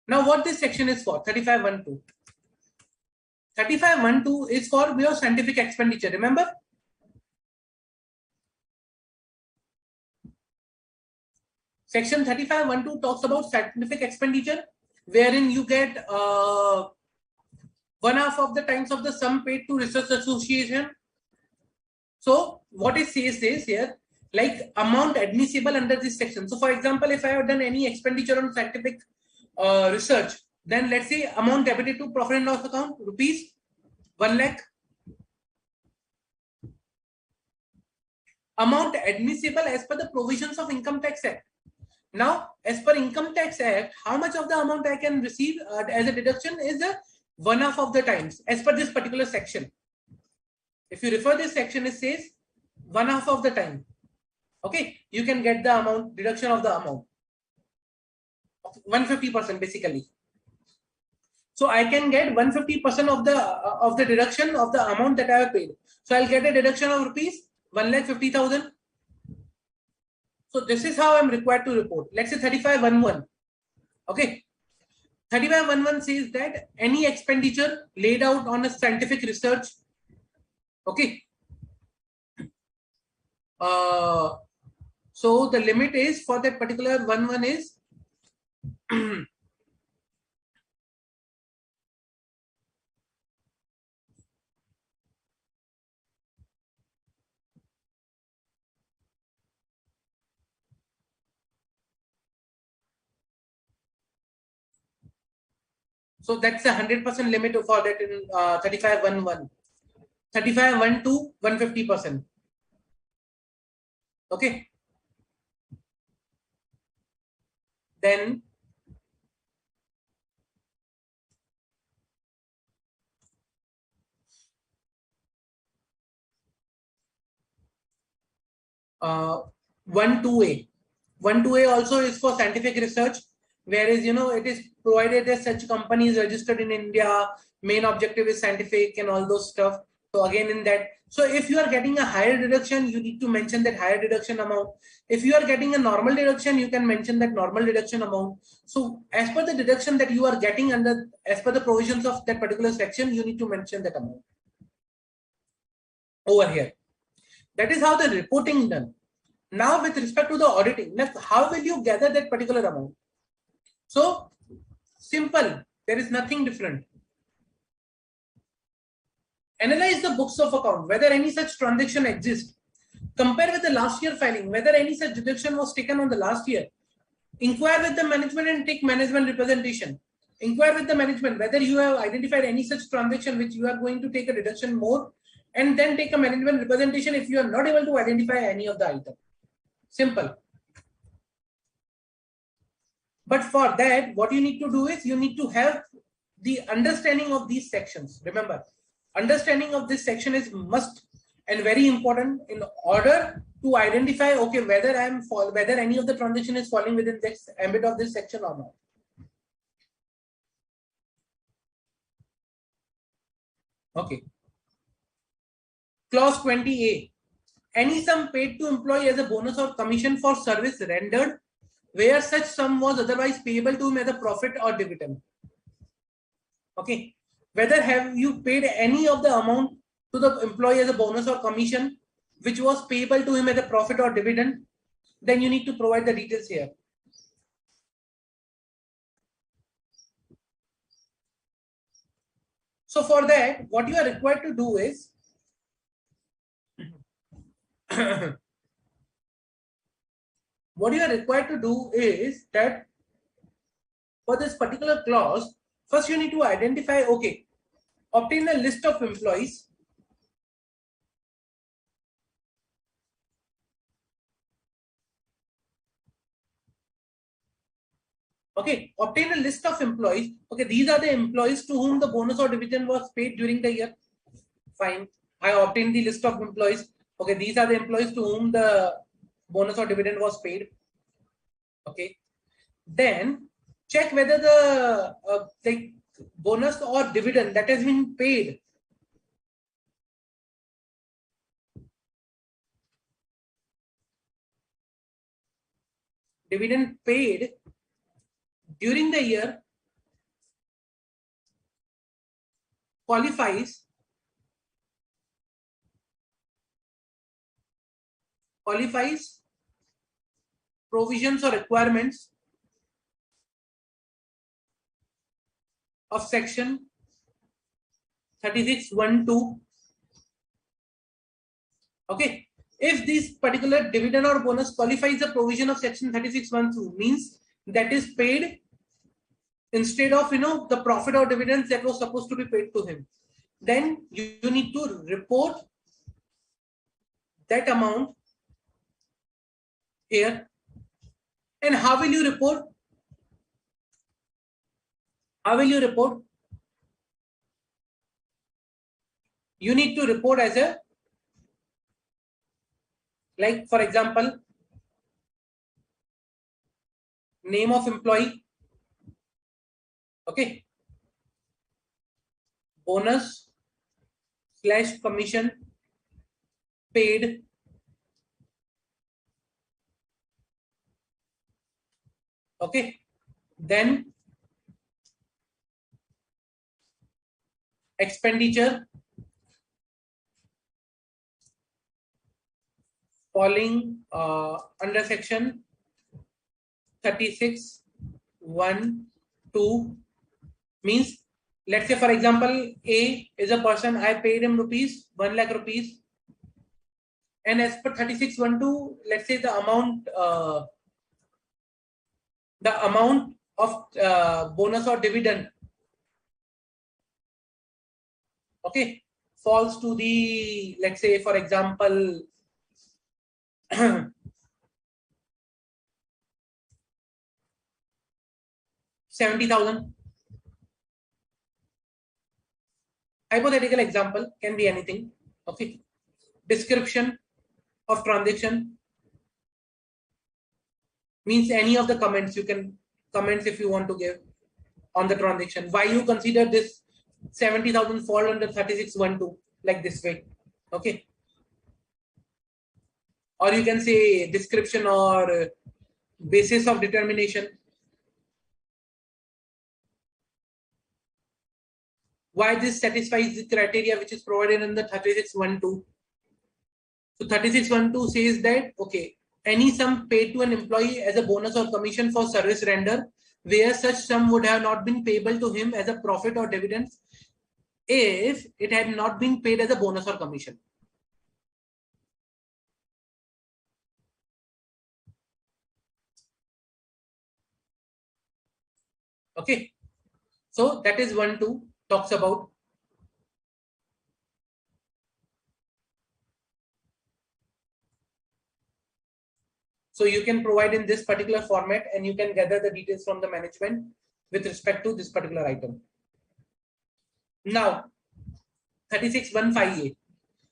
Now, what this section is for? 3512. 3512 is for your scientific expenditure. Remember? Section 3512 talks about scientific expenditure, wherein you get 1/2 of the times of the sum paid to research association. So what it says here, like amount admissible under this section. So for example, if I have done any expenditure on scientific research, then let's say amount debited to profit and loss account, rupees 1 lakh. amount admissible as per the provisions of Income Tax Act. Now, as per Income Tax Act, how much of the amount I can receive as a deduction is 1/2 of the times as per this particular section. If you refer this section, it says 1/2 of the time. Okay, you can get the amount, deduction of the amount, 150% basically. So I can get 150% of the deduction of the amount that I have paid. So I'll get a deduction of rupees 1,50,000. So this is how I'm required to report. Let's say 3511. Okay. 3511 says that any expenditure laid out on a scientific research. Okay. So the limit is for that particular 11 is so that's a 100% limit for that in 3511. 3512 150%. Okay. Then uh, 12A. 12A also is for scientific research, whereas it is provided that such companies registered in India, main objective is scientific and all those stuff. So again in that, so if you are getting a higher deduction, you need to mention that higher deduction amount. If you are getting a normal deduction, you can mention that normal deduction amount. So as per the deduction that you are getting under, as per the provisions of that particular section, you need to mention that amount over here. That is how the reporting done. Now with respect to the auditing, how will you gather that particular amount? So simple, there is nothing different. Analyze the books of account, whether any such transaction exists. Compare with the last year filing, whether any such deduction was taken on the last year. Inquire with the management and take management representation. Inquire with the management whether you have identified any such transaction which you are going to take a deduction more, and then take a management representation if you are not able to identify any of the item. Simple. But for that, what you need to do is you need to have the understanding of these sections. Remember, understanding of this section is must and very important in order to identify, okay, whether whether any of the transaction is falling within this ambit of this section or not. Okay. Clause 20A. Any sum paid to employee as a bonus or commission for service rendered where such sum was otherwise payable to him as a profit or dividend. Okay. Whether have you paid any of the amount to the employee as a bonus or commission which was payable to him as a profit or dividend, then you need to provide the details here. So for that, what you are required to do is that for this particular clause, first you need to identify, okay, obtain a list of employees. Okay, obtain a list of employees. Okay, these are the employees to whom the bonus or dividend was paid during the year. Fine. I obtained the list of employees. Okay, these are the employees to whom the bonus or dividend was paid. Okay. Then check whether the bonus or dividend that has been paid during the year qualifies provisions or requirements of section 36(1)(2). Okay, if this particular dividend or bonus qualifies the provision of section 36(1)(2), means that is paid instead of the profit or dividends that was supposed to be paid to him, then you need to report that amount here. And how will you report? How will you report? You need to report as a, like for example, name of employee, okay, bonus / commission paid, okay, then expenditure falling under section 36(1)(2), means, let's say for example, A is a person, I paid him rupees 1 lakh rupees, and as per 36(1)(2), let's say the amount of bonus or dividend, okay, falls to the, let's say for example, 70,000. Hypothetical example, can be anything, okay. Description of transaction, means any of the comments, you can comments if you want to give on the transaction, why you consider this 70,000 fall under 36(1)(2), like this way, okay. Or you can say description or basis of determination, why this satisfies the criteria which is provided in the 36(1)(2). So 36(1)(2) says that, okay, any sum paid to an employee as a bonus or commission for service render, where such sum would have not been payable to him as a profit or dividends if it had not been paid as a bonus or commission. Okay, so that is 1(2) talks about. So you can provide in this particular format and you can gather the details from the management with respect to this particular item. Now, 36(1)(5)(a).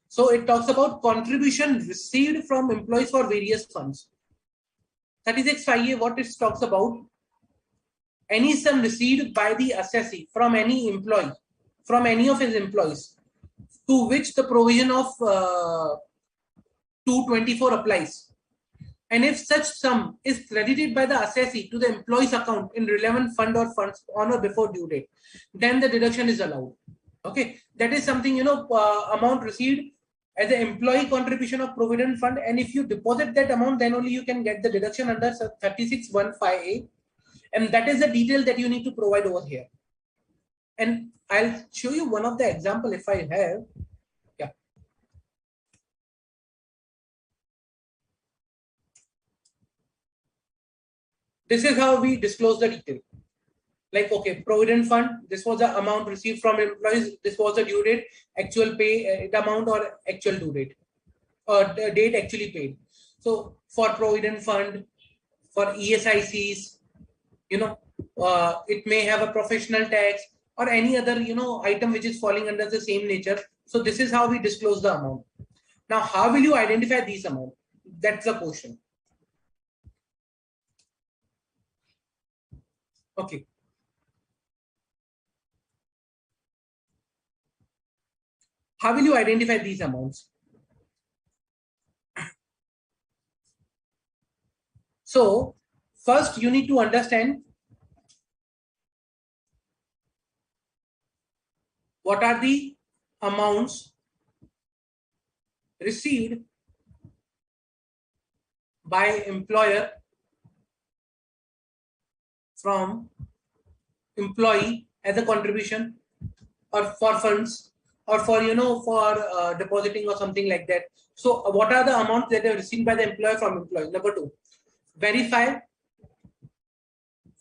So it talks about contribution received from employees for various funds. 36(5)(a), what it talks about, any sum received by the assessee from any employee, from any of his employees, to which the provision of 224 applies. And if such sum is credited by the assessee to the employee's account in relevant fund or funds on or before due date, then the deduction is allowed. Okay, that is something, amount received as an employee contribution of provident fund, and if you deposit that amount, then only you can get the deduction under 36(1)(5)(a), and that is the detail that you need to provide over here. And I'll show you one of the example if I have. Yeah. This is how we disclose the detail. Like, okay, provident fund, this was the amount received from employees, this was the due date, actual pay amount or actual due date, or the date actually paid. So for provident fund, for ESICs, it may have a professional tax or any other, item which is falling under the same nature. So this is how we disclose the amount. Now, how will you identify these amount? That's the question. Okay. How will you identify these amounts? So first you need to understand what are the amounts received by employer from employee as a contribution or for funds or for for depositing or something like that. So what are the amounts that are received by the employer from employee? Number 2, verify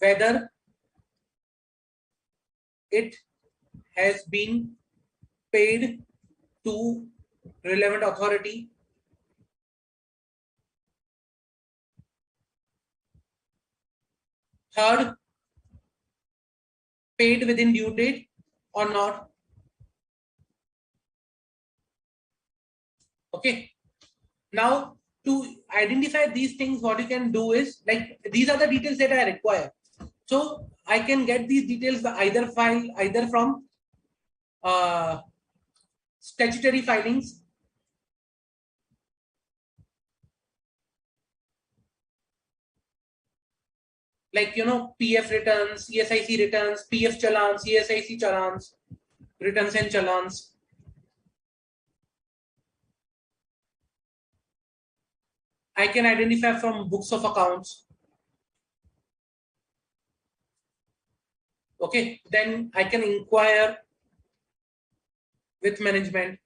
whether it has been paid to relevant authority Third, paid within due date or not. Okay. Now, to identify these things, what you can do is, like, these are the details that I require. So I can get these details either from statutory filings, like, PF returns, ESIC returns, PF challans, ESIC challans, returns and challans. I can identify from books of accounts. Okay, then I can inquire with management.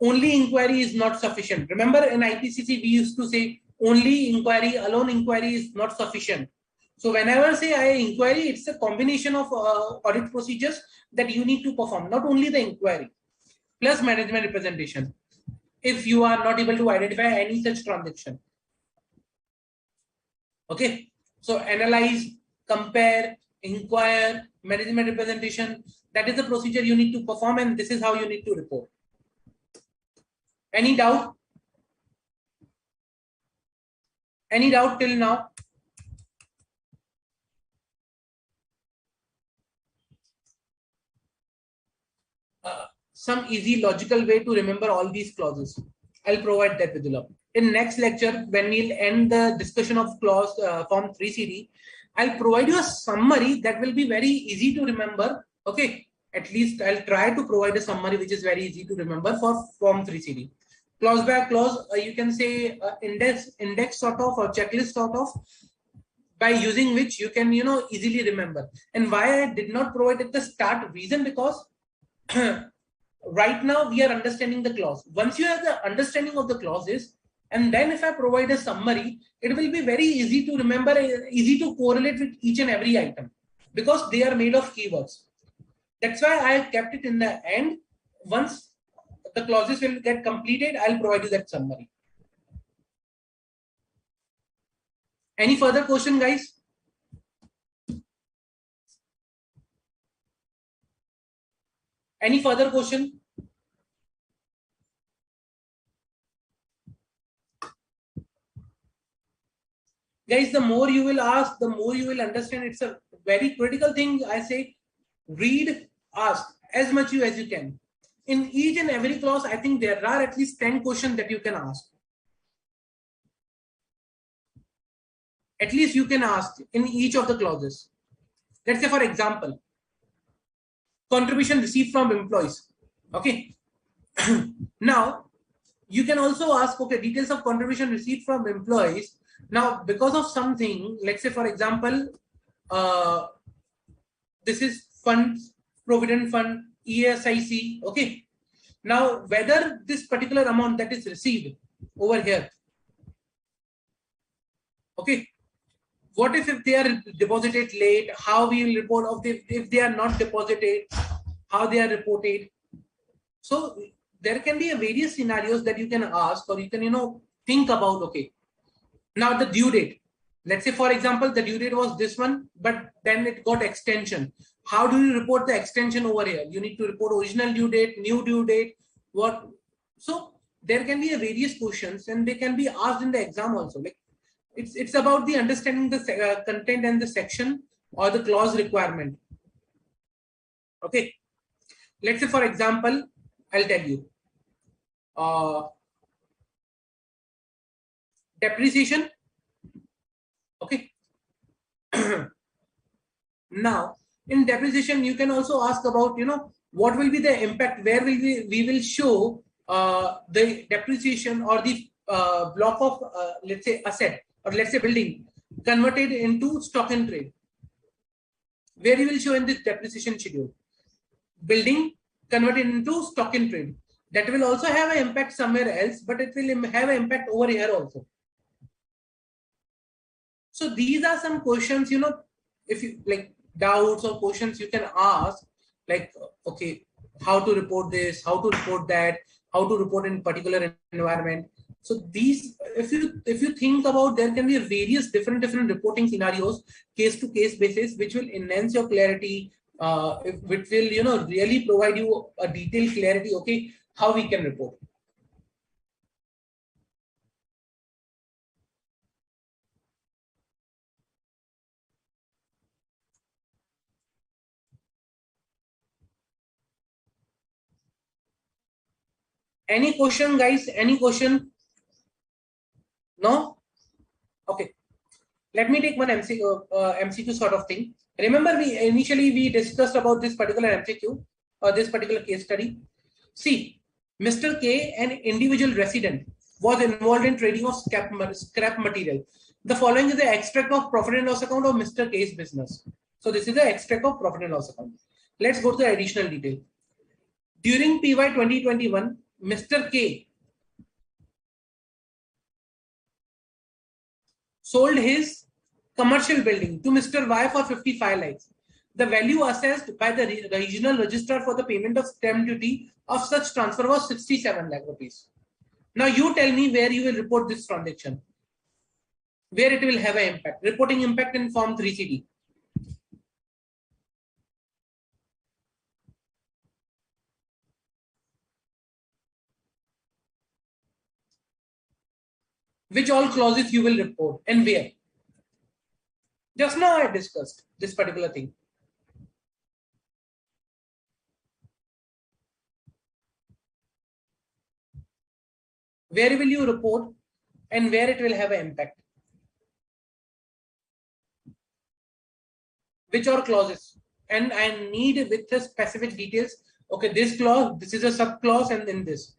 Only inquiry is not sufficient. Remember, in IPCC, we used to say only inquiry, alone inquiry is not sufficient. So whenever say I inquiry, it's a combination of audit procedures that you need to perform, not only the inquiry, plus management representation, if you are not able to identify any such transaction. Okay, so analyze, compare, inquire, management representation, that is the procedure you need to perform, and this is how you need to report. Any doubt? Any doubt till now? Some easy logical way to remember all these clauses. I'll provide that with you. In next lecture, when we'll end the discussion of clause form 3CD, I'll provide you a summary that will be very easy to remember. Okay, at least I'll try to provide a summary which is very easy to remember for form 3CD. Clause by clause, you can say index sort of, or checklist sort of, by using which you can easily remember. And why I did not provide at the start, reason because right now we are understanding the clause. Once you have the understanding of the clauses, and then if I provide a summary, it will be very easy to remember, easy to correlate with each and every item, because they are made of keywords. That's why I kept it in the end. Once the clauses will get completed, I'll provide you that summary. Any further question, guys? Any further question? Guys, the more you will ask, the more you will understand. It's a very critical thing. I say, read, ask as much as you can. In each and every clause, I think there are at least 10 questions that you can ask. At least you can ask in each of the clauses. Let's say, for example, contribution received from employees. Okay. Now, you can also ask, okay, details of contribution received from employees. Now, because of something, let's say, for example, this is funds, provident fund, ESIC. Okay. Now, whether this particular amount that is received over here, okay, what if they are deposited late? How we will report of if they are not deposited, how they are reported. So there can be various scenarios that you can ask, or you can think about. Okay, now the due date. Let's say, for example, the due date was this one, but then it got extension. How do you report the extension over here? You need to report original due date, new due date, what? So there can be various questions, and they can be asked in the exam also. Like it's about the understanding the content and the section or the clause requirement. Okay, let's say, for example, I'll tell you depreciation. Okay. Now, in depreciation, you can also ask about, what will be the impact, where will we will show the depreciation or the block of, let's say, asset, or let's say building converted into stock in trade. Where you will show in this depreciation schedule, building converted into stock in trade. That will also have an impact somewhere else, but it will have an impact over here also. So these are some questions, if you like doubts or questions you can ask, like, okay, how to report this, how to report that, how to report in particular environment. So these, if you think about, there can be various different reporting scenarios, case to case basis, which will enhance your clarity, which will really provide you a detailed clarity. Okay, how we can report. Any question, guys? Any question? No? Okay. Let me take one MCQ sort of thing. Remember, we discussed about this particular MCQ or this particular case study. See, Mr. K, an individual resident, was involved in trading of scrap material. The following is the extract of profit and loss account of Mr. K's business. So this is the extract of profit and loss account. Let's go to the additional detail. During PY 2021, Mr. K sold his commercial building to Mr. Y for 55 lakhs. The value assessed by the regional registrar for the payment of stamp duty of such transfer was 67 lakh rupees. Now you tell me where you will report this transaction, where it will have an impact. Reporting impact in Form 3CD. Which all clauses you will report and where? Just now I discussed this particular thing. Where will you report and where it will have an impact? Which are clauses? And I need with the specific details. Okay, this clause, this is a sub clause, and then this.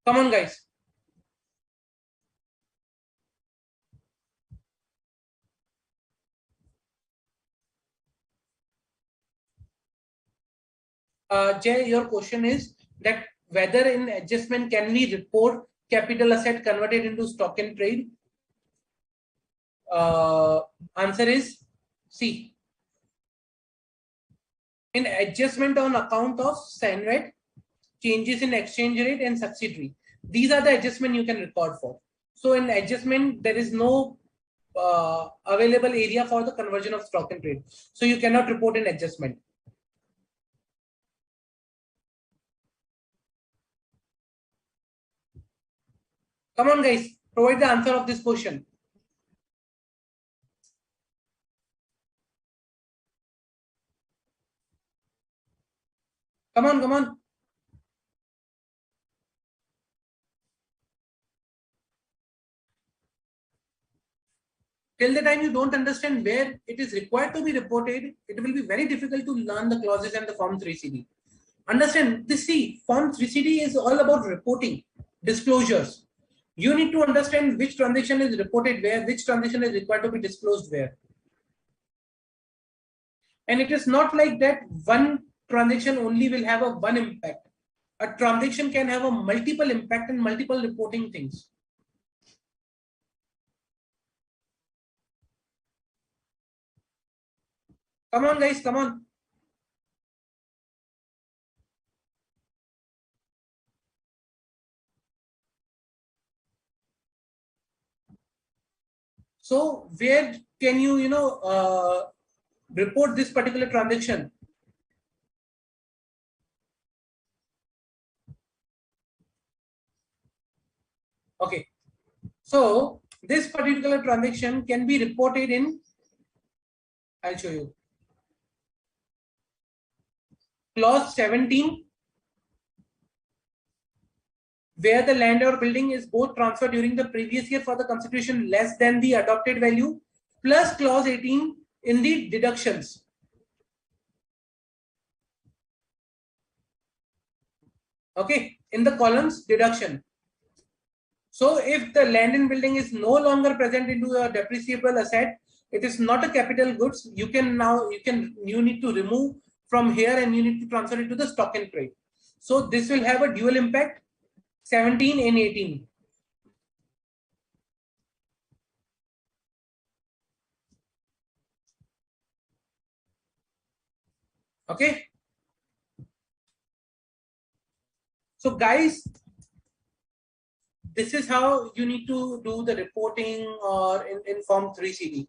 Come on, guys. Jay, your question is that whether in adjustment can we report capital asset converted into stock and trade? Answer is C. In adjustment on account of SANRET, changes in exchange rate and subsidiary. These are the adjustment you can record for. So in adjustment, there is no available area for the conversion of stock and trade. So you cannot report an adjustment. Come on, guys, provide the answer of this question. Come on, come on. Till the time you don't understand where it is required to be reported, it will be very difficult to learn the clauses and the Form 3CD. Understand this? See, Form 3CD is all about reporting, disclosures. You need to understand which transaction is reported where, which transaction is required to be disclosed where. And it is not like that one transaction only will have a one impact. A transaction can have a multiple impact and multiple reporting things. Come on, guys, come on. So where can you, report this particular transaction? Okay. So this particular transaction can be reported in, I'll show you. Clause 17, where the land or building is both transferred during the previous year for the consideration less than the adopted value, plus clause 18 in the deductions. Okay, in the columns deduction. So if the land and building is no longer present into a depreciable asset, it is not a capital goods. You need to remove from here and you need to transfer it to the stock and trade. So this will have a dual impact. 17 and 18. Okay. So guys, this is how you need to do the reporting or in Form 3CD.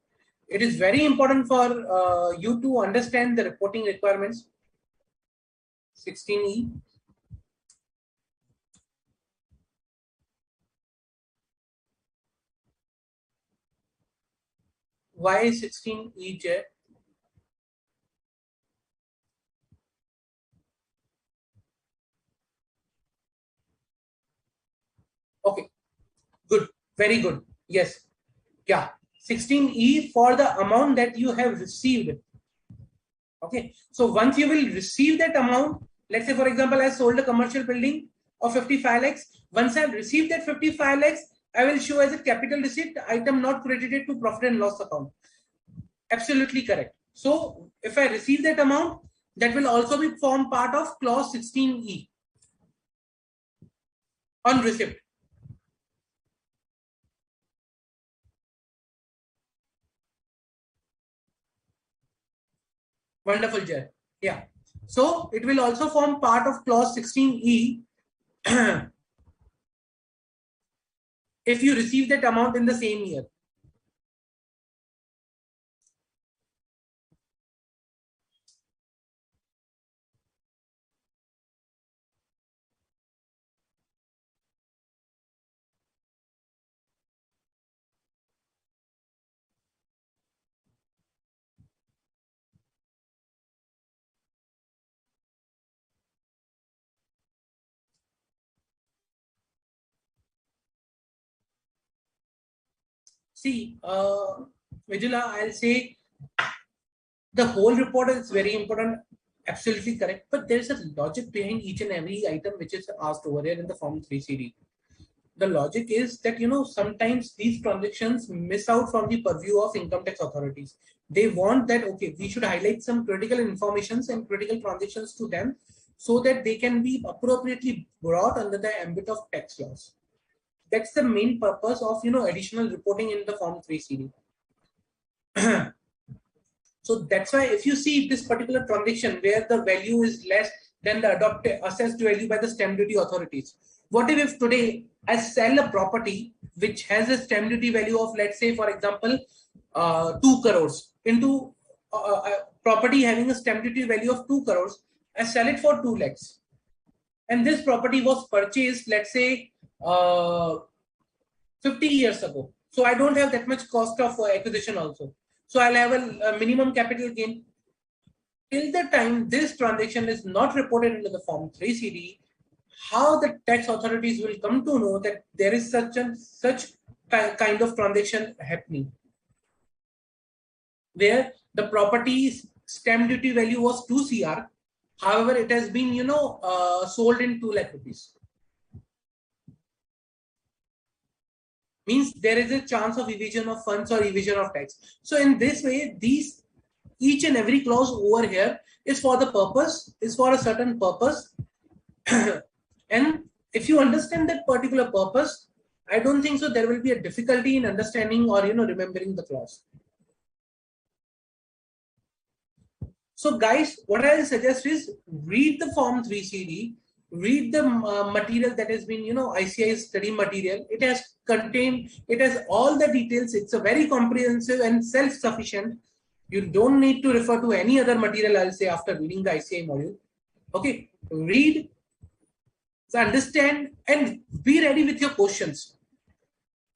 It is very important for you to understand the reporting requirements. 16E. Why 16E, J? Okay, good, very good. Yes, yeah. 16E for the amount that you have received. Okay, so once you will receive that amount, let's say for example, I sold a commercial building of 55 lakhs. Once I have received that 55 lakhs, I will show as a capital receipt item not credited to profit and loss account. Absolutely correct. So if I receive that amount, that will also be form part of clause 16E on receipt. Wonderful, Jay. Yeah. So it will also form part of clause 16E if you receive that amount in the same year. See, Vijula, I'll say the whole report is very important, absolutely correct. But there's a logic behind each and every item which is asked over here in the Form 3CD. The logic is that, sometimes these transactions miss out from the purview of income tax authorities. They want that, okay, we should highlight some critical informations and critical transactions to them so that they can be appropriately brought under the ambit of tax laws. That's the main purpose of, additional reporting in the Form 3CD. So that's why if you see this particular transaction where the value is less than the adopted assessed value by the stamp duty authorities. What if today I sell a property which has a stamp duty value of, let's say, for example, 2 crores into a property having a stamp duty value of 2 crores, I sell it for 2 lakhs. And this property was purchased, let's say, 50 years ago. So I don't have that much cost of acquisition also. So I'll have a minimum capital gain. Till the time this transaction is not reported into the Form 3CD, how the tax authorities will come to know that there is such kind of transaction happening, where the property's stamp duty value was 2 CR. However, it has been, sold in 2 lakh rupees. Means there is a chance of evasion of funds or evasion of tax. So in this way, each and every clause over here is for the purpose, is for a certain purpose. And if you understand that particular purpose, I don't think so there will be a difficulty in understanding or remembering the clause. So guys, what I suggest is read the Form 3CD, read the material that has been, ICI study material. It has all the details. It's a very comprehensive and self-sufficient. You don't need to refer to any other material, I'll say, after reading the ICI module. Okay, read, understand, and be ready with your questions.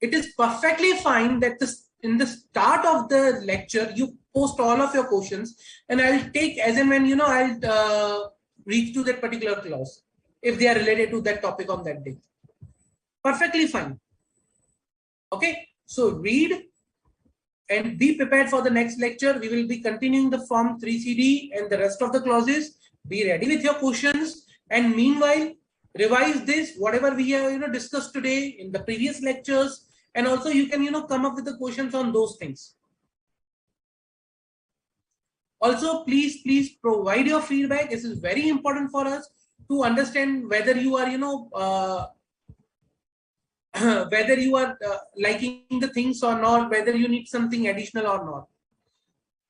It is perfectly fine that in the start of the lecture, you post all of your questions, and I'll take as and when, I'll reach to that particular clause if they are related to that topic on that day. Perfectly fine. Okay, so read and be prepared for the next lecture. We will be continuing the Form 3CD and the rest of the clauses. Be ready with your questions, and meanwhile, revise this, whatever we have discussed today in the previous lectures, and also you can come up with the questions on those things. Also, please provide your feedback. This is very important for us to understand whether you are whether you are liking the things or not, whether you need something additional or not.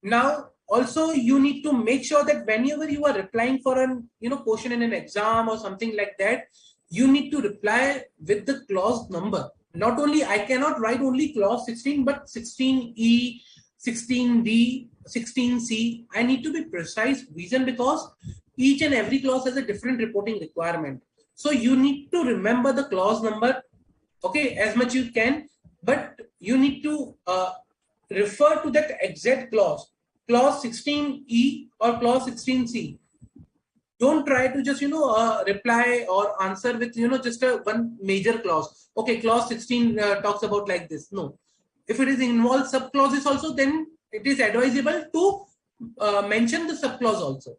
Now, also you need to make sure that whenever you are replying for an question in an exam or something like that, you need to reply with the clause number. Not only I cannot write only clause 16, but 16E, 16D, 16C. I need to be precise. Reason because each and every clause has a different reporting requirement. So you need to remember the clause number, okay, as much you can, but you need to refer to that exact clause 16E or clause 16C. Don't try to just reply or answer with just a one major clause. Okay, clause 16 talks about like this. No, if it is involved sub clauses also, then it is advisable to mention the sub clause also.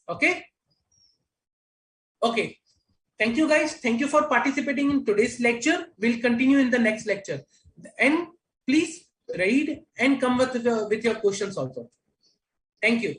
Okay. Okay. Thank you guys. Thank you for participating in today's lecture. We'll continue in the next lecture. And please read and come with your questions also. Thank you.